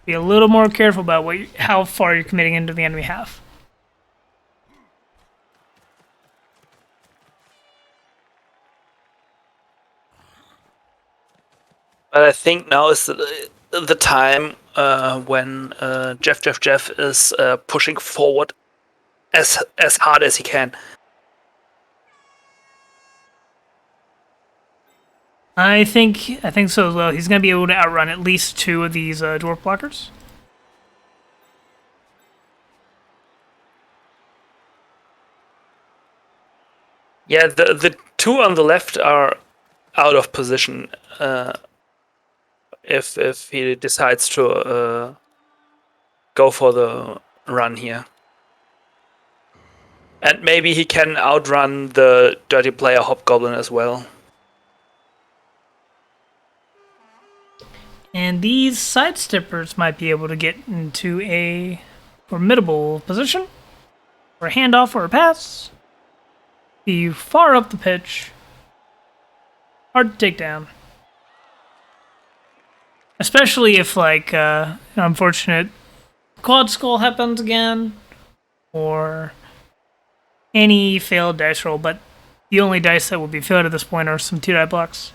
Speaker 1: be a little more careful about how far you're committing into the enemy half.
Speaker 2: But I think now is the time when Jeff is pushing forward as hard as he can.
Speaker 1: I think so as well. He's going to be able to outrun at least 2 of these dwarf blockers.
Speaker 2: Yeah, the 2 on the left are out of position if he decides to go for the run here. And maybe he can outrun the dirty player hobgoblin as well.
Speaker 1: And these sidesteppers might be able to get into a formidable position, or a handoff or a pass. Be far up the pitch. Hard to take down. Especially if, like, an unfortunate quad skull happens again, or any failed dice roll, but the only dice that will be failed at this point are some 2-die blocks.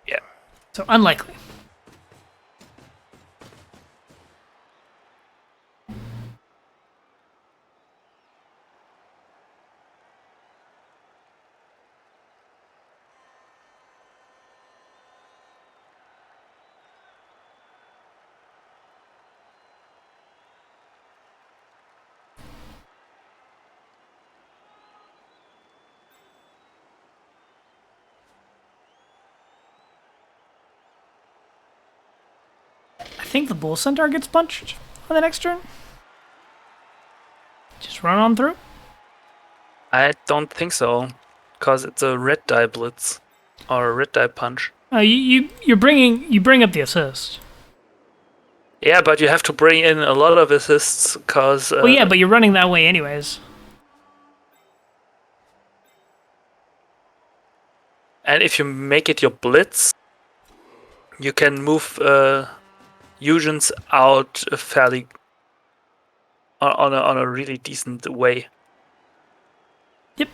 Speaker 2: Yeah.
Speaker 1: So unlikely. I think the bull centaur gets punched on the next turn. Just run on through.
Speaker 2: I don't think so, because it's a red die blitz or a red die punch.
Speaker 1: You bring up the assist.
Speaker 2: Yeah, but you have to bring in a lot of assists, because...
Speaker 1: Well, yeah, but you're running that way anyways.
Speaker 2: And if you make it your blitz, you can move Eugens out fairly on a really decent way.
Speaker 1: Yep.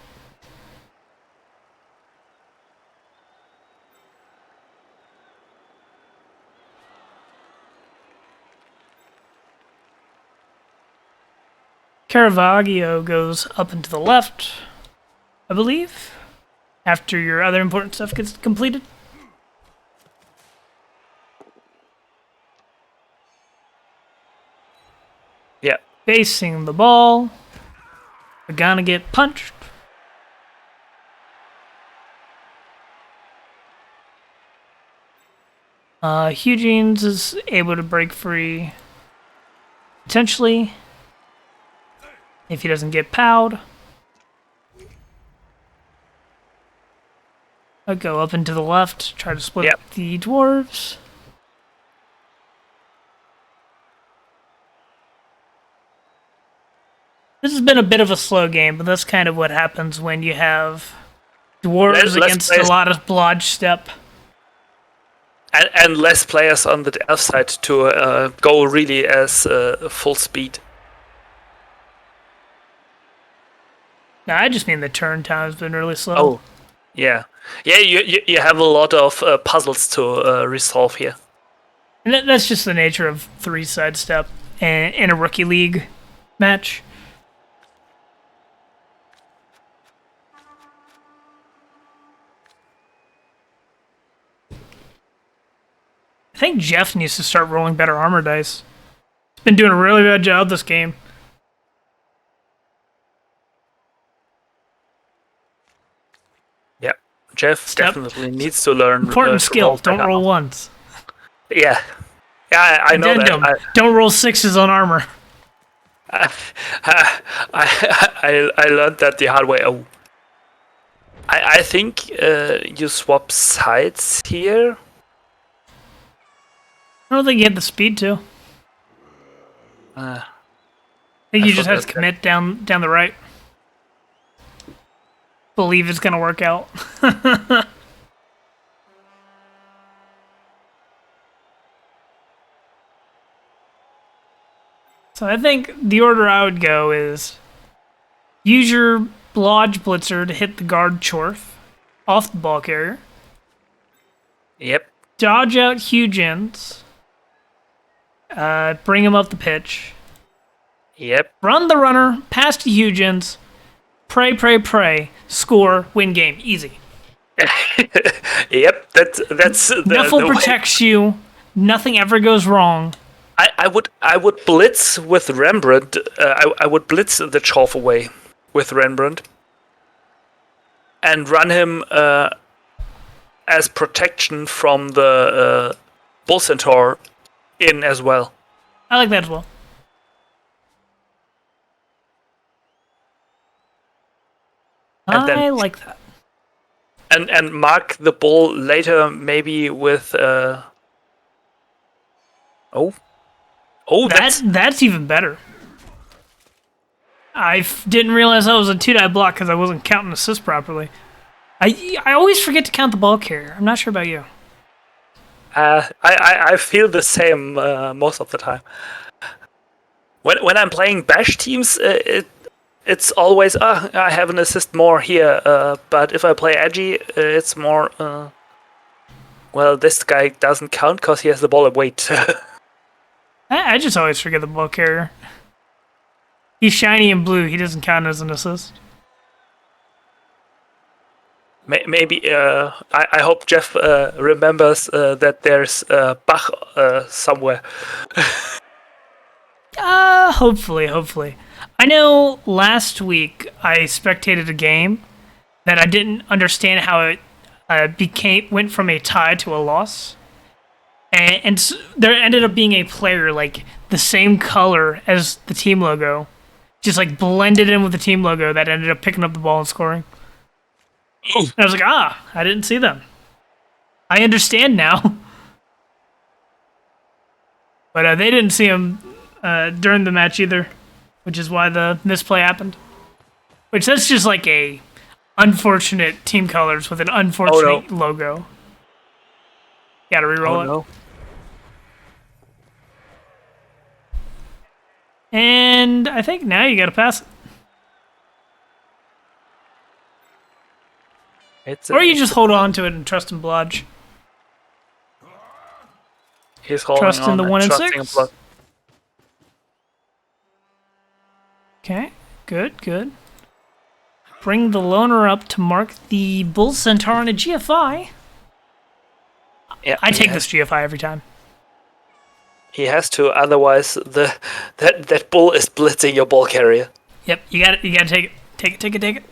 Speaker 1: Caravaggio goes up and to the left, I believe, after your other important stuff gets completed.
Speaker 2: Yeah.
Speaker 1: Facing the ball. We're gonna get punched. Hugenes is able to break free. Potentially. If he doesn't get powed. I'll go up and to the left, try to split up the dwarves. This has been a bit of a slow game, but that's kind of what happens when you have dwarves against a lot of blodge step.
Speaker 2: and less players on the elf side to go really as full speed.
Speaker 1: No, I just mean the turn time has been really slow.
Speaker 2: Oh, yeah. You have a lot of puzzles to resolve here.
Speaker 1: And that's just the nature of 3 sidestep in a rookie league match. I think Jeff needs to start rolling better armor dice. He's been doing a really bad job this game.
Speaker 2: Yeah, Jeff definitely needs to learn.
Speaker 1: Important skill, don't roll ones.
Speaker 2: Yeah, I know that.
Speaker 1: Don't roll 6s on armor.
Speaker 2: I learned that the hard way. Oh, I think you swap sides here.
Speaker 1: I don't think you had the speed to. I think you just have to commit down the right. Believe it's gonna work out. So I think the order I would go is use your Blodge Blitzer to hit the guard Chorf off the ball carrier.
Speaker 2: Yep.
Speaker 1: Dodge out Huygens. Bring him up the pitch.
Speaker 2: Yep.
Speaker 1: Run the runner, pass to Huygens. Pray. Score, win game. Easy.
Speaker 2: Yep, that's the
Speaker 1: Nuffle protects you. Nothing ever goes wrong.
Speaker 2: I would blitz with Rembrandt. I would blitz the Chorf away with Rembrandt and run him as protection from the Bull Centaur in as well.
Speaker 1: I like that as well. I like that.
Speaker 2: And mark the bull later, maybe with
Speaker 1: that's even better. I didn't realize that was a 2-die block because I wasn't counting assists properly. I always forget to count the ball carrier. I'm not sure about you.
Speaker 2: I feel the same most of the time. When I'm playing bash teams, it's always I have an assist more here. But if I play edgy, it's more well, this guy doesn't count because he has the ball at weight.
Speaker 1: I just always forget the ball carrier. He's shiny and blue. He doesn't count as an assist.
Speaker 2: Maybe I hope Jeff remembers that there's Bach somewhere.
Speaker 1: Hopefully. I know last week I spectated a game that I didn't understand how it went from a tie to a loss. And there ended up being a player like the same color as the team logo, just like blended in with the team logo that ended up picking up the ball and scoring. And I was like, I didn't see them. I understand now. But they didn't see him during the match either, which is why the misplay happened. Which that's just like a unfortunate team colors with an unfortunate logo. Gotta reroll it.
Speaker 2: No.
Speaker 1: And I think now you gotta pass it. Or you just hold on to it and trust in Blodge.
Speaker 2: He's holding
Speaker 1: trust
Speaker 2: on
Speaker 1: in the 1 and 6. Okay, good. Bring the loner up to mark the Bull Centaur on a GFI.
Speaker 2: Yeah,
Speaker 1: I take this GFI every time.
Speaker 2: He has to, otherwise that bull is blitzing your ball carrier.
Speaker 1: Yep, you gotta take it. Take it.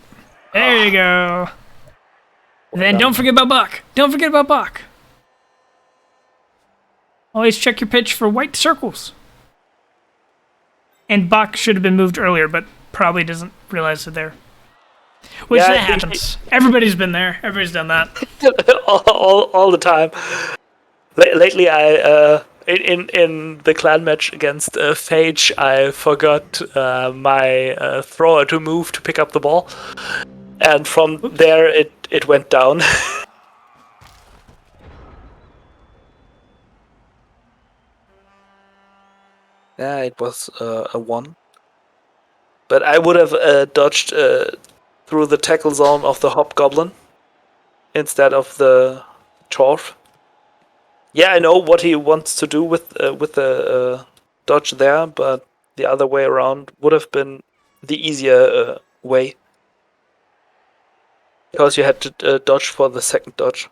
Speaker 1: There you go. Then don't forget about Buck. Always check your pitch for white circles. And Bach should have been moved earlier, but probably doesn't realize they're there. Which that happens. Everybody's been there. Everybody's done that.
Speaker 2: all the time. Lately, I in the clan match against Phage, I forgot my thrower to move to pick up the ball, and from there it went down. Yeah, it was a 1. But I would have dodged through the tackle zone of the Hobgoblin instead of the Chorf. Yeah, I know what he wants to do with the dodge there, but the other way around would have been the easier way. Because you had to dodge for the second dodge.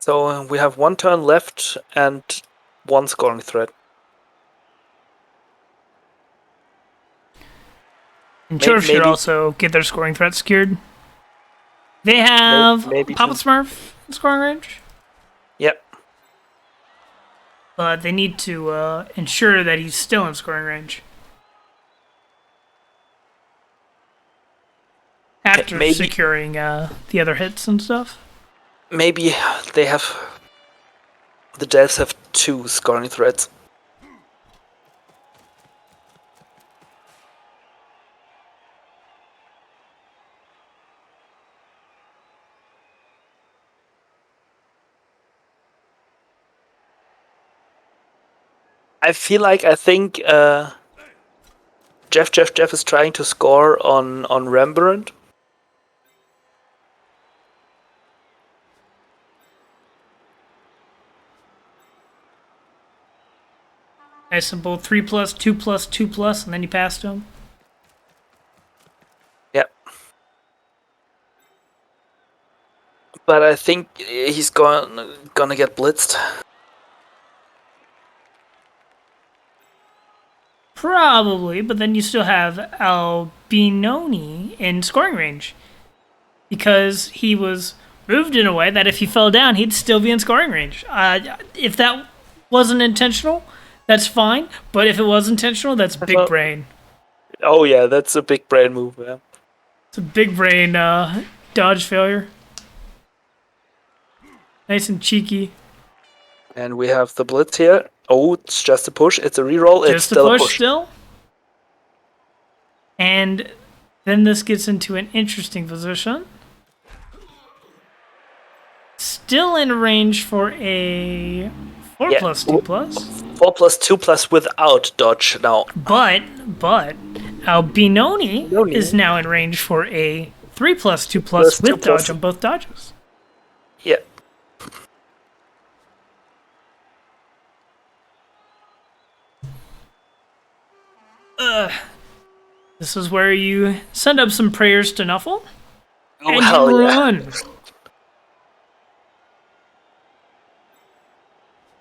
Speaker 2: So we have 1 turn left and 1 scoring threat.
Speaker 1: And Chorf should also get their scoring threat secured. They have Papa Smurf in scoring range.
Speaker 2: Yep.
Speaker 1: But they need to ensure that he's still in scoring range. After securing the other hits and stuff.
Speaker 2: Maybe they have... The devs have 2 scoring threats. I think Jeff is trying to score on Rembrandt.
Speaker 1: Nice simple 3+, 2+, 2+, and then you passed him.
Speaker 2: Yep. But I think he's gonna get blitzed.
Speaker 1: Probably, but then you still have Albinoni in scoring range. Because he was moved in a way that if he fell down, he'd still be in scoring range. If that wasn't intentional, that's fine. But if it was intentional, that's big brain.
Speaker 2: Oh yeah, that's a big brain move, yeah.
Speaker 1: It's a big brain dodge failure. Nice and cheeky.
Speaker 2: And we have the blitz here. Oh, it's just a push. It's a reroll. It's still a push.
Speaker 1: Still. And then this gets into an interesting position. Still in range for a 4+, 2+.
Speaker 2: 4+, 2+ without dodge now.
Speaker 1: But Albinoni is now in range for a 3+, 2+ with dodge on both dodges.
Speaker 2: Yeah.
Speaker 1: This is where you send up some prayers to Nuffle and you run. Yeah.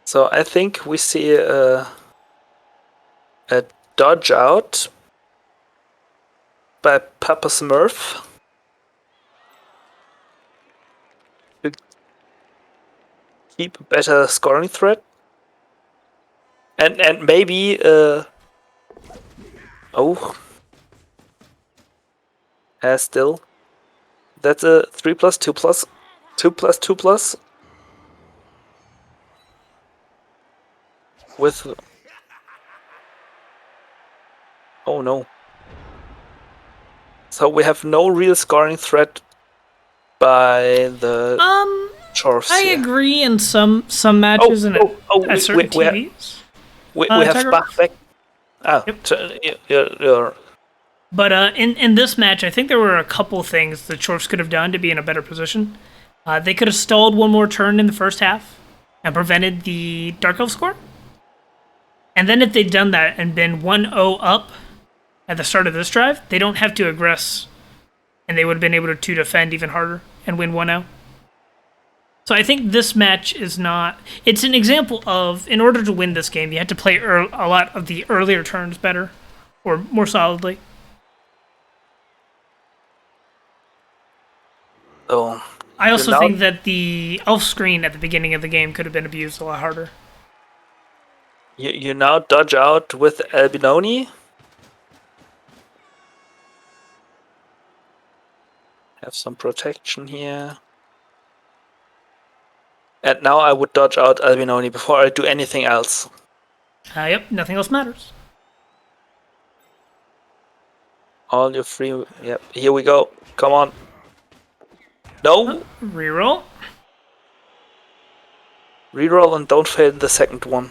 Speaker 2: So I think we see a dodge out by Papa Smurf. To keep a better scoring threat. And maybe still. That's a 3+, 2+, 2+, 2+. With... Oh no. So we have no real scoring threat by the Chorfs.
Speaker 1: I agree in some matches at certain TVs.
Speaker 2: We have Bachbeck. You're...
Speaker 1: But in this match, I think there were a couple things the Chorfs could have done to be in a better position. They could have stalled one more turn in the first half and prevented the Dark Elf score. And then if they'd done that and been 1-0 up at the start of this drive, they don't have to aggress, and they would have been able to defend even harder and win 1-0. So I think this match is not... It's an example of, in order to win this game, you have to play a lot of the earlier turns better, or more solidly.
Speaker 2: Oh,
Speaker 1: I also think that the elf screen at the beginning of the game could have been abused a lot harder.
Speaker 2: You now dodge out with Albinoni. Have some protection here. And now I would dodge out Albinoni before I do anything else.
Speaker 1: Yep, nothing else matters.
Speaker 2: All your free... Yep, here we go. Come on. No.
Speaker 1: Reroll.
Speaker 2: Reroll and don't fail the second one.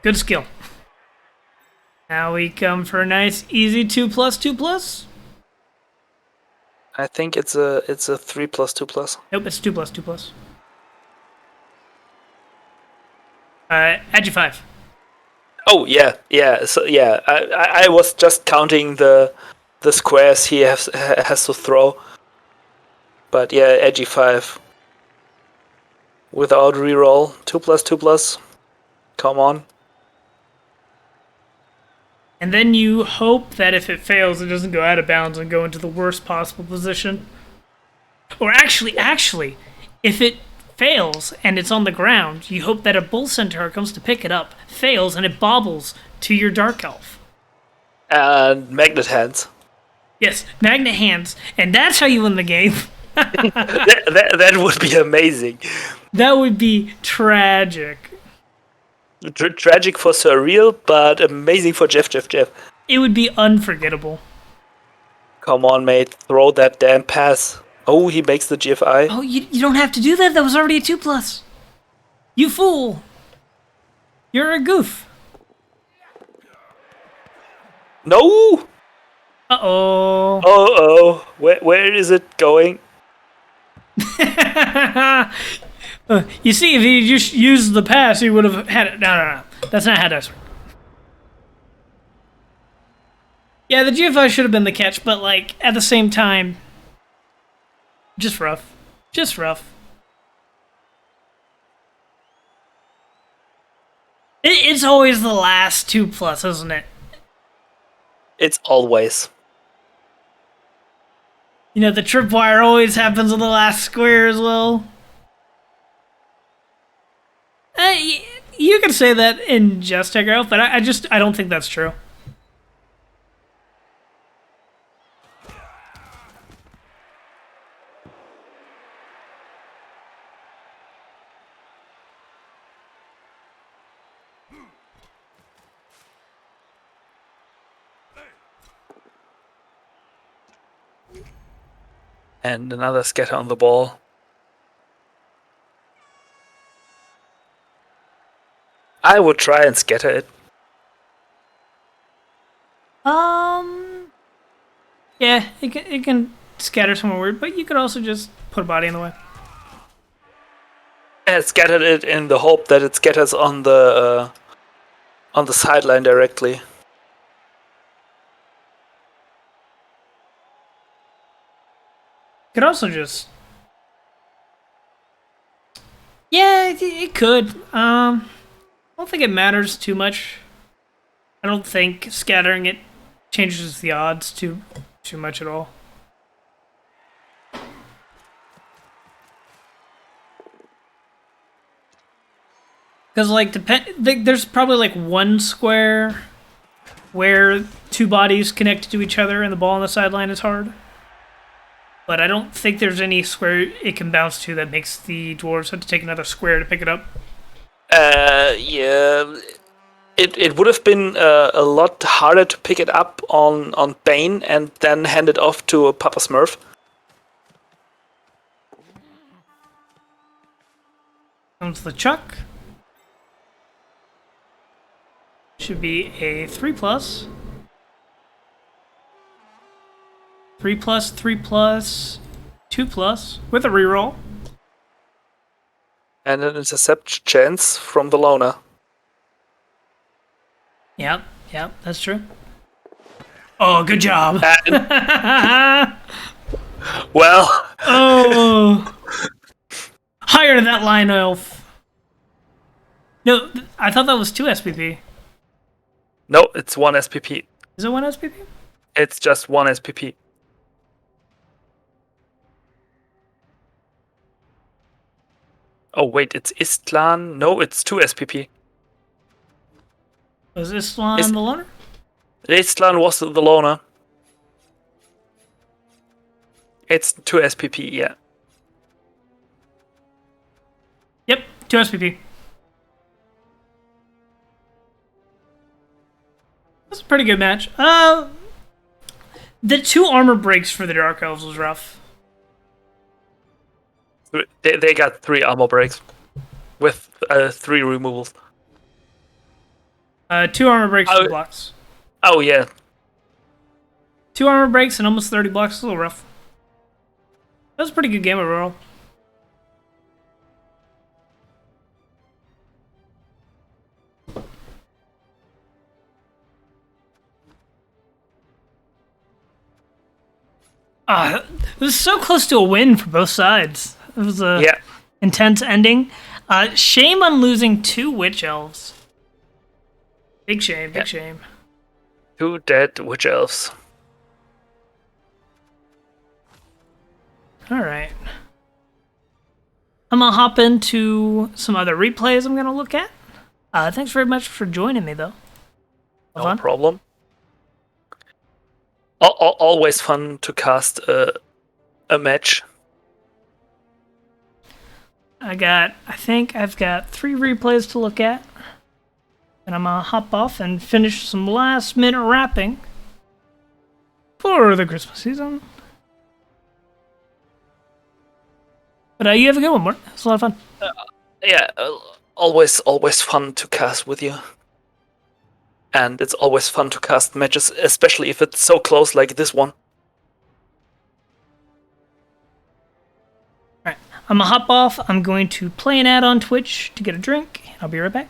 Speaker 1: Good skill. Now we come for a nice, easy 2+, 2+.
Speaker 2: I think it's a 3+, 2+.
Speaker 1: Nope, it's 2+, 2+. Add you 5.
Speaker 2: Oh yeah. So yeah, I was just counting the squares he has to throw. But yeah, edgy 5. Without reroll, 2+, 2+. Come on.
Speaker 1: And then you hope that if it fails, it doesn't go out of bounds and go into the worst possible position. Or actually, if it fails and it's on the ground, you hope that a bull centaur comes to pick it up, fails, and it bobbles to your dark elf.
Speaker 2: And magnet hands.
Speaker 1: Yes, magnet hands, and that's how you win the game.
Speaker 2: that would be amazing.
Speaker 1: That would be tragic.
Speaker 2: Tragic for Surreal, but amazing for Jeff.
Speaker 1: It would be unforgettable.
Speaker 2: Come on, mate. Throw that damn pass. Oh, he makes the GFI.
Speaker 1: Oh, you don't have to do that. That was already a 2+. You fool. You're a goof.
Speaker 2: No!
Speaker 1: Uh-oh.
Speaker 2: Oh. Where is it going?
Speaker 1: You see, if he just used the pass, he would have had it. No. That's not how that's work. Yeah, the GFI should have been the catch, but, like, at the same time, just rough. Just rough. It's always the last 2+, isn't it?
Speaker 2: It's always.
Speaker 1: You know, the tripwire always happens on the last square as well. You can say that in Just Take Out, but I don't think that's true.
Speaker 2: And another scatter on the ball. I would try and scatter it.
Speaker 1: Yeah, it can scatter somewhere weird, but you could also just put a body in the way.
Speaker 2: I scattered it in the hope that it scatters on the sideline directly.
Speaker 1: Could also just... Yeah, it could. I don't think it matters too much. I don't think scattering it changes the odds too much at all. Because, like, there's probably, like, one square where two bodies connected to each other and the ball on the sideline is hard. But I don't think there's any square it can bounce to that makes the dwarves have to take another square to pick it up.
Speaker 2: Yeah. It would have been a lot harder to pick it up on Bane and then hand it off to Papa Smurf.
Speaker 1: Comes the Chuck. Should be a 3+. 3+, 3+, 2+, with a reroll.
Speaker 2: And an intercept chance from the loner.
Speaker 1: Yep, that's true. Oh, good job.
Speaker 2: Well.
Speaker 1: Oh. Higher that line elf. No, I thought that was 2 SPP.
Speaker 2: No, it's 1 SPP.
Speaker 1: Is it 1 SPP?
Speaker 2: It's just 1 SPP. Oh wait, it's Istlan? No, it's 2 SPP.
Speaker 1: Was Istlan the loner?
Speaker 2: Istlan was the loner. It's 2 SPP, yeah.
Speaker 1: Yep, 2 SPP. That's a pretty good match. The 2 armor breaks for the Dark Elves was rough.
Speaker 2: They got 3 armor breaks with 3 removals.
Speaker 1: 2 armor breaks for blocks.
Speaker 2: Oh yeah.
Speaker 1: 2 armor breaks and almost 30 blocks is a little rough. That was a pretty good game overall. It was so close to a win for both sides. It was a intense ending. Shame on losing 2 witch elves. Big shame, big shame.
Speaker 2: 2 dead witch elves.
Speaker 1: Alright. I'm gonna hop into some other replays I'm gonna look at. Thanks very much for joining me, though.
Speaker 2: No problem. Always fun to cast a match.
Speaker 1: I think I've got 3 replays to look at. And I'm gonna hop off and finish some last minute wrapping for the Christmas season. But you have a good one, Mort. It's a lot of fun.
Speaker 2: Always fun to cast with you. And it's always fun to cast matches, especially if it's so close like this one.
Speaker 1: Alright, I'm gonna hop off. I'm going to play an ad on Twitch to get a drink. I'll be right back.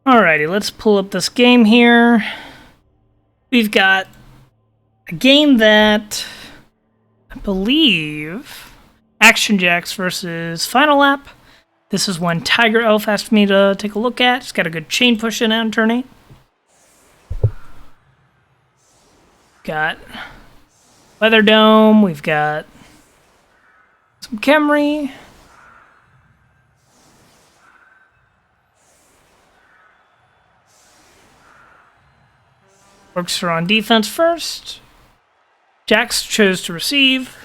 Speaker 1: Alrighty, let's pull up this game here. We've got a game that I believe Action Jacks versus Final Lap. This is one Tiger Elf asked me to take a look at. It's got a good chain push in it on turn 8. Got Weather Dome. We've got some Khemri. Orcs are on defense first. Jax chose to receive.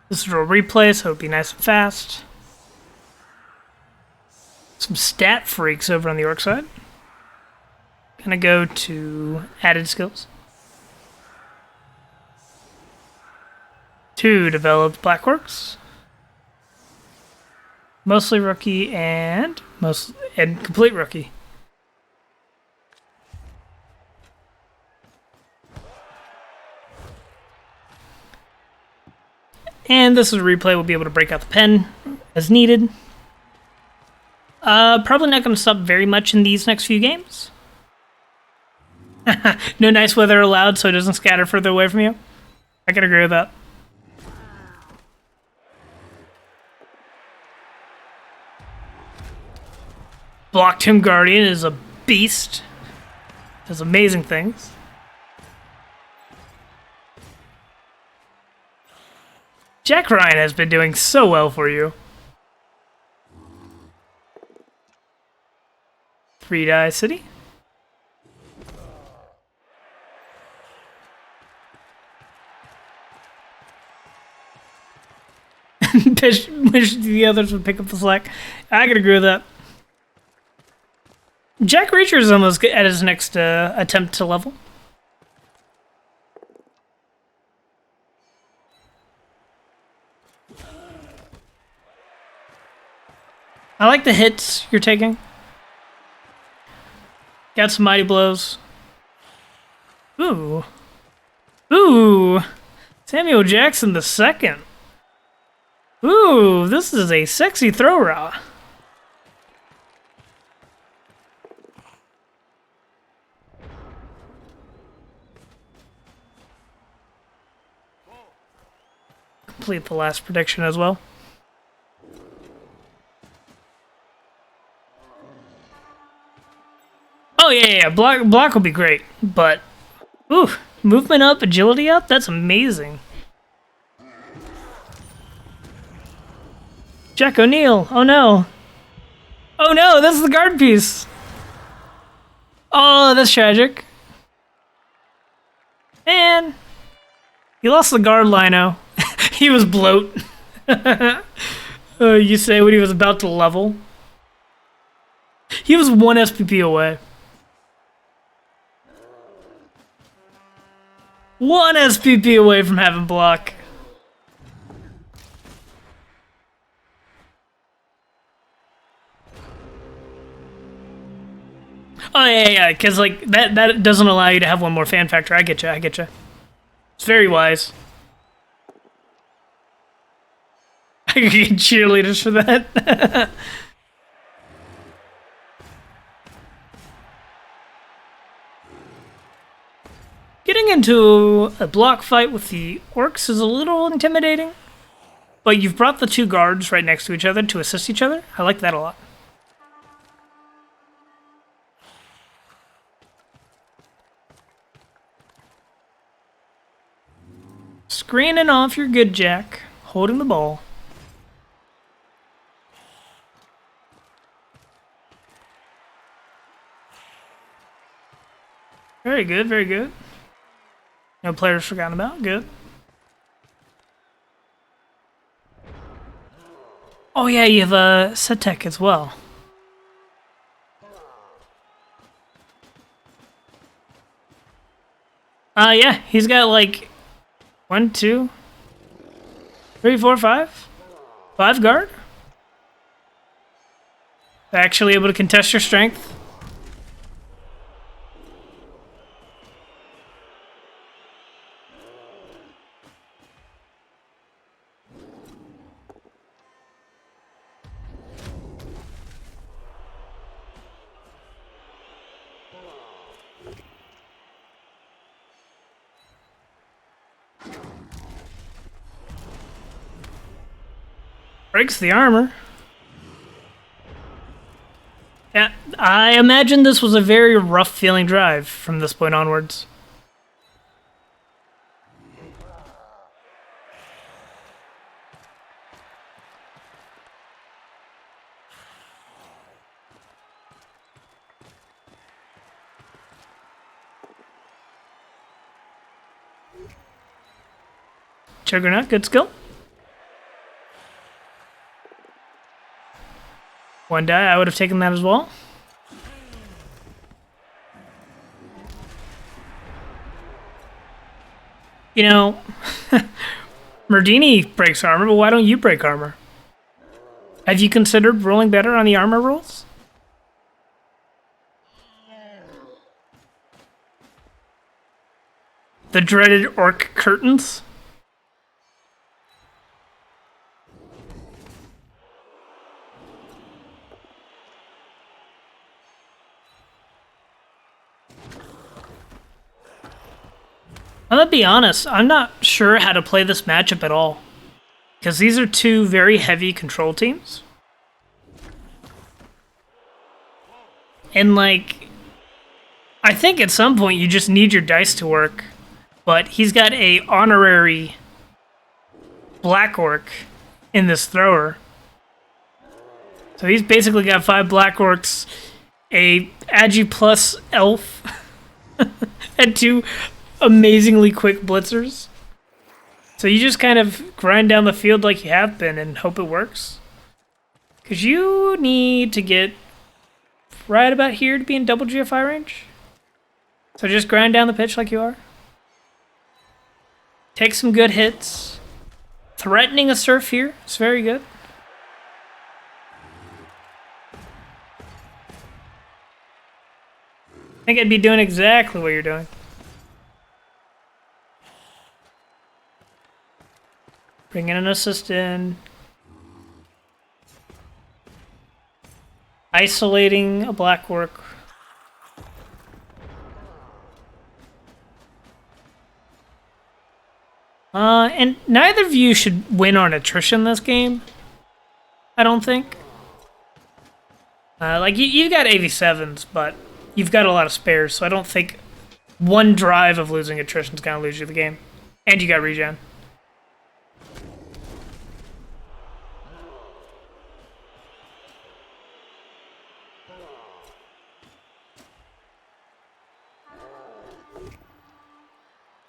Speaker 1: This is a replay, so it'll be nice and fast. Some stat freaks over on the orc side. Gonna go to added skills. 2 developed black orcs. Mostly rookie and complete rookie. And this is a replay. We'll be able to break out the pen as needed. Probably not going to stop very much in these next few games. No nice weather allowed so it doesn't scatter further away from you. I can agree with that. Block Tomb Guardian is a beast. Does amazing things. Jack Ryan has been doing so well for you. 3-die city. Wish the others would pick up the slack. I can agree with that. Jack Reacher is almost at his next attempt to level. I like the hits you're taking. Got some mighty blows. Ooh. Ooh. Samuel Jackson II. Ooh, this is a sexy throw raw. Complete the last prediction as well. Oh yeah. Block will be great, but ooh, movement up, agility up. That's amazing. Jack O'Neil. Oh no. Oh no, this is the guard piece. Oh, that's tragic. Man, he lost the guard lino. He was bloat. You say when he was about to level. He was 1 SPP away. 1 SPP away from having block. Oh yeah, because like that doesn't allow you to have one more fan factor. I get you. It's very wise. I could get cheerleaders for that. Getting into a block fight with the orcs is a little intimidating, but you've brought the 2 guards right next to each other to assist each other. I like that a lot. Screening off your good Jack, holding the ball. Very good, very good. No players forgotten about, good. Oh yeah, you have a Setek as well. Yeah, he's got like 1, 2, 3, 4, 5. 5 guard. Actually able to contest your strength. Breaks the armor. Yeah, I imagine this was a very rough feeling drive from this point onwards. Juggernaut, good skill. 1 die, I would have taken that as well. You know, Merdini breaks armor, but why don't you break armor? Have you considered rolling better on the armor rolls? The dreaded orc curtains? I'm gonna be honest, I'm not sure how to play this matchup at all. Because these are 2 very heavy control teams. And like, I think at some point you just need your dice to work. But he's got a honorary black orc in this thrower. So he's basically got 5 black orcs, a Agi plus elf, and 2 amazingly quick blitzers. So you just kind of grind down the field like you have been and hope it works. Because you need to get right about here to be in double GFI range. So just grind down the pitch like you are. Take some good hits. Threatening a surf here is very good. I think I'd be doing exactly what you're doing. Bringing an assist in. Isolating a black orc. And neither of you should win on attrition this game. I don't think. Like, you've got AV7s, but you've got a lot of spares, so I don't think one drive of losing attrition is going to lose you the game. And you got regen.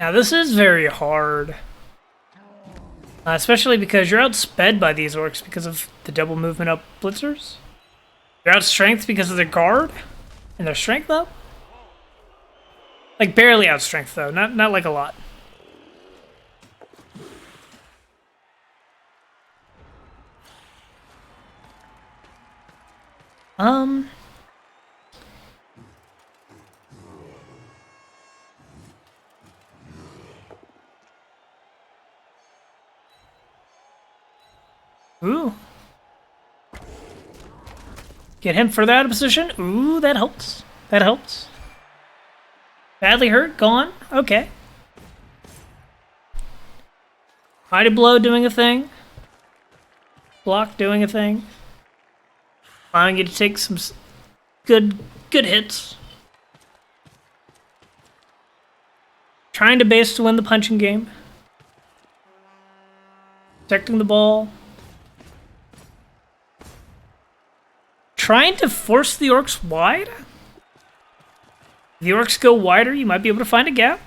Speaker 1: Now, this is very hard. Especially because you're outsped by these orcs because of the double movement up blitzers. You're outstrength because of their guard and their strength up. Like, barely outstrength, though. Not like a lot. Ooh. Get him further out of position. Ooh, that helps. That helps. Badly hurt, gone. Okay. Mighty blow doing a thing. Block doing a thing. Allowing you to take some good hits. Trying to base to win the punching game. Protecting the ball. Trying to force the orcs wide. If the orcs go wider, you might be able to find a gap.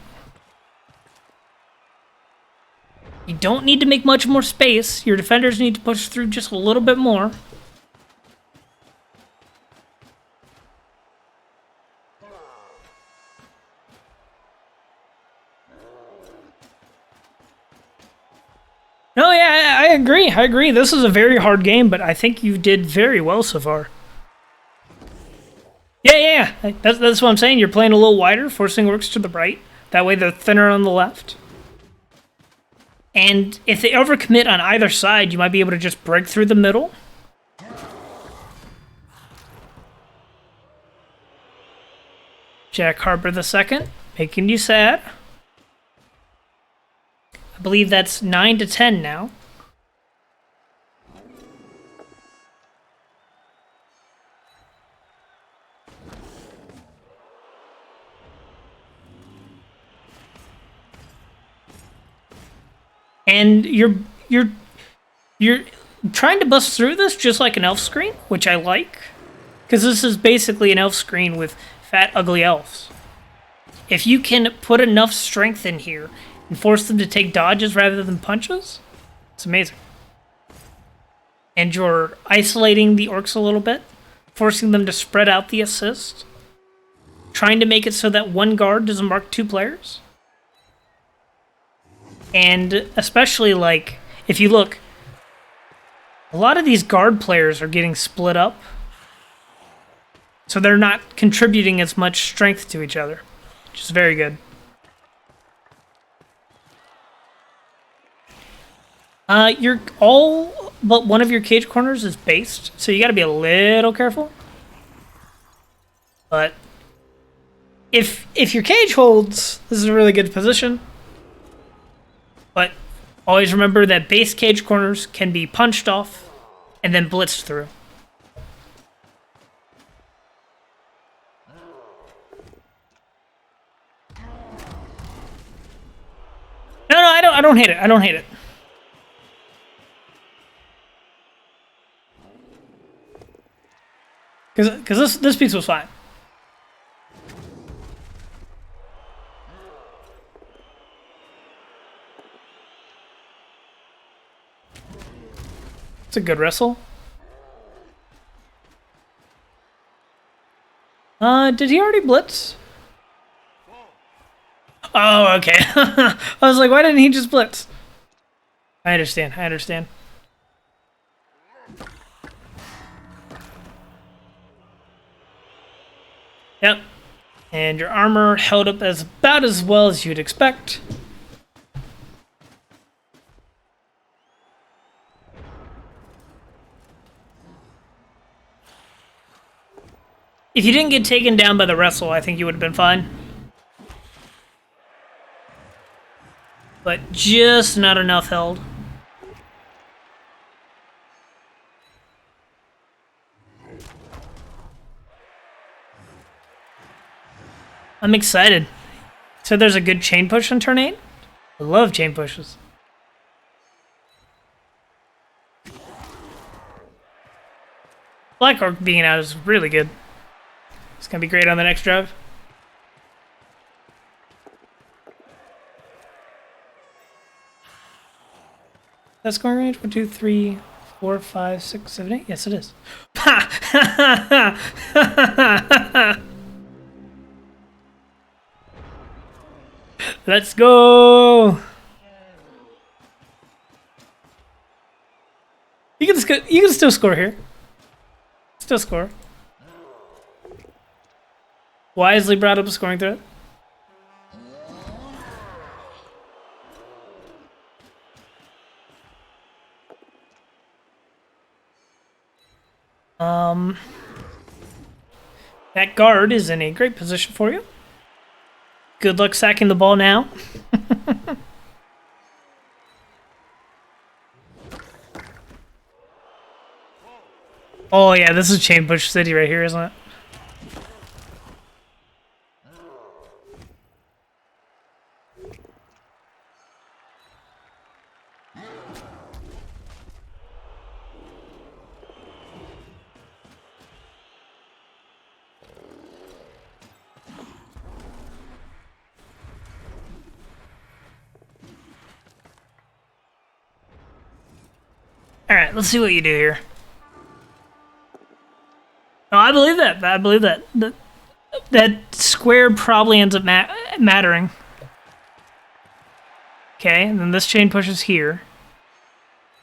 Speaker 1: You don't need to make much more space. Your defenders need to push through just a little bit more. No, yeah, I agree. I agree. This is a very hard game, but I think you did very well so far. Yeah. That's what I'm saying. You're playing a little wider, forcing orcs to the right. That way they're thinner on the left. And if they overcommit on either side, you might be able to just break through the middle. Jack Harper II, making you sad. I believe that's 9-10 now. And you're trying to bust through this just like an elf screen, which I like. Because this is basically an elf screen with fat, ugly elves. If you can put enough strength in here and force them to take dodges rather than punches, it's amazing. And you're isolating the orcs a little bit, forcing them to spread out the assist, trying to make it so that one guard doesn't mark two players. And especially, like, if you look, a lot of these guard players are getting split up, so they're not contributing as much strength to each other, which is very good. You're all but one of your cage corners is based, so you gotta be a little careful. But if your cage holds, this is a really good position. But always remember that base cage corners can be punched off and then blitzed through. No, I don't hate it. I don't hate it. Because this piece was fine. It's a good wrestle. Did he already blitz? Oh, okay. I was like, why didn't he just blitz? I understand. Yep. And your armor held up about as well as you'd expect. If you didn't get taken down by the wrestle, I think you would have been fine. But just not enough held. I'm excited. So there's a good chain push on turn 8? I love chain pushes. Black Orc being out is really good. It's going to be great on the next drive. That scoring range? 1, 2, 3, 4, 5, 6, 7, 8? Yes, it is. Let's go! You can still score here. Still score. Wisely brought up a scoring threat. That guard is in a great position for you. Good luck sacking the ball now. Oh yeah, this is Chain Push City right here, isn't it? Alright, let's see what you do here. Oh, I believe that. I believe that. That square probably ends up mattering. Okay, and then this chain pushes here.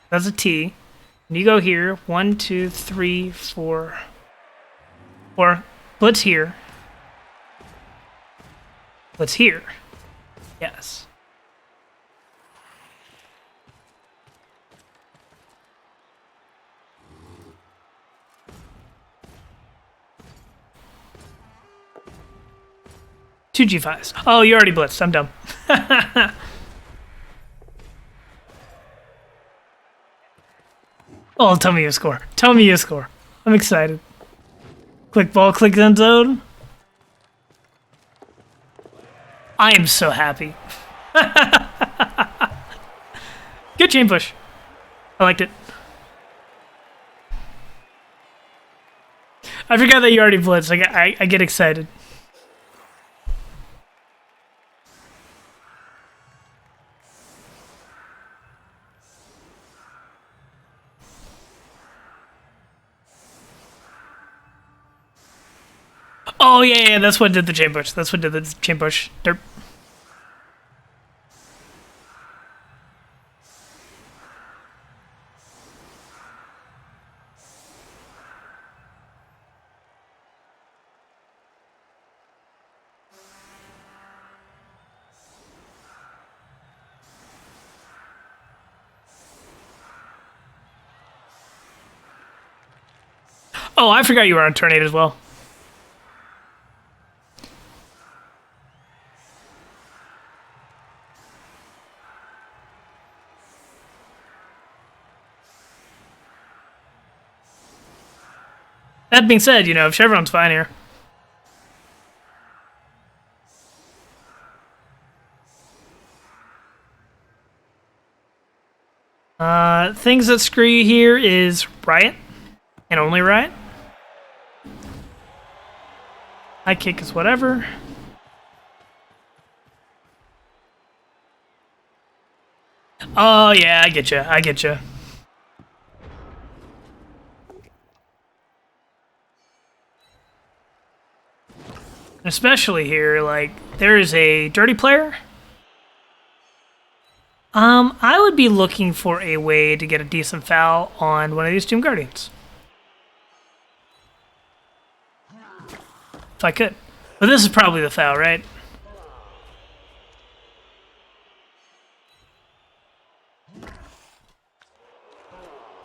Speaker 1: That's a T. And you go here. 1, 2, 3, 4. Or blitz here. Blitz here. Yes. Two G5s. Oh, you already blitzed. I'm dumb. Oh, tell me you score. Tell me you score. I'm excited. Click ball, click end zone. I am so happy. Good chain push. I liked it. I forgot that you already blitzed. I get excited. Oh, yeah, that's what did the chain push. That's what did the chain push. Derp. Oh, I forgot you were on turn 8 as well. That being said, you know, Chevron's fine here. Things that screw you here is Riot, and only Riot. High kick is whatever. Oh yeah, I get you. I get you. Especially here, like, there is a dirty player. I would be looking for a way to get a decent foul on one of these Doom Guardians. If I could. But this is probably the foul, right?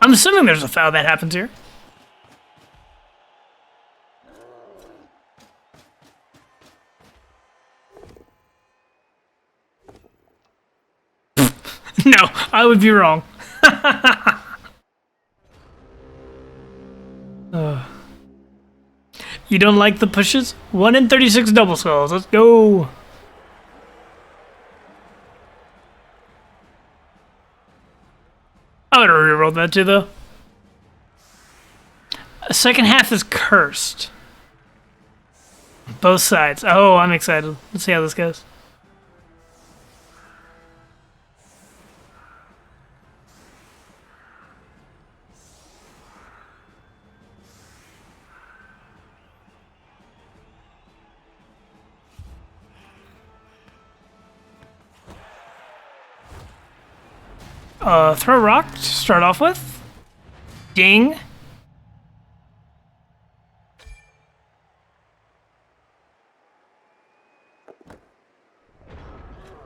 Speaker 1: I'm assuming there's a foul that happens here. No, I would be wrong. You don't like the pushes? 1 in 36 double skulls. Let's go. I would have rerolled that too, though. The second half is cursed. Both sides. Oh, I'm excited. Let's see how this goes. Throw a rock to start off with. Ding.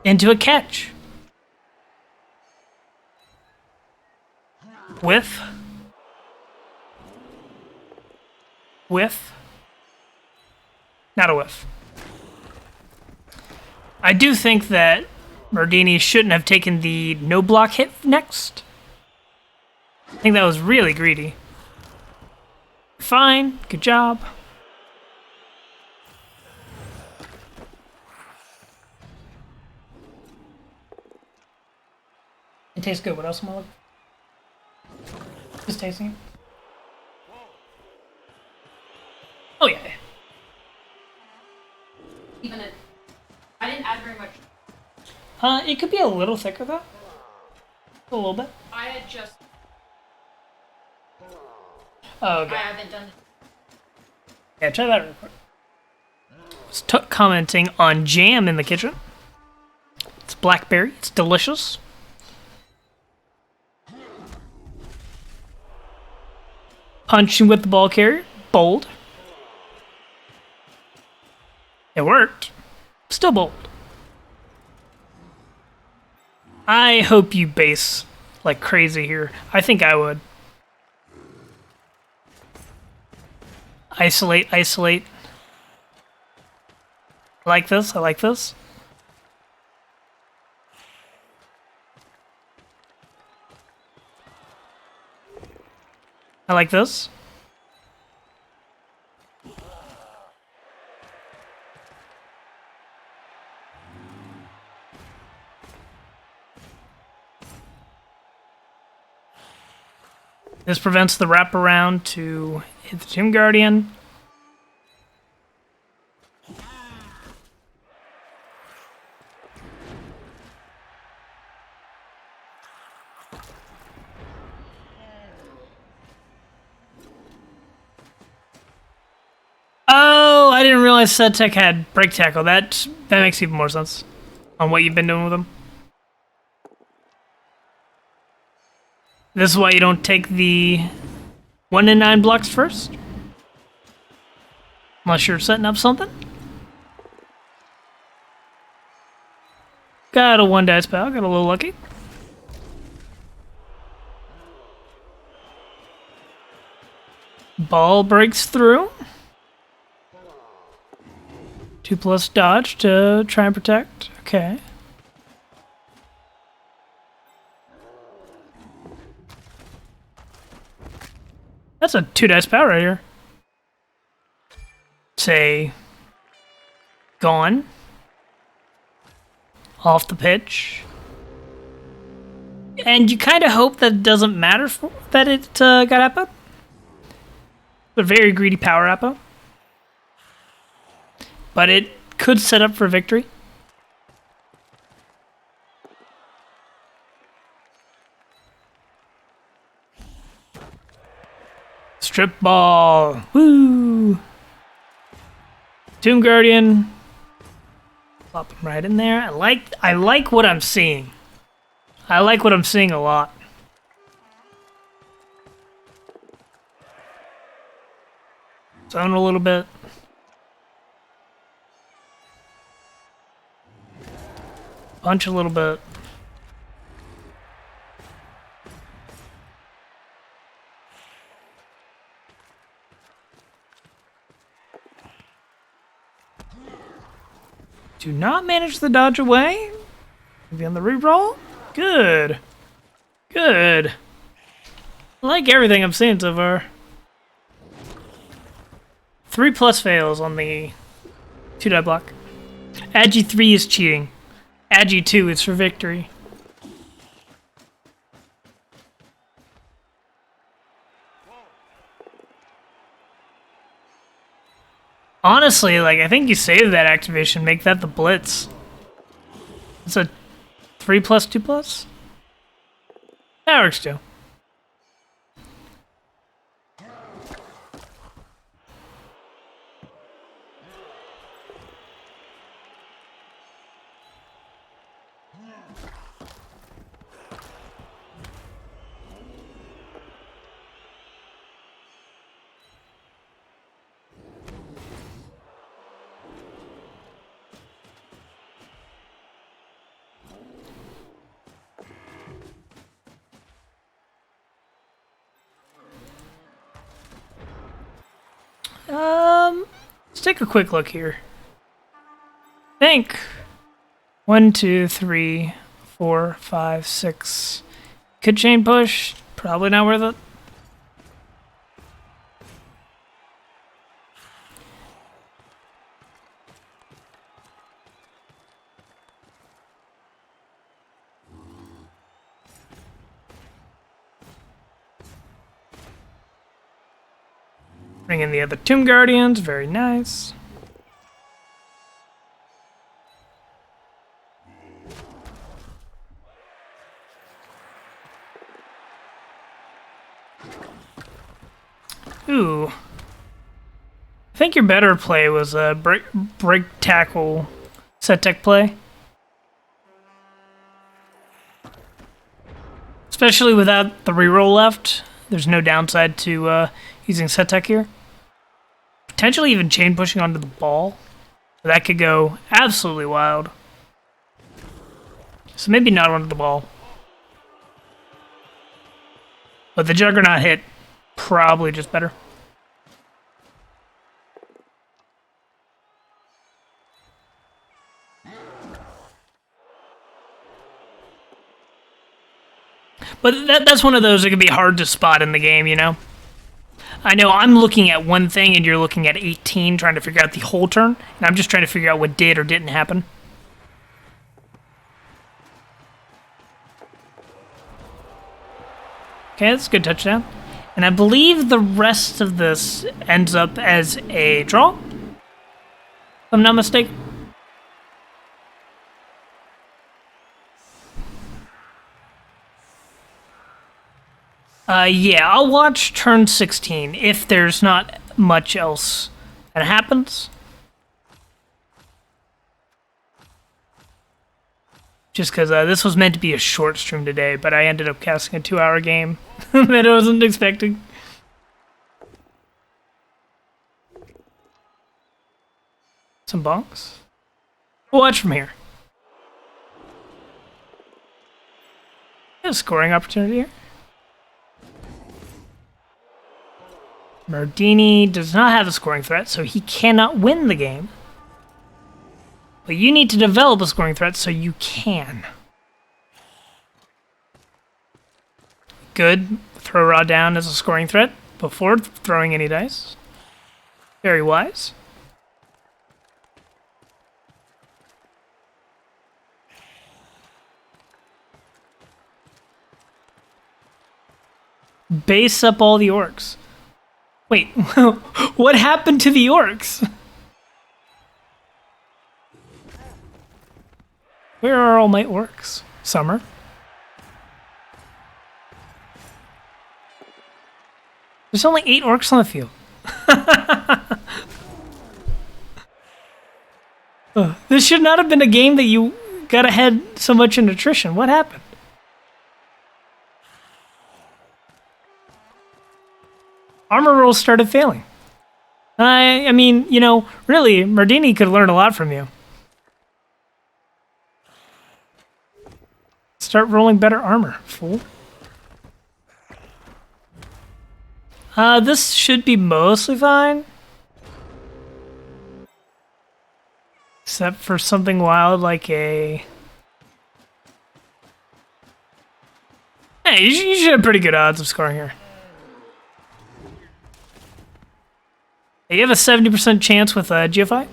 Speaker 1: Into a catch. Whiff. Whiff. Not a whiff. I do think that Mardini shouldn't have taken the no block hit next. I think that was really greedy. Fine. Good job. It tastes good. What else am I looking for? Just tasting it. Oh, yeah.
Speaker 3: Even it. I didn't add very much.
Speaker 1: It could be a little thicker, though. A little bit.
Speaker 3: I had just.
Speaker 1: Oh, okay.
Speaker 3: I haven't done it.
Speaker 1: Yeah, try that real quick. I was commenting on jam in the kitchen. It's blackberry. It's delicious. Punching with the ball carrier. Bold. It worked. Still bold. I hope you base like crazy here. I think I would. Isolate, isolate. I like this, I like this. I like this. This prevents the wraparound to hit the Tomb Guardian. Oh, I didn't realize Set Tech had break tackle. That makes even more sense on what you've been doing with them. This is why you don't take the 1 in 9 blocks first. Unless you're setting up something. Got a 1 dice pal, got a little lucky. Ball breaks through. 2+ dodge to try and protect. Okay. That's a 2 dice power right here. Say, gone. Off the pitch. And you kind of hope that it doesn't matter that it got Appo. A very greedy power Appo. But it could set up for victory. Strip ball. Woo! Tomb Guardian. Plop him right in there. I like what I'm seeing. I like what I'm seeing a lot. Zone a little bit. Punch a little bit. Do not manage the dodge away. Maybe on the reroll. Good. Good. I like everything I'm seeing so far. 3+ fails on the 2-die block. Agi 3 is cheating. Agi 2 is for victory. Honestly, like, I think you save that activation, make that the blitz. It's a 3+, 2+? That works too. Let's take a quick look here. I think 1, 2, 3, 4, 5, 6. Could chain push. Probably not worth it. Bring in the other Tomb Guardians, very nice. Ooh. I think your better play was a break tackle set tech play. Especially without the reroll left. There's no downside to using set tech here. Potentially even chain pushing onto the ball. That could go absolutely wild. So maybe not onto the ball. But the Juggernaut hit, probably just better. But that's one of those that can be hard to spot in the game, you know? I know I'm looking at one thing and you're looking at 18, trying to figure out the whole turn, and I'm just trying to figure out what did or didn't happen. Okay, that's a good touchdown. And I believe the rest of this ends up as a draw, if I'm not mistaken. Yeah, I'll watch turn 16 if there's not much else that happens. Just because this was meant to be a short stream today, but I ended up casting a 2-hour game that I wasn't expecting. Some bonks. We'll watch from here. There's a scoring opportunity here. Mardini does not have a scoring threat, so he cannot win the game. But you need to develop a scoring threat so you can. Good. Throw Raw down as a scoring threat before throwing any dice. Very wise. Base up all the orcs. Wait, what happened to the orcs? Where are all my orcs? Summer? There's only 8 orcs on the field. This should not have been a game that you got ahead so much in attrition. What happened? Armor rolls started failing. I mean, you know, really, Mardini could learn a lot from you. Start rolling better armor, fool. This should be mostly fine. Except for something wild like a... Hey, you should have pretty good odds of scoring here. You have a 70% chance with GFI.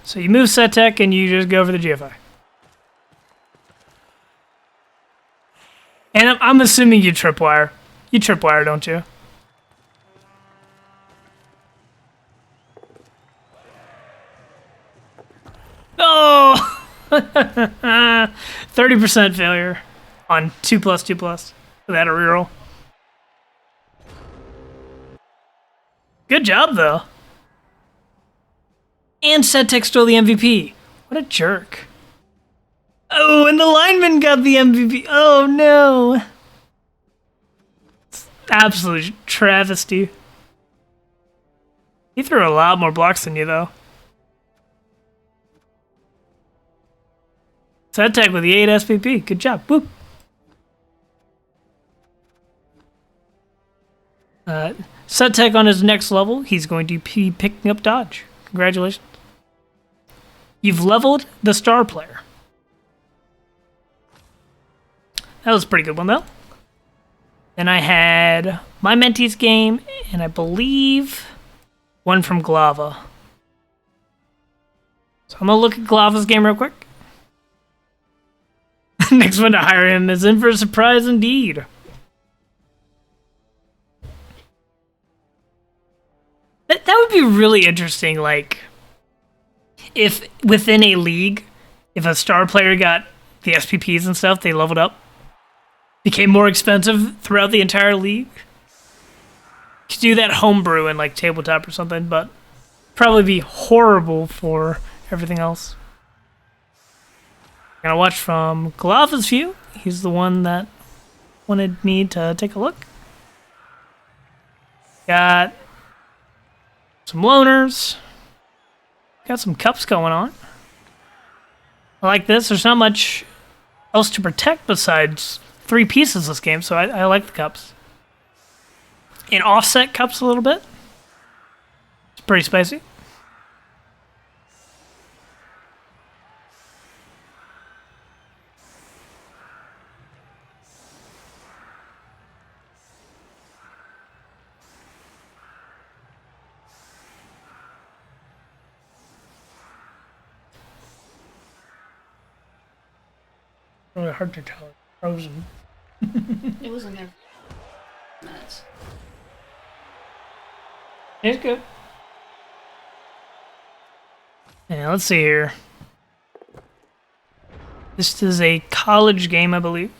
Speaker 1: So you move set tech and you just go for the GFI. And I'm assuming you tripwire. You tripwire, don't you? Oh! 30% failure on 2+2+. Without a reroll. Good job, though. And Sedtech stole the MVP. What a jerk. Oh, and the lineman got the MVP. Oh, no. It's absolute travesty. He threw a lot more blocks than you, though. Sedtech with the 8 SPP. Good job. Whoop. Sedtech on his next level, he's going to be picking up dodge. Congratulations. You've leveled the star player. That was a pretty good one, though. Then I had my mentee's game, and I believe one from Glava. So I'm going to look at Glava's game real quick. Next one to hire him is in for a surprise indeed. That would be really interesting, like, if within a league, if a star player got the SPPs and stuff, they leveled up, became more expensive throughout the entire league. You could do that homebrew in, like, tabletop or something, but probably be horrible for everything else. I'm gonna watch from Glava's view. He's the one that wanted me to take a look. Got some loners. Got some cups going on. I like this. There's not much else to protect besides 3 pieces this game, so I like the cups. And offset cups a little bit. It's pretty spicy. Really hard to tell. Frozen.
Speaker 3: It was in there for minutes.
Speaker 1: It's good. Yeah, let's see here. This is a college game, I believe.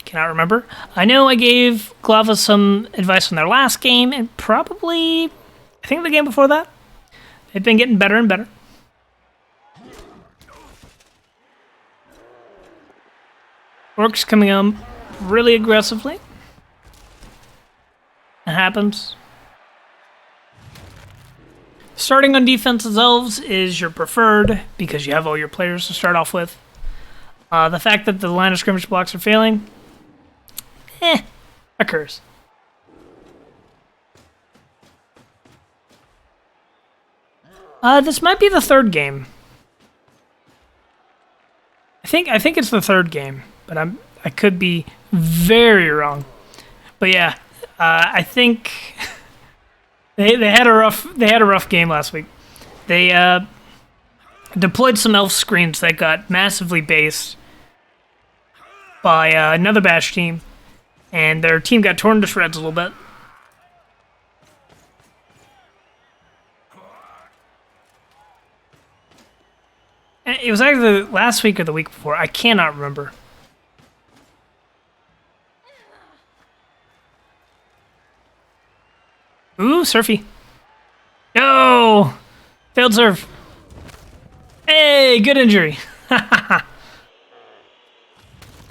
Speaker 1: Cannot remember. I know I gave Glava some advice on their last game, and probably, I think the game before that. They've been getting better and better. Orcs coming up really aggressively. It happens. Starting on defense as elves is your preferred because you have all your players to start off with. The fact that the line of scrimmage blocks are failing, occurs. This might be the third game. I think it's the third game, but I could be very wrong. But yeah, I think they had a rough game last week. They deployed some elf screens that got massively based by another bash team, and their team got torn to shreds a little bit. It was either last week or the week before. I cannot remember. Ooh, Surfy. No! Failed surf. Hey, good injury.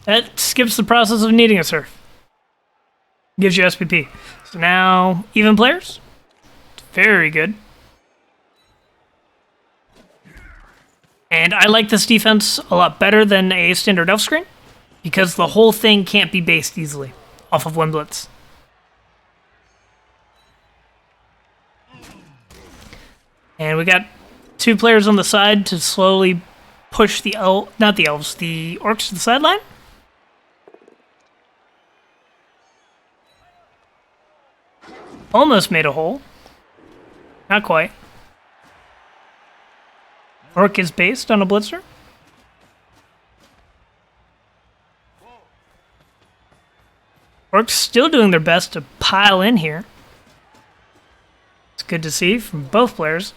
Speaker 1: That skips the process of needing a surf. Gives you SPP. So now, even players. Very good. And I like this defense a lot better than a standard elf screen, because the whole thing can't be based easily off of one blitz. And we got 2 players on the side to slowly push the not the elves, the orcs to the sideline. Almost made a hole. Not quite. Orc is based on a blitzer. Orcs still doing their best to pile in here. It's good to see from both players.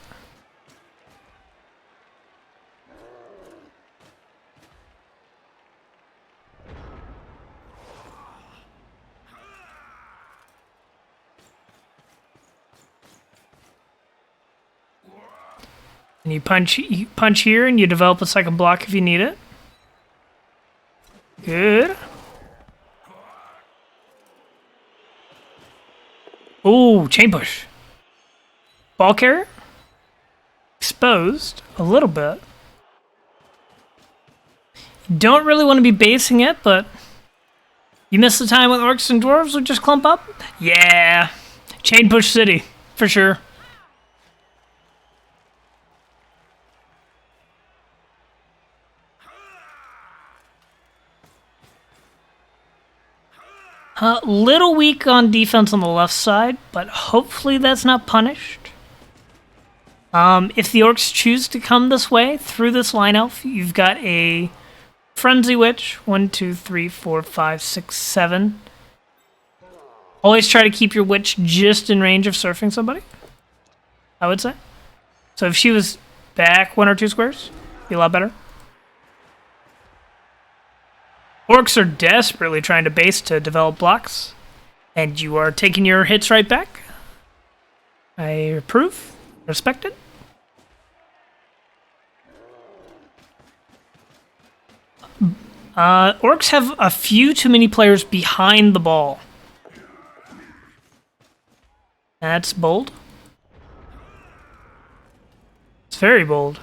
Speaker 1: And you punch here, and you develop a second block if you need it. Good. Ooh, chain push. Ball carrier. Exposed a little bit. Don't really want to be basing it, but you miss the time when orcs and dwarves would just clump up? Yeah. Chain push city, for sure. Little weak on defense on the left side, but hopefully that's not punished. If the orcs choose to come this way, through this line elf, you've got a Frenzy Witch. 1, 2, 3, 4, 5, 6, 7. Always try to keep your witch just in range of surfing somebody, I would say. So if she was back 1 or 2 squares, be a lot better. Orcs are desperately trying to base to develop blocks, and you are taking your hits right back. I approve, respect it. Orcs have a few too many players behind the ball. That's bold. It's very bold.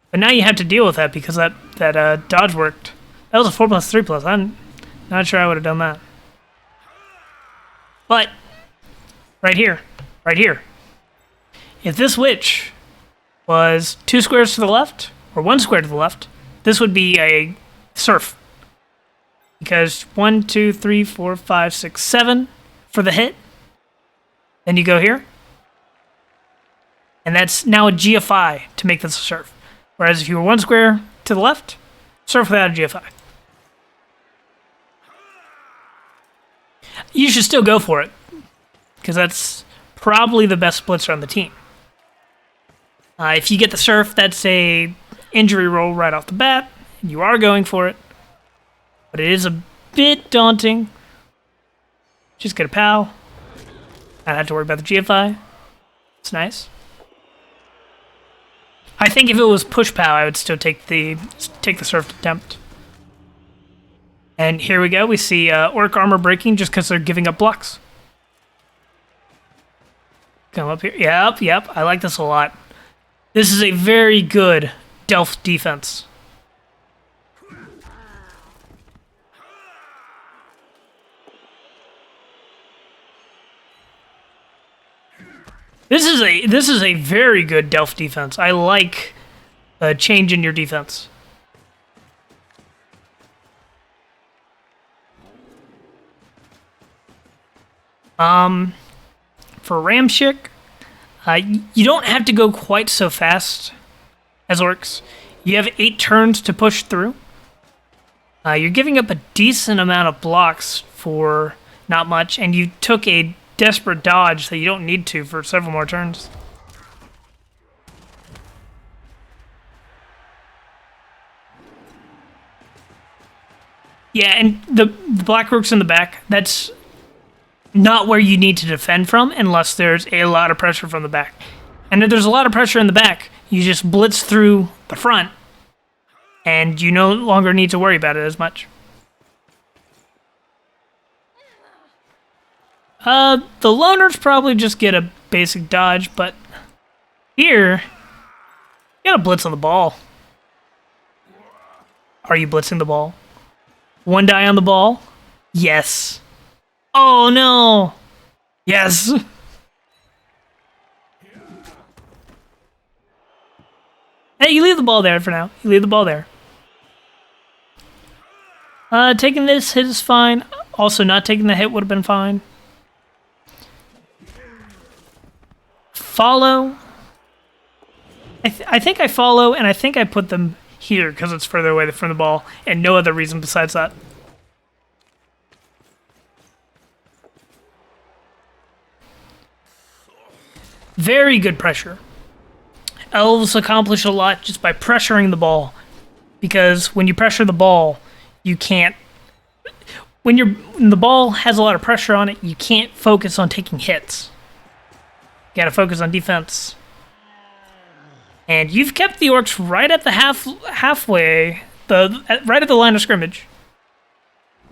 Speaker 1: But now you have to deal with that because that dodge worked. That was a 4+3+. I'm not sure I would have done that. But, right here. If this witch was 2 squares to the left, or 1 square to the left, this would be a surf. Because 1, 2, 3, 4, 5, 6, 7 for the hit. Then you go here. And that's now a GFI to make this a surf. Whereas if you were 1 square to the left, surf without a GFI. You should still go for it, because that's probably the best blitzer on the team. If you get the surf, that's a injury roll right off the bat. You are going for it, but it is a bit daunting. Just get a POW. I don't have to worry about the GFI. It's nice. I think if it was push POW, I would still take the surf attempt. And here we go. We see orc armor breaking just because they're giving up blocks. Come up here. Yep. I like this a lot. This is a very good Delph defense. This is a very good Delph defense. I like a change in your defense. For Ramshik, you don't have to go quite so fast as orcs. You have 8 turns to push through. You're giving up a decent amount of blocks for not much, and you took a desperate dodge that you don't need to for several more turns. Yeah, and the Black Rook's in the back. That's not where you need to defend from unless there's a lot of pressure from the back. And if there's a lot of pressure in the back, you just blitz through the front, and you no longer need to worry about it as much. The loners probably just get a basic dodge, but here, you gotta blitz on the ball. Are you blitzing the ball? One die on the ball? Yes. Oh no! Yes! Hey, you leave the ball there for now. You leave the ball there. Taking this hit is fine. Also, not taking the hit would have been fine. Follow. I think I follow, and I think I put them here because it's further away from the ball, and no other reason besides that. Very good pressure. Elves accomplish a lot just by pressuring the ball, because when you pressure the ball, you can't. When the ball has a lot of pressure on it, you can't focus on taking hits. You gotta focus on defense. And you've kept the orcs right at the halfway, right at the line of scrimmage.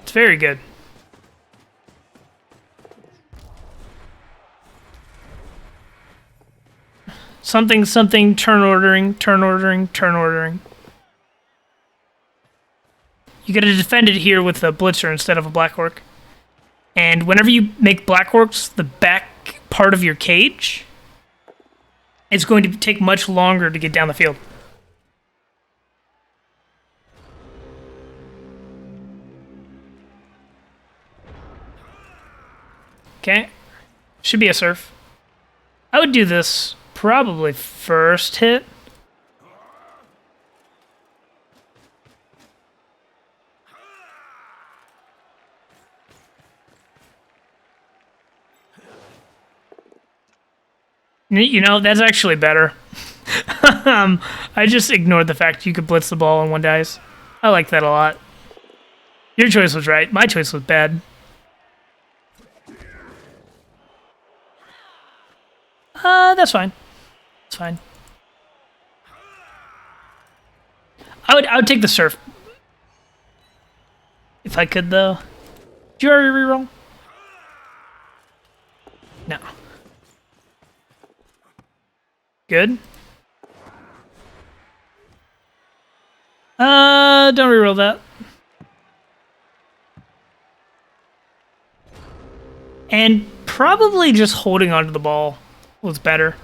Speaker 1: It's very good. Something, turn ordering. You gotta defend it here with a blitzer instead of a black orc. And whenever you make black orcs the back part of your cage, it's going to take much longer to get down the field. Okay. Should be a surf. I would do this probably first hit. You know, that's actually better. I just ignored the fact you could blitz the ball and one dies. I like that a lot. Your choice was right. My choice was bad. That's fine. It's fine. I would take the surf. If I could, though. Did you already reroll? No. Good. Don't reroll that. And probably just holding onto the ball was better.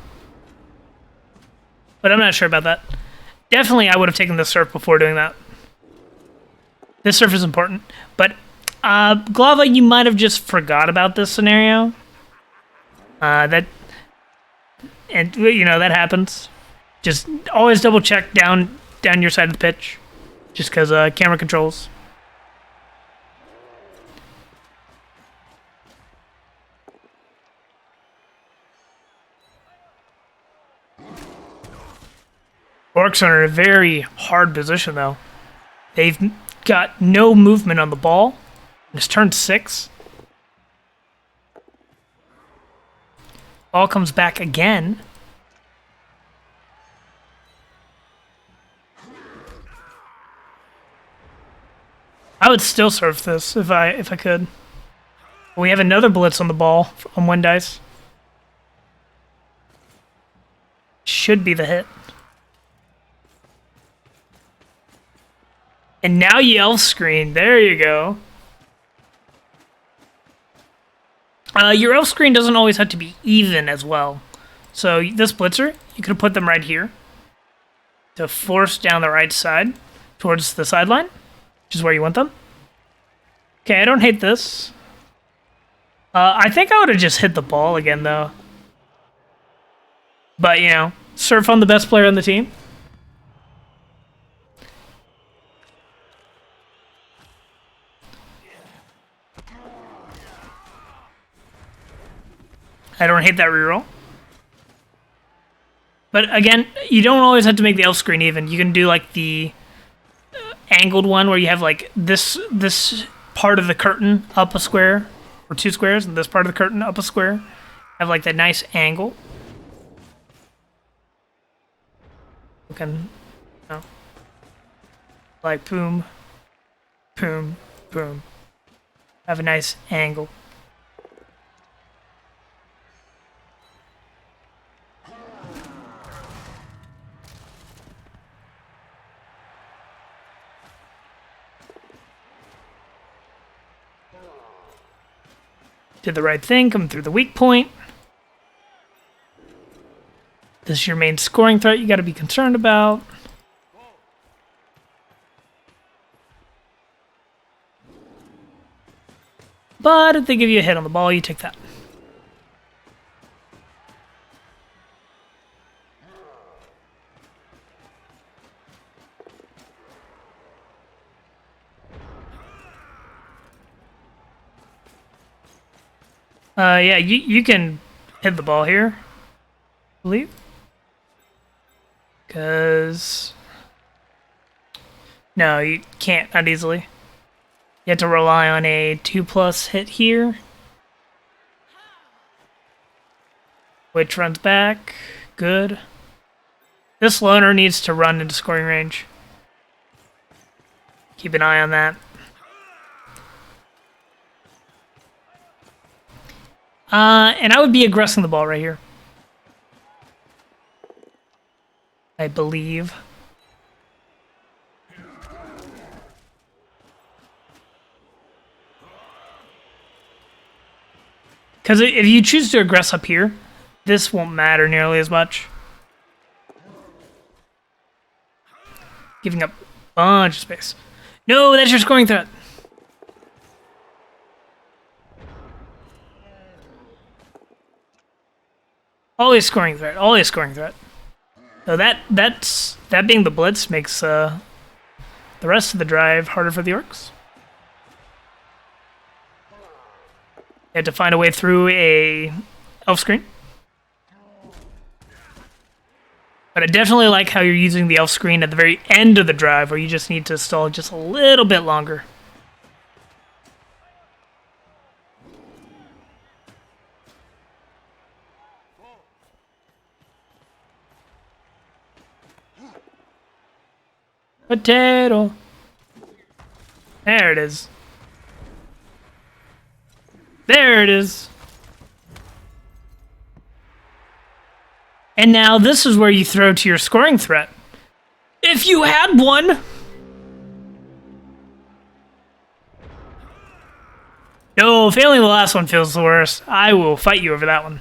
Speaker 1: But I'm not sure about that. Definitely I would have taken the surf before doing that. This surf is important. But, Glava, you might have just forgot about this scenario. And, you know, that happens. Just always double check down your side of the pitch. Just because camera controls. Orcs are in a very hard position, though. They've got no movement on the ball. It's turn 6. Ball comes back again. I would still surf this if I could. We have another blitz on the ball on 1 dice. Should be the hit. And now you elf screen. There you go. Your elf screen doesn't always have to be even as well. So this blitzer, you could put them right here to force down the right side towards the sideline, which is where you want them. Okay, I don't hate this. I think I would have just hit the ball again, though. But, you know, surf on the best player on the team. I don't hate that reroll. But again, you don't always have to make the elf screen even. You can do like the angled one where you have like this part of the curtain up a square, or 2 squares, and this part of the curtain up a square. Have like that nice angle. You can, you know, like boom, boom, boom. Have a nice angle. Did the right thing, come through the weak point. This is your main scoring threat you got to be concerned about. But if they give you a hit on the ball, you take that. Yeah, you can hit the ball here, I believe. Because... No, you can't, not easily. You have to rely on a 2+ hit here. Which runs back. Good. This loner needs to run into scoring range. Keep an eye on that. And I would be aggressing the ball right here. I believe. Because if you choose to aggress up here, this won't matter nearly as much. Giving up a bunch of space. No, that's your scoring threat. Always scoring threat. Always scoring threat. So that being the blitz makes the rest of the drive harder for the orcs. You have to find a way through a elf screen. But I definitely like how you're using the elf screen at the very end of the drive, where you just need to stall just a little bit longer. Potato. There it is. There it is. And now this is where you throw to your scoring threat. If you had one. No, failing the last one feels the worst. I will fight you over that one.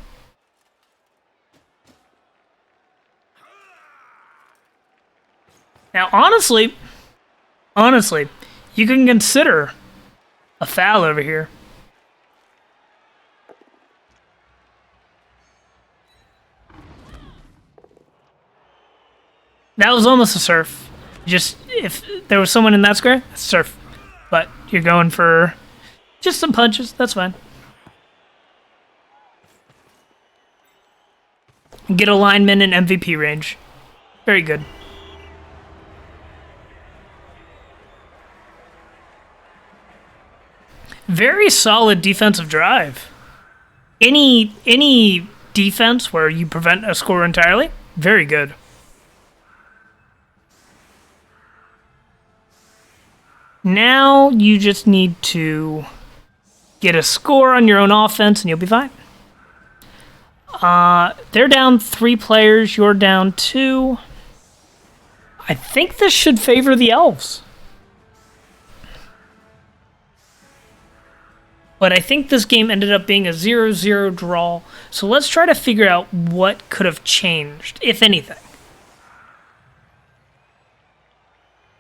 Speaker 1: Now, honestly, you can consider a foul over here. That was almost a surf. Just, if there was someone in that square, it's surf. But you're going for just some punches, that's fine. Get a lineman in MVP range. Very good. Very solid defensive drive. Any defense where you prevent a score entirely, very good. Now you just need to get a score on your own offense and you'll be fine. They're down 3 players, you're down 2. I think this should favor the elves. But I think this game ended up being a 0-0 draw. So let's try to figure out what could have changed, if anything.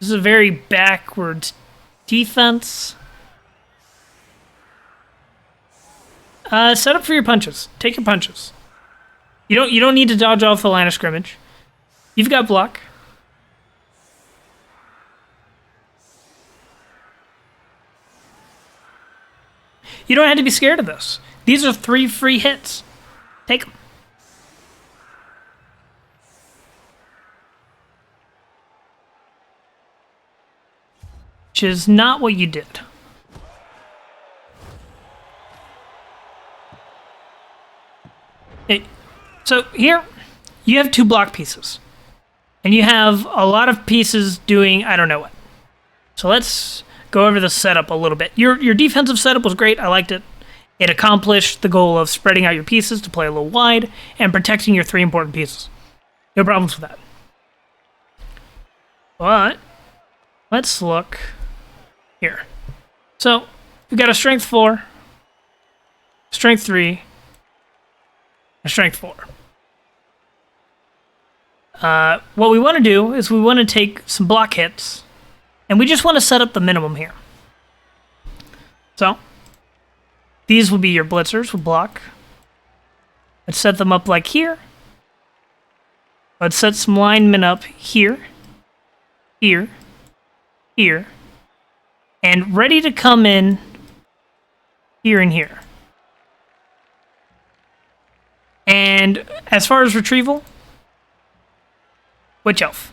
Speaker 1: This is a very backwards defense. Set up for your punches. Take your punches. You don't need to dodge off the line of scrimmage. You've got block. You don't have to be scared of this. These are 3 free hits. Take them. Which is not what you did. So here, you have 2 block pieces. And you have a lot of pieces doing I don't know what. So let's go over the setup a little bit. Your defensive setup was great. I liked it. It accomplished the goal of spreading out your pieces to play a little wide and protecting your 3 important pieces. No problems with that. But let's look here. So we've got a strength 4. strength 3, and strength 4. What we want to do is we want to take some block hits, and we just want to set up the minimum here. So, these will be your blitzers with block. Let's set them up like here. Let's set some linemen up here, here, here, and ready to come in here and here. And as far as retrieval, Witch Elf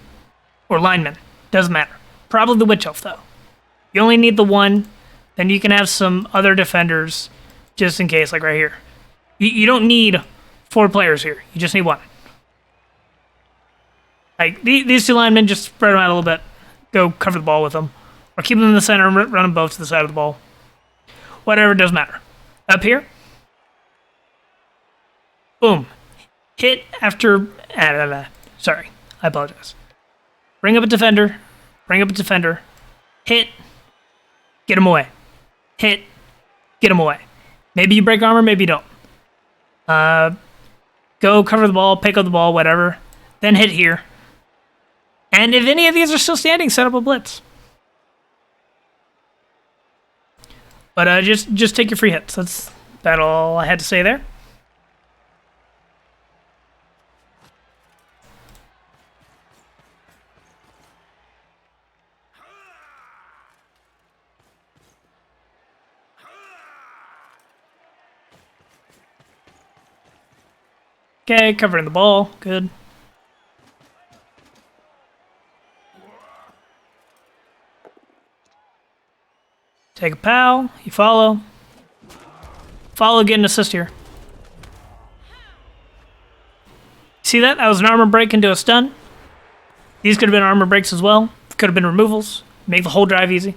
Speaker 1: or lineman, doesn't matter. Probably the Witch Elf though. You only need the one, then you can have some other defenders just in case, like right here. You don't need 4 players here, you just need 1. Like, these 2 linemen, just spread them out a little bit. Go cover the ball with them. Or keep them in the center and run them both to the side of the ball. Whatever, doesn't matter. Up here. Boom. Hit after... sorry, I apologize. Bring up a defender. Bring up a defender. Hit. Get him away. Hit. Get him away. Maybe you break armor, maybe you don't. Go cover the ball, pick up the ball, whatever. Then hit here. And if any of these are still standing, set up a blitz. But just take your free hits. That's about all I had to say there. Okay, covering the ball. Good. Take a POW. You follow. Follow, get an assist here. See that? That was an armor break into a stun. These could have been armor breaks as well. Could have been removals. Make the whole drive easy.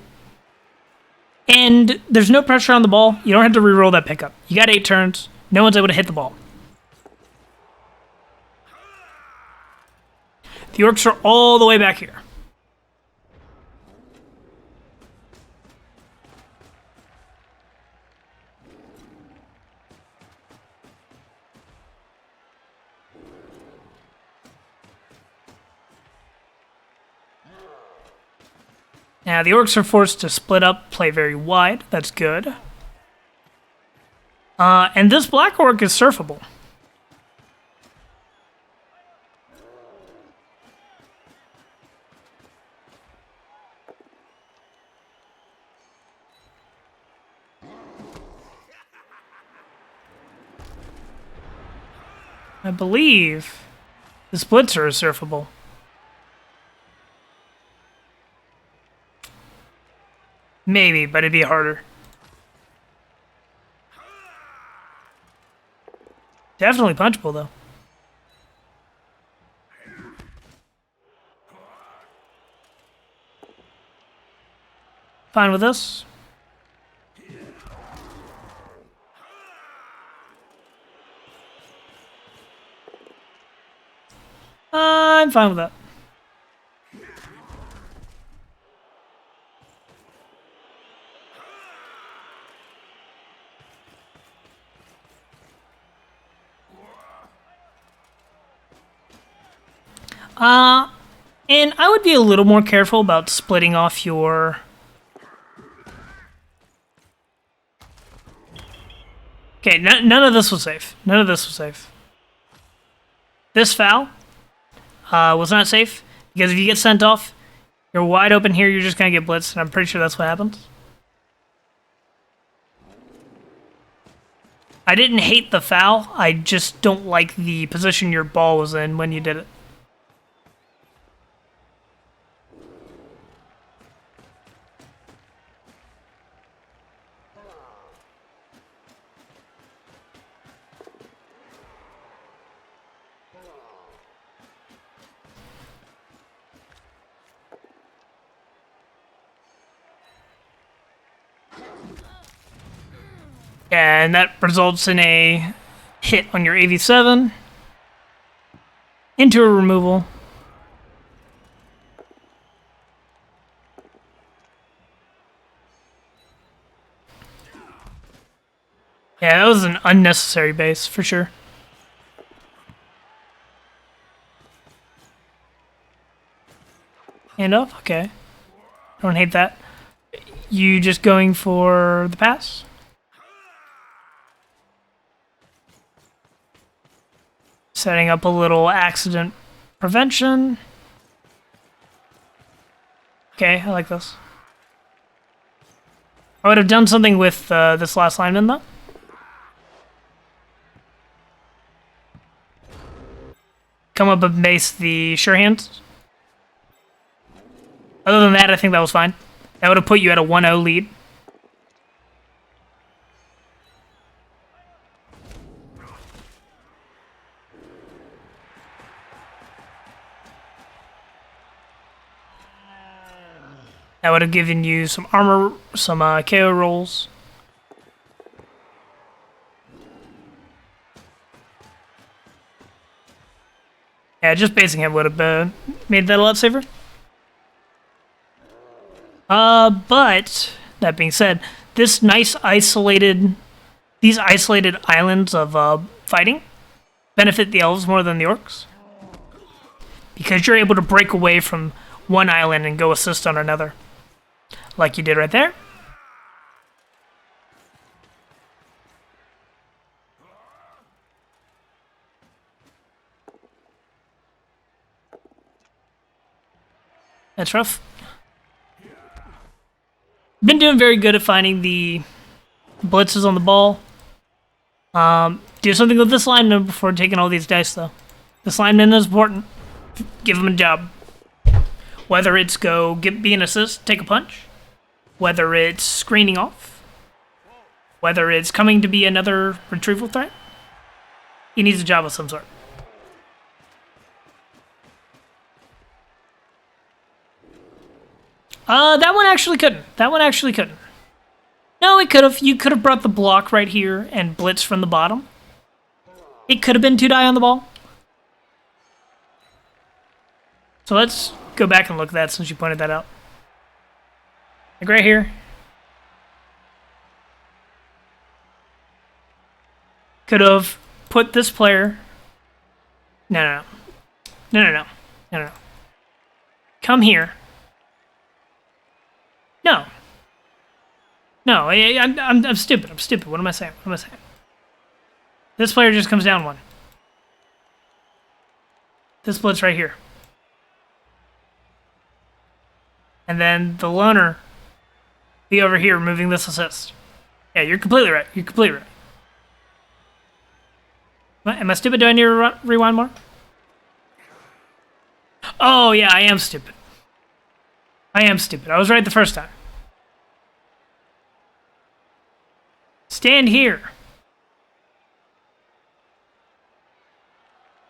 Speaker 1: And there's no pressure on the ball. You don't have to reroll that pickup. You got 8 turns. No one's able to hit the ball. The orcs are all the way back here. Now, the orcs are forced to split up, play very wide. That's good. And this black orc is surfable. I believe the splitzer is surfable. Maybe, but it'd be harder. Definitely punchable, though. Fine with this. I'm fine with that. And I would be a little more careful about splitting off your... Okay, none of this was safe. None of this was safe. This foul was not safe, because if you get sent off, you're wide open here, you're just going to get blitzed, and I'm pretty sure that's what happens. I didn't hate the foul, I just don't like the position your ball was in when you did it. And that results in a hit on your AV7 into a removal. Yeah, that was an unnecessary base, for sure. Hand up? Okay. Don't hate that. You just going for the pass? Setting up a little accident prevention. Okay, I like this. I would have done something with this last lineman, though. Come up and base the sure hands. Other than that, I think that was fine. That would have put you at a 1-0 lead. That would have given you some armor, some KO rolls. Yeah, just basing him would have made that a lot safer. But that being said, these isolated islands of fighting benefit the elves more than the orcs, because you're able to break away from one island and go assist on another, like you did right there. That's rough. Been doing very good at finding the blitzes on the ball. Do something with this lineman before taking all these dice, though. This lineman is important. Give him a job. Whether it's be an assist, take a punch. Whether it's screening off. Whether it's coming to be another retrieval threat. He needs a job of some sort. That one actually couldn't. No, it could have. You could have brought the block right here and blitz from the bottom. It could have been 2 die on the ball. So let's go back and look at that since you pointed that out. Like right here. Could have put this player. No. Come here. No, I'm stupid. What am I saying? This player just comes down 1. This blitz right here. And then the loner be over here removing this assist. Yeah, you're completely right. Am I stupid? Do I need to rewind more? Oh, yeah, I am stupid. I was right the first time. Stand here.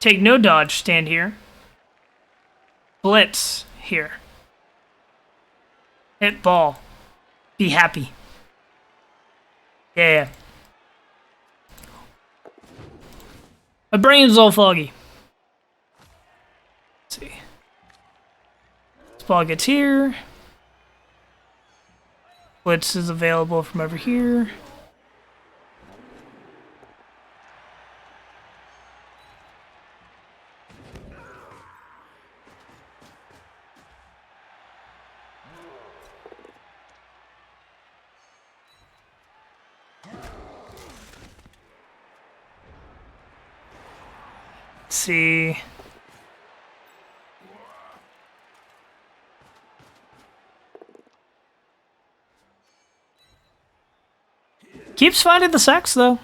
Speaker 1: Take no dodge, stand here. Blitz here. Hit ball. Be happy. Yeah. My brain's all foggy. Let's see. This ball gets here. Blitz is available from over here. See. Keeps finding the sacks though.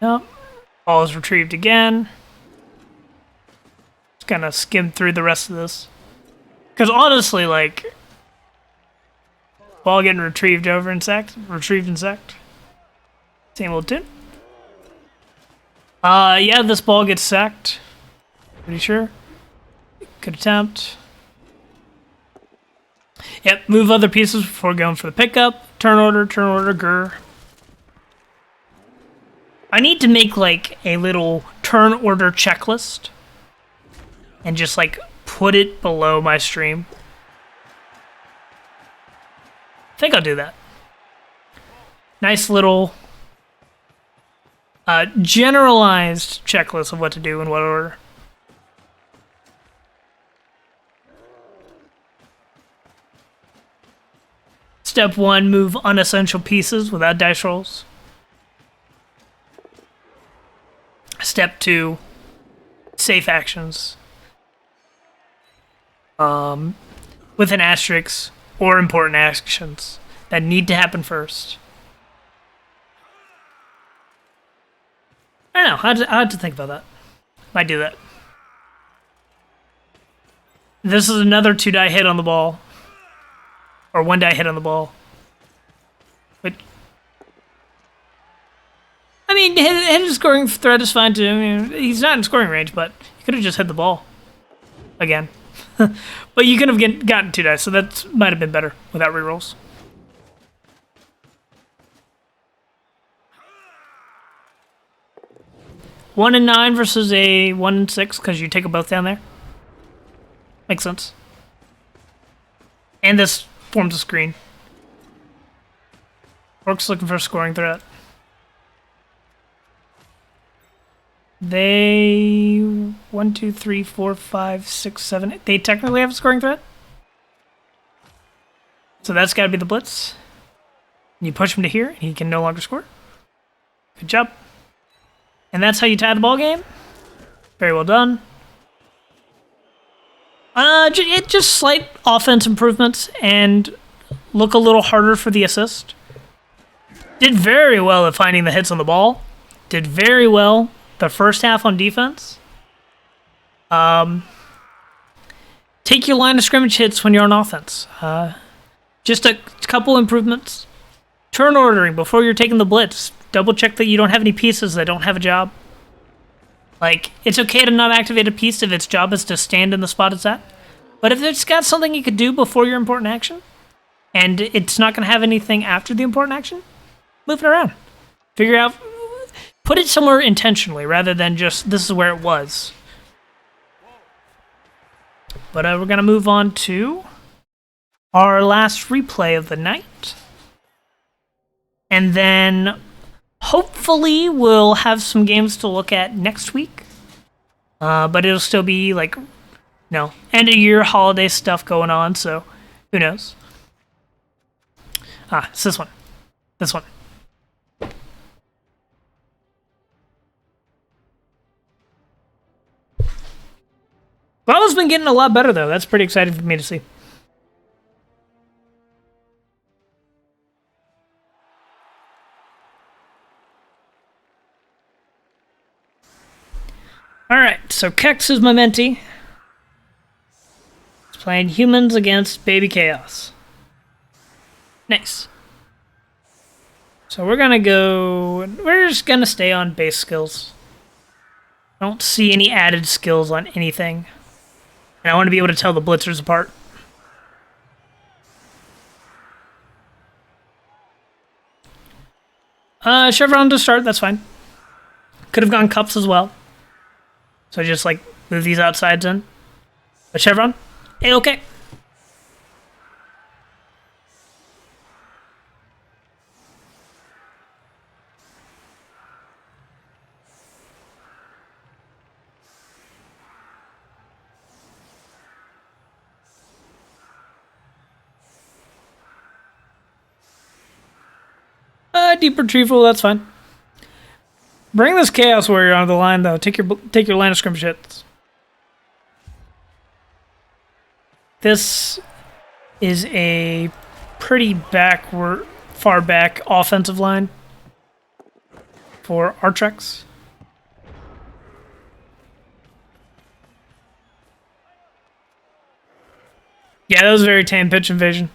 Speaker 1: Nope. Ball is retrieved again. Just gonna skim through the rest of this. Because honestly, like, ball getting retrieved and sacked. Same old tune. Yeah, this ball gets sacked. Pretty sure. Good attempt. Yep, move other pieces before going for the pickup. Turn order, grr. I need to make, like, a little turn order checklist and just like put it below my stream. I think I'll do that. Nice little generalized checklist of what to do in what order. Step 1, move unessential pieces without dice rolls. Step 2, safe actions. With an asterisk, or important actions that need to happen first. I don't know, I had to think about that. Might do that. This is another 2-die hit on the ball. Or 1-die hit on the ball. But I mean, hit a scoring threat is fine too. I mean, he's not in scoring range, but you could have just hit the ball. Again. But you could have gotten 2 dice, so that might have been better without rerolls. One and 9 versus a 1 and 6 because you take them both down there. Makes sense. And this forms a screen. Orc's looking for a scoring threat. They 1, 2, 3, 4, 5, 6, 7. 8. They technically have a scoring threat. So that's got to be the blitz. And you push him to here, and he can no longer score. Good job. And that's how you tie the ball game. Very well done. Just slight offense improvements and look a little harder for the assist. Did very well at finding the hits on the ball. Did very well the first half on defense. Take your line of scrimmage hits when you're on offense. Just a couple improvements. Turn ordering before you're taking the blitz. Double check that you don't have any pieces that don't have a job. Like, it's okay to not activate a piece if its job is to stand in the spot it's at. But if it's got something you could do before your important action, and it's not going to have anything after the important action, move it around. Figure out, put it somewhere intentionally rather than just, this is where it was. But we're going to move on to our last replay of the night. And then hopefully we'll have some games to look at next week. But it'll still be like, end of year holiday stuff going on, so who knows? It's this one. This one. Ball's been getting a lot better though. That's pretty exciting for me to see. Alright, so Kex is my mentee. He's playing humans against Baby Chaos. Nice. So we're just gonna stay on base skills. I don't see any added skills on anything. And I want to be able to tell the blitzers apart. Chevron to start, that's fine. Could have gone cups as well. So just like move these outsides in. A Chevron? A-okay. Deep retrieval, that's fine. Bring this Chaos Warrior onto the line, though. Take your line of scrimmage hits. This is a pretty far back offensive line for Artrex. Yeah, that was very tame pitch invasion.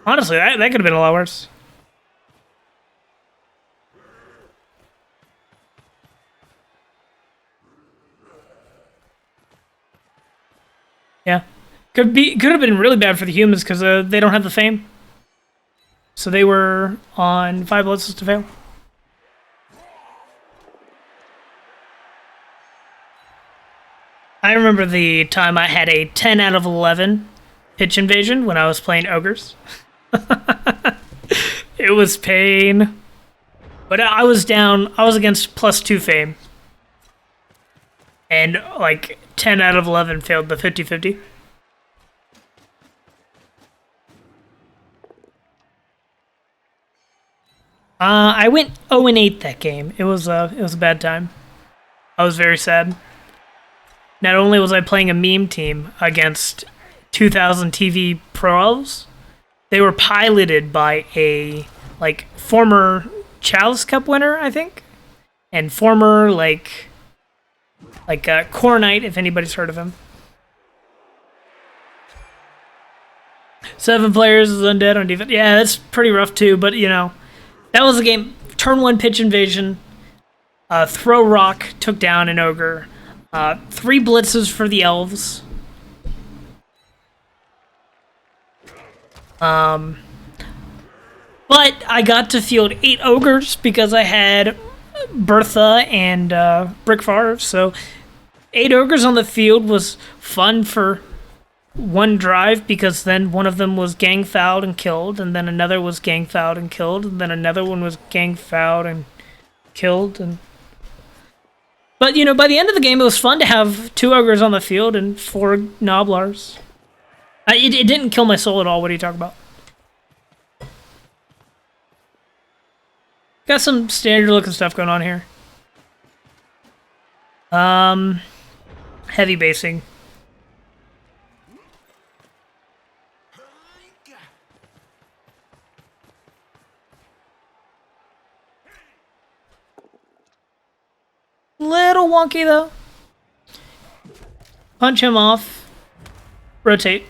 Speaker 1: Honestly, that could have been a lot worse. Yeah. Could have been really bad for the humans because they don't have the fame. So they were on 5 blitzes to fail. I remember the time I had a 10 out of 11 pitch invasion when I was playing ogres. It was pain. But I was against +2 fame. And like 10 out of 11 failed the 50-50. I went 0-8 that game. It was a bad time. I was very sad. Not only was I playing a meme team against 2000 TV pro elves, they were piloted by a former Chalice Cup winner, I think, and former Core Knight, if anybody's heard of him. 7 players is undead on defense. Yeah, that's pretty rough too. But that was a game. Turn 1 pitch invasion. Throw rock took down an ogre. 3 blitzes for the elves. But I got to field 8 ogres because I had Bertha and Brick Favre. So 8 ogres on the field was fun for one drive, because then one of them was gang fouled and killed, and then another was gang fouled and killed, and then another one was gang fouled and killed. But by the end of the game, it was fun to have 2 ogres on the field and 4 Gnoblars. It didn't kill my soul at all. What are you talking about? Got some standard looking stuff going on here. Heavy basing. Little wonky though. Punch him off. Rotate.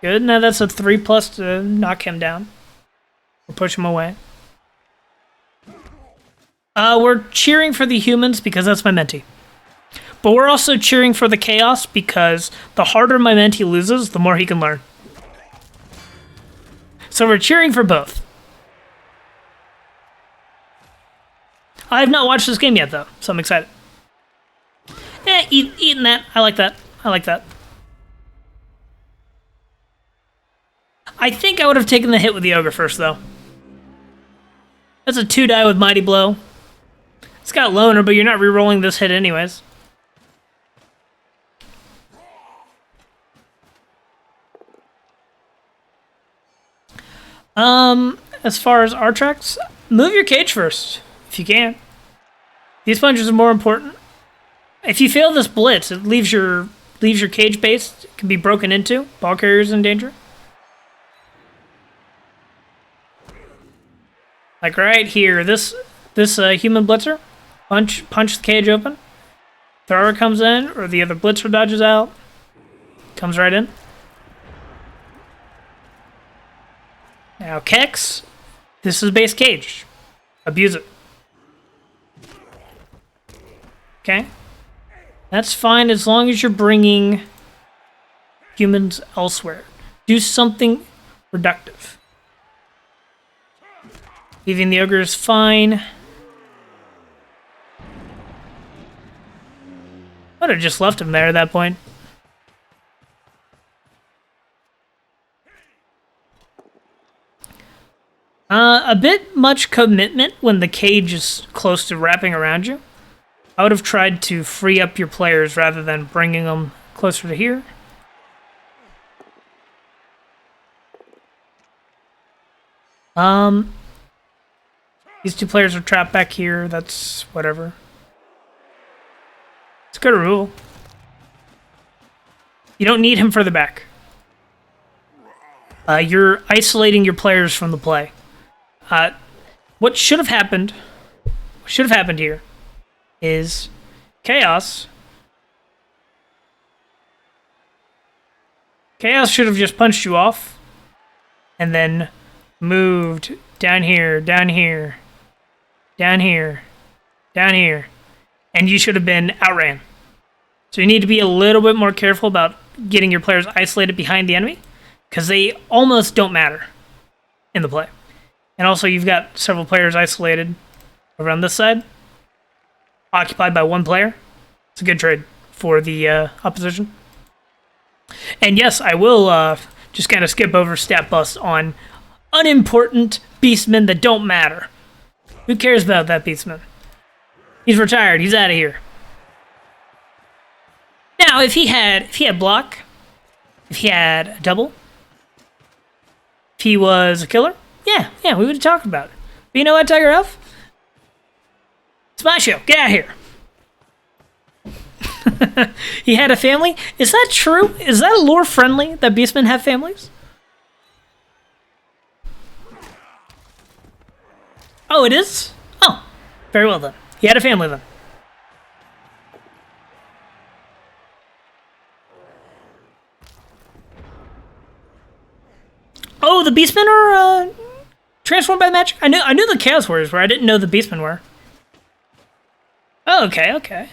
Speaker 1: Good. Now that's a 3+ to knock him down. Or push him away. We're cheering for the humans because that's my mentee. But we're also cheering for the chaos because the harder my mentee loses, the more he can learn. So we're cheering for both. I have not watched this game yet, though, so I'm excited. Eating that. I like that. I like that. I think I would have taken the hit with the ogre first, though. That's a 2 die with Mighty Blow. It's got Loner, but you're not re-rolling this hit anyways. As far as Artrax, move your cage first, if you can. These punches are more important. If you fail this blitz, it leaves your cage base. It can be broken into. Ball carrier's in danger. Like right here, this human blitzer, punch the cage open. Thrower comes in, or the other blitzer dodges out. Comes right in. Now Kex, this is base cage. Abuse it. Okay? That's fine as long as you're bringing humans elsewhere. Do something reductive. Leaving the ogre is fine. I would have just left him there at that point. A bit much commitment when the cage is close to wrapping around you. I would have tried to free up your players rather than bringing them closer to here. These 2 players are trapped back here. That's whatever. It's a good rule. You don't need him further back. You're isolating your players from the play. What should have happened here is Chaos. Chaos should have just punched you off and then moved down here, down here, down here, down here, and you should have been outran. So you need to be a little bit more careful about getting your players isolated behind the enemy, because they almost don't matter in the play. And also, you've got several players isolated around this side. occupied by one player. It's a good trade for the opposition. And yes, I will just kind of skip over stat bust on unimportant beastmen that don't matter. Who cares about that beastman? He's retired. He's out of here. Now, if he had block, if he had a double, if he was a killer, yeah, we would have talked about it. But you know what, Tiger Elf? It's my show. Get out of here. He had a family? Is that true? Is that lore friendly that beastmen have families? Oh, it is? Oh, very well then. He had a family then. Oh, the beastmen are transformed by magic? I knew the Chaos Warriors were. I didn't know the beastmen were. Oh, okay.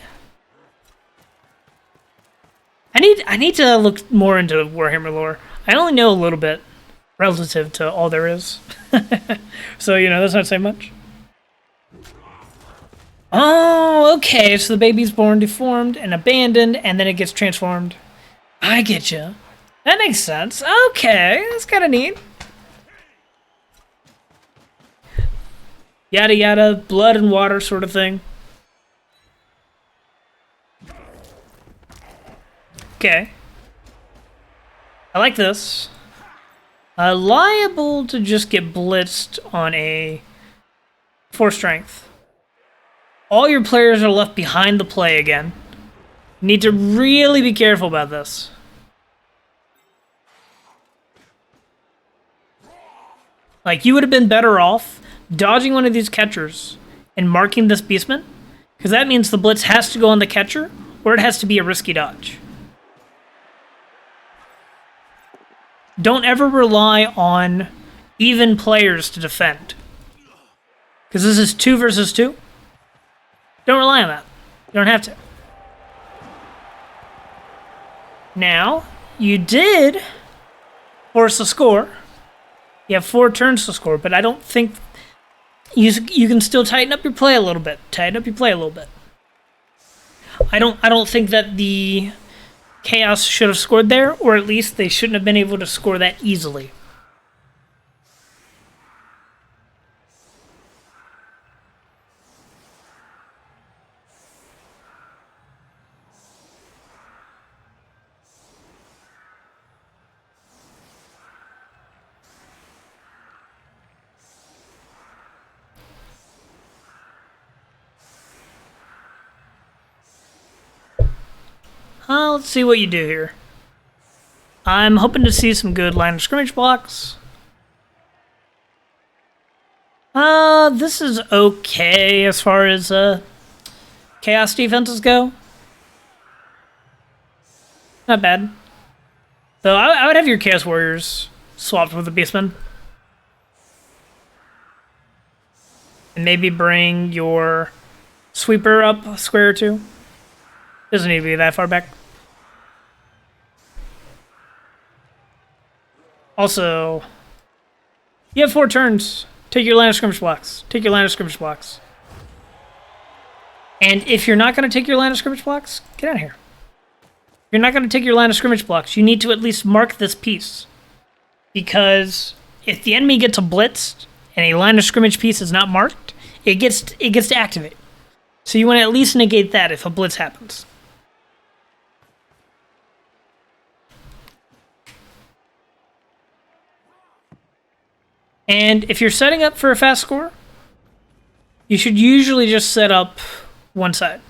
Speaker 1: I need to look more into Warhammer lore. I only know a little bit relative to all there is. So, that's not saying much. Oh, okay. So the baby's born deformed and abandoned, and then it gets transformed. I get you. That makes sense. Okay, that's kind of neat. Yada yada, blood and water sort of thing. Okay. I like this. Liable to just get blitzed on a 4 strength. All your players are left behind the play again. You need to really be careful about this. Like, you would have been better off dodging one of these catchers and marking this beastman, because that means the blitz has to go on the catcher, or it has to be a risky dodge. Don't ever rely on even players to defend. Because this is 2 versus 2. Don't rely on that. You don't have to. Now, you did force a score. You have 4 turns to score, but I don't think you can still tighten up your play a little bit. I don't think that the Chaos should have scored there, or at least they shouldn't have been able to score that easily. Let's see what you do here. I'm hoping to see some good line of scrimmage blocks. This is okay as far as Chaos defenses go. Not bad. So I would have your Chaos Warriors swapped with the Beastmen. And maybe bring your Sweeper up a square or 2. Doesn't need to be that far back. Also, you have 4 turns. Take your line of scrimmage blocks. And if you're not going to take your line of scrimmage blocks, get out of here. If you're not going to take your line of scrimmage blocks, you need to at least mark this piece. Because if the enemy gets a blitz and a line of scrimmage piece is not marked, it gets to activate. So you want to at least negate that if a blitz happens. And if you're setting up for a fast score, you should usually just set up one side.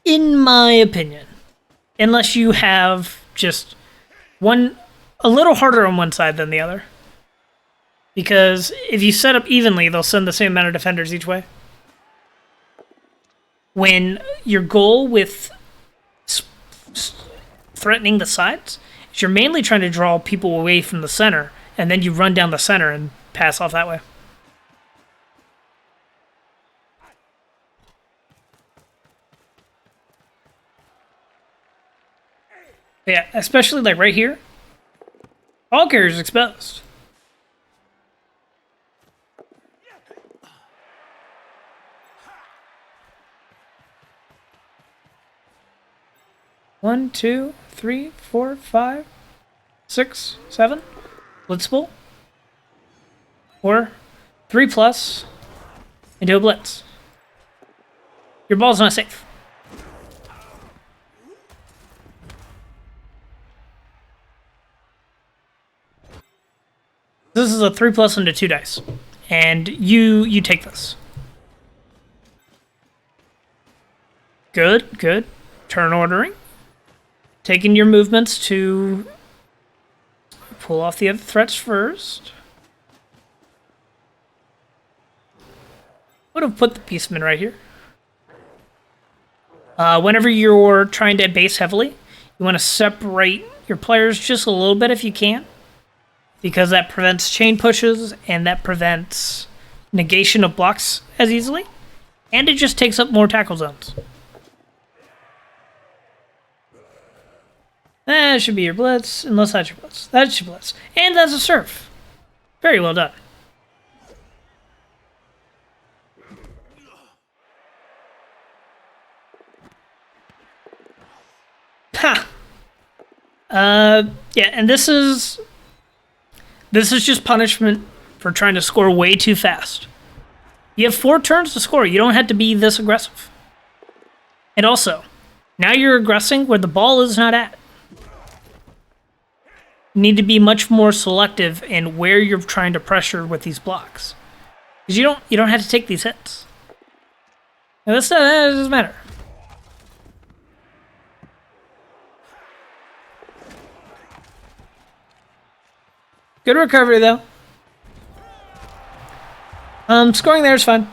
Speaker 1: In my opinion. Unless you have just one, a little harder on one side than the other. Because if you set up evenly, they'll send the same amount of defenders each way. When your goal with threatening the sides is you're mainly trying to draw people away from the center, and then you run down the center and pass off that way. Yeah, especially like right here. All carriers exposed. 1, 2, 3, 4, 5, 6, 7. Blitzable. Or 3 plus into a blitz. Your ball's not safe. This is a 3 plus into 2 dice. And you take this. Good, good. Turn ordering. Taking your movements to pull off the other threats first. Would have put the Beastman right here. Whenever you're trying to base heavily, you want to separate your players just a little bit if you can, because that prevents chain pushes and that prevents negation of blocks as easily, and it just takes up more tackle zones. That should be your blitz, unless that's your blitz. That's your blitz. And that's a serve. Very well done. Ha! Yeah, and this is just punishment for trying to score way too fast. You have 4 turns to score. You don't have to be this aggressive. And also, now you're aggressing where the ball is not at. You need to be much more selective in where you're trying to pressure with these blocks, because you don't have to take these hits. And that doesn't matter. Good recovery though. Scoring there is fun.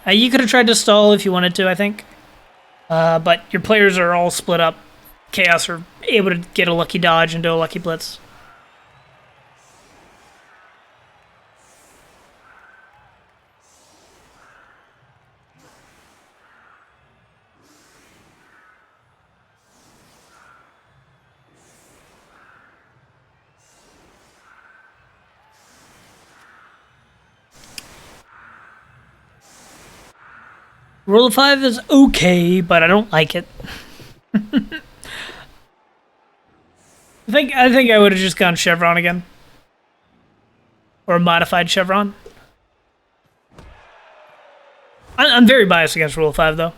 Speaker 1: You could have tried to stall if you wanted to, I think. But your players are all split up. Chaos are able to get a lucky dodge into a lucky blitz. Rule of 5 is okay, but I don't like it. I think I would have just gone Chevron again. Or a modified Chevron. I'm very biased against Rule of 5, though.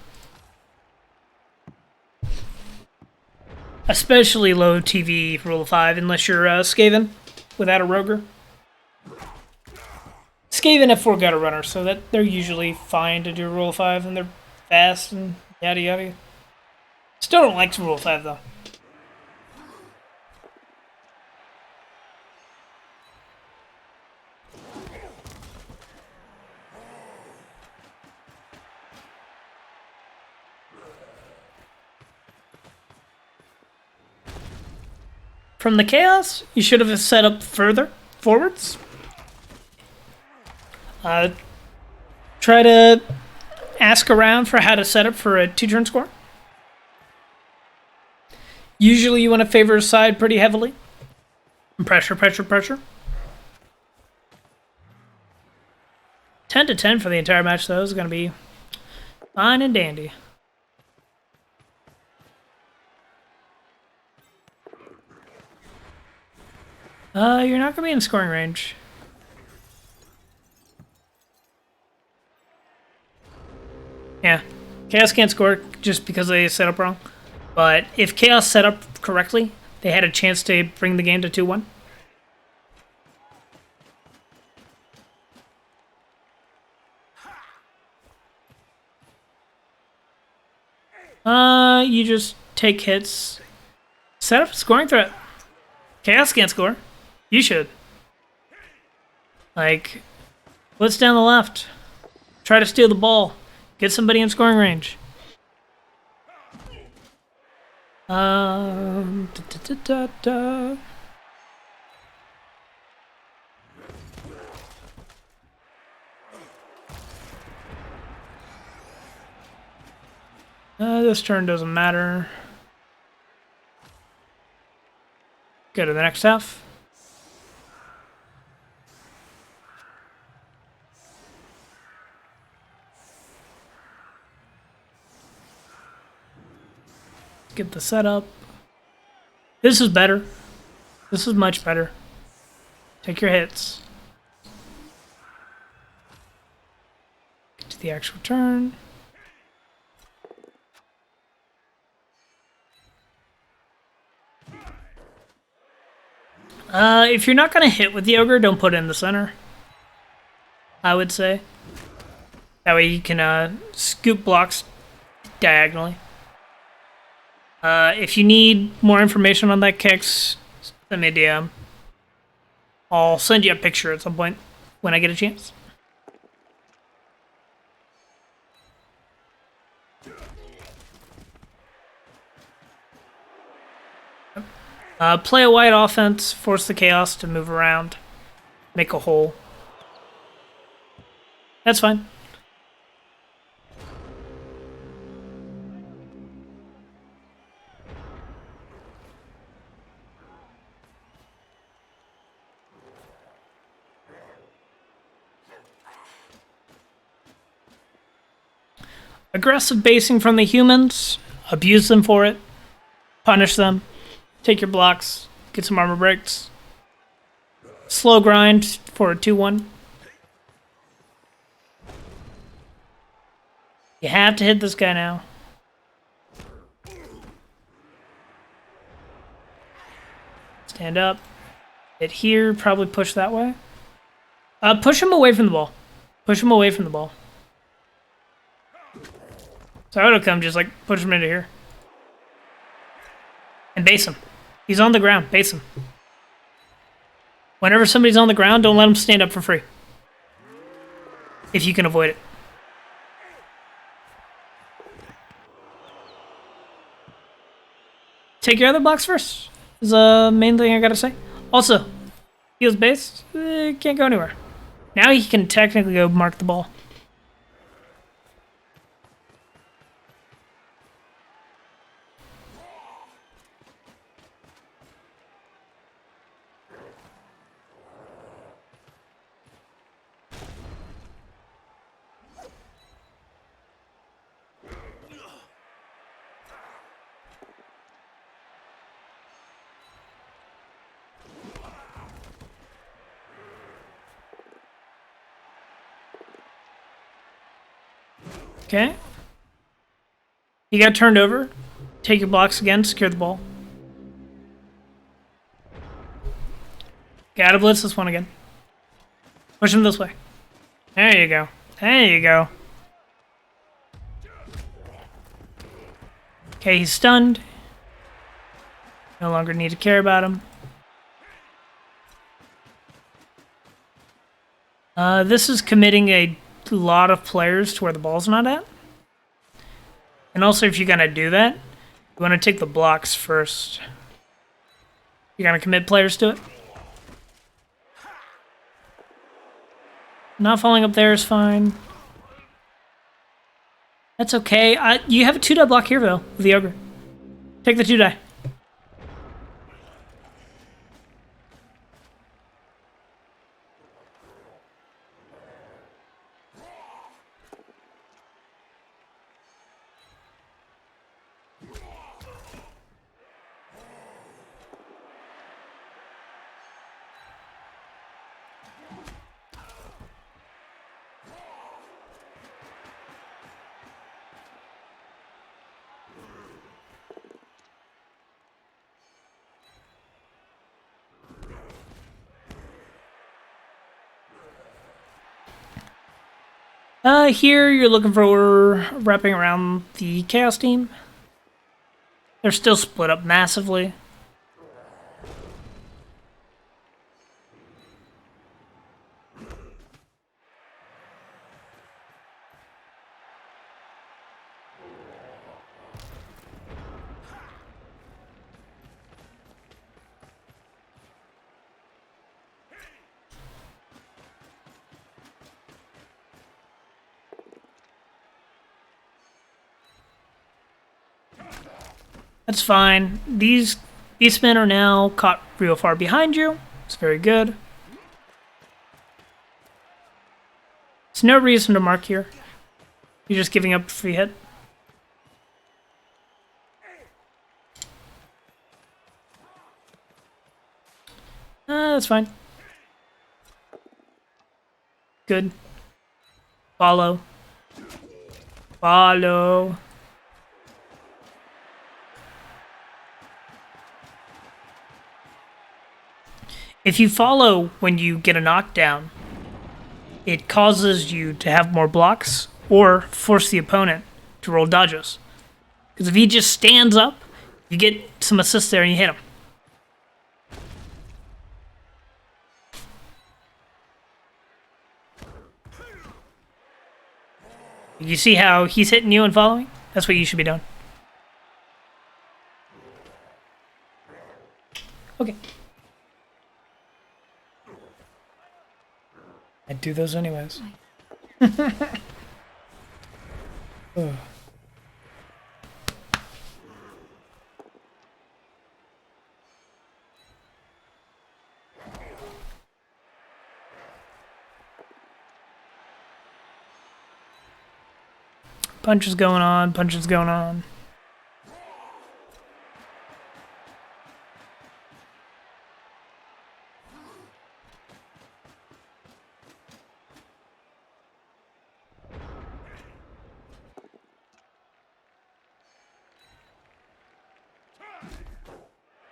Speaker 1: Especially low TV Rule of 5, unless you're Skaven without a Roger. Skaven have 4 gutter runners, so that they're usually fine to do Rule of 5, and they're fast and yada yada. Still don't like Rule of 5, though. From the chaos, you should have set up further forwards. Try to ask around for how to set up for a 2-turn score. Usually you want to favor a side pretty heavily. Pressure, pressure, pressure. 10 to 10 for the entire match, though, is going to be fine and dandy. You're not going to be in scoring range. Yeah. Chaos can't score just because they set up wrong. But if Chaos set up correctly, they had a chance to bring the game to 2-1. You just take hits. Set up a scoring threat. Chaos can't score. You should. Like, blitz down the left. Try to steal the ball. Get somebody in scoring range. Da, da, da, da. This turn doesn't matter. Go to the next half. Get the setup. This is better. This is much better. Take your hits. Get to the actual turn. If you're not going to hit with the ogre, don't put it in the center. I would say. That way you can scoop blocks diagonally. If you need more information on that Kix, send me a DM. I'll send you a picture at some point when I get a chance. Play a white offense, force the chaos to move around, make a hole. That's fine. Aggressive basing from the humans, abuse them for it, punish them, take your blocks, get some armor breaks. Slow grind for a 2-1. You have to hit this guy now. Stand up. Hit here, probably push that way. Push him away from the ball. Push him away from the ball. So I would have come just like push him into here. And base him. He's on the ground. Base him. Whenever somebody's on the ground, don't let him stand up for free. If you can avoid it. Take your other blocks first. Is the main thing I gotta say. Also, heals base. Can't go anywhere. Now he can technically go mark the ball. Okay. He got turned over. Take your blocks again, secure the ball. Gotta blitz this one again. Push him this way. There you go. There you go. Okay, he's stunned. No longer need to care about him. This is committing a lot of players to where the ball's not at. And also, if you're gonna do that, you want to take the blocks first. You're gonna commit players to it. Not falling up there is fine. That's okay. You have a 2-die block here, though, with the ogre. Take the 2-die. Here you're looking for wrapping around the Chaos team. They're still split up massively. That's fine. These beastmen are now caught real far behind you. It's very good. There's no reason to mark here. You're just giving up a free hit. That's fine. Good. Follow. Follow. If you follow when you get a knockdown, it causes you to have more blocks or force the opponent to roll dodges. Because if he just stands up, you get some assist there and you hit him. You see how he's hitting you and following? That's what you should be doing. Okay. I'd do those anyways. Ugh. Punches going on, punches going on.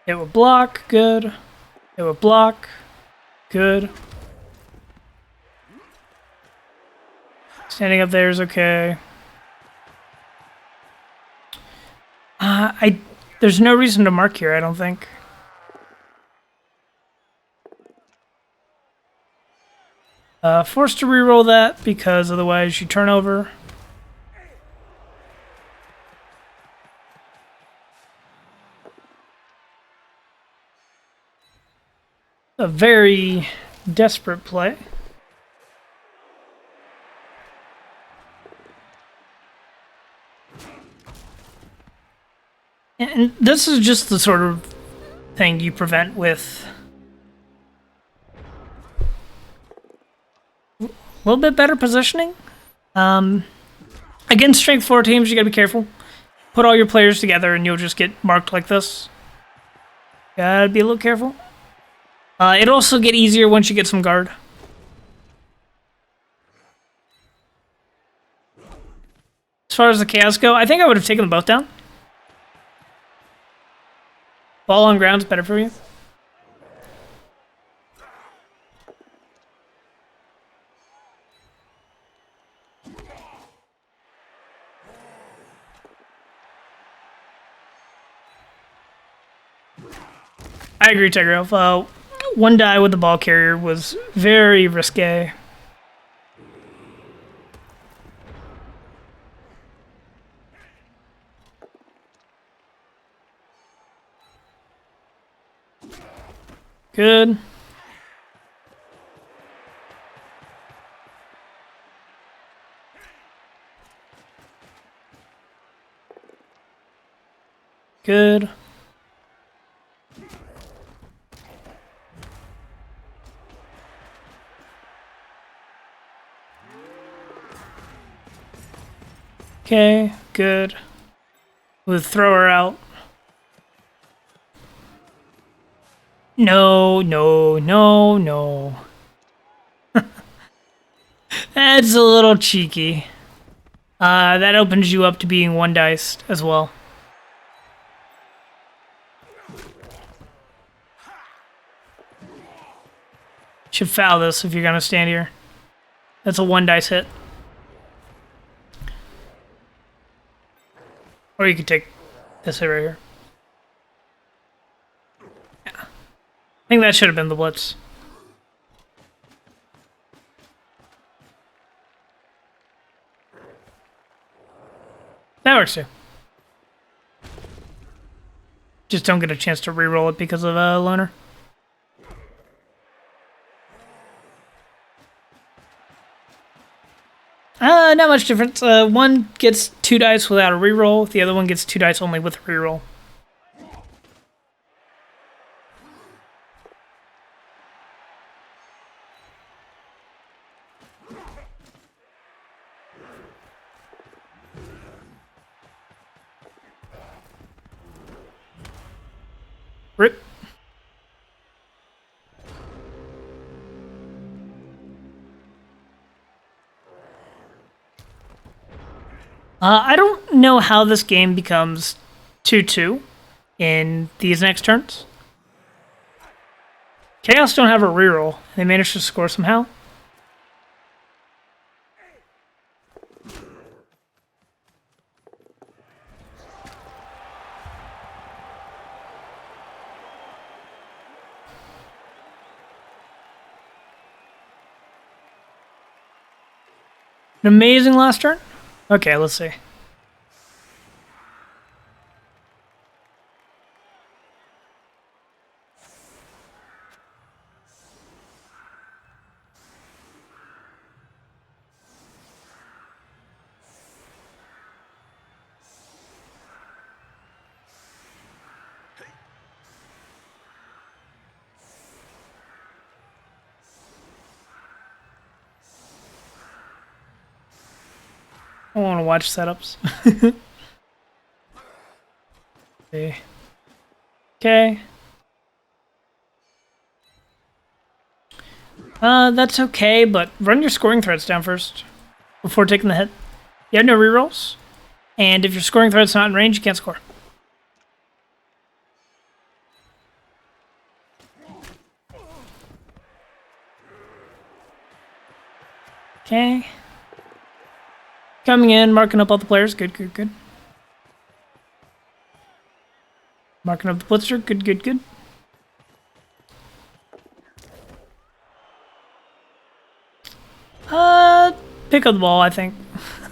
Speaker 1: It will block, good. It will block, good. Standing up there is okay. There's no reason to mark here, I don't think. Forced to reroll that because otherwise you turn over. A very desperate play. And this is just the sort of thing you prevent with a little bit better positioning. Against Strength 4 teams, you gotta be careful. Put all your players together and you'll just get marked like this. Gotta be a little careful. It'll also get easier once you get some guard. As far as the chaos go, I think I would have taken them both down. Ball on ground is better for you. I agree, Tiger. One die with the ball carrier was very risque. Good. Good. Okay, good. With thrower out. No, no, no, no. That's a little cheeky. That opens you up to being one diced as well. Should foul this if you're gonna stand here. That's a one dice hit. Or you could take this hit right here. Yeah. I think that should have been the blitz. That works too. Just don't get a chance to reroll it because of a loner. Not much difference. One gets 2 dice without a reroll. The other one gets 2 dice only with a reroll. Rip. I don't know how this game becomes 2-2 in these next turns. Chaos don't have a reroll. They managed to score somehow. An amazing last turn? Okay, let's see. I want to watch setups. Okay. That's okay, but run your scoring threats down first before taking the hit. You have no rerolls, and if your scoring threat's not in range, you can't score. Okay. Coming in, marking up all the players. Good, good, good. Marking up the blitzer. Good, good, good. Pick up the ball, I think.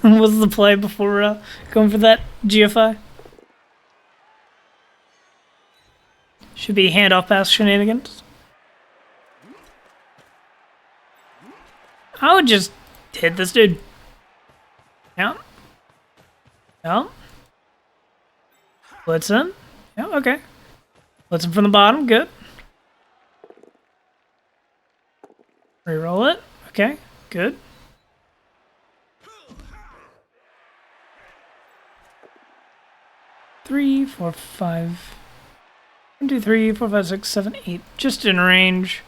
Speaker 1: Was the play before going for that GFI. Should be handoff pass shenanigans. I would just hit this dude. Yeah. Yeah. Blitz him. Yeah, okay. Blitz him from the bottom. Good. Reroll it. Okay. Good. Three, four, five. 1, 2, 3, 4, 5, 6, 7, 8. Just in range.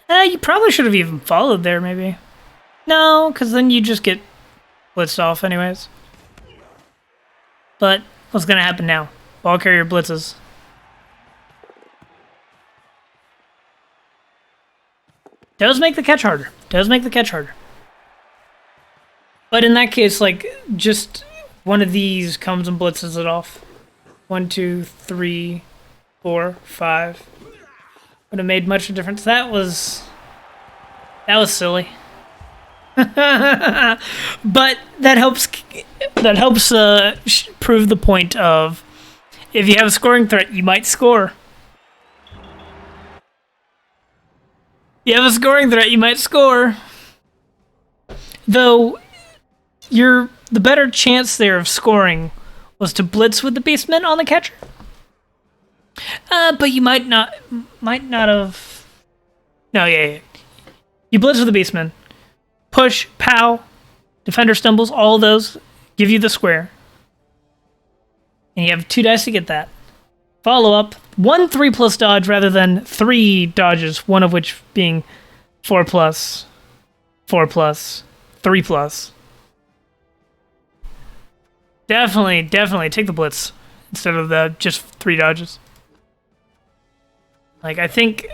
Speaker 1: You probably should have even followed there, maybe. No, because then you just get blitzed off anyways. But what's going to happen now? Ball carrier blitzes. Does make the catch harder. Does make the catch harder. But in that case, like, just one of these comes and blitzes it off. 1, 2, 3, 4, 5. Would have made much of a difference. That was silly. But that helps prove the point of if you have a scoring threat, you might score. You have a scoring threat, you might score. Though the better chance there of scoring was to blitz with the Beastman on the catcher. But you might not have. No, yeah. You blitz with the Beastman. Push, pow, defender stumbles, all of those give you the square. And you have 2 dice to get that. Follow up, 1 3+ dodge rather than 3 dodges, one of which being 4+, 4+, 3+. Definitely take the blitz instead of the just 3 dodges. Like, I think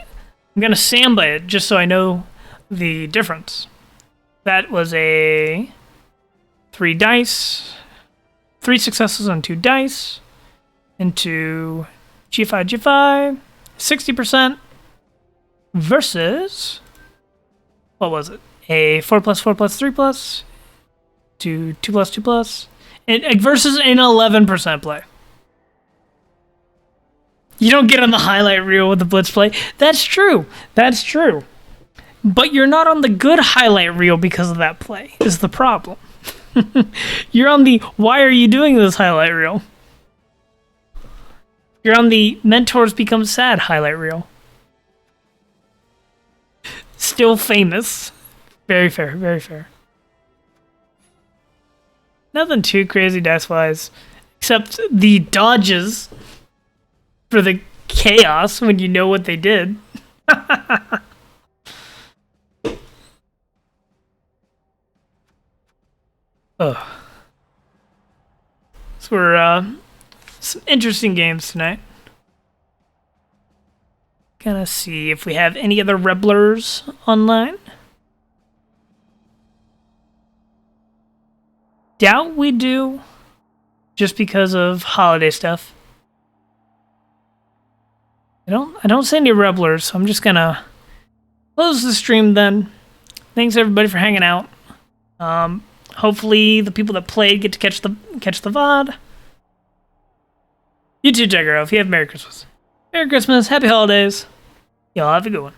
Speaker 1: I'm gonna samba it just so I know the difference. That was a 3 dice, 3 successes on 2 dice, into G5, 60% versus, what was it? A 4+, 4+, 3+, to 2+, 2+, and versus an 11% play. You don't get on the highlight reel with the blitz play. That's true. But you're not on the good highlight reel because of that play, is the problem. You're on the, why are you doing this highlight reel? You're on the mentors become sad highlight reel. Still famous. Very fair, very fair. Nothing too crazy dice-wise, except the dodges for the chaos when you know what they did. Ugh. So we're some interesting games tonight. Gonna see if we have any other Rebblers online. Doubt we do, just because of holiday stuff. I don't see any Rebblers, so I'm just gonna close the stream then. Thanks everybody for hanging out. Hopefully the people that played get to catch the VOD. You too, Jagger. If you have Merry Christmas. Merry Christmas, Happy Holidays. Y'all have a good one.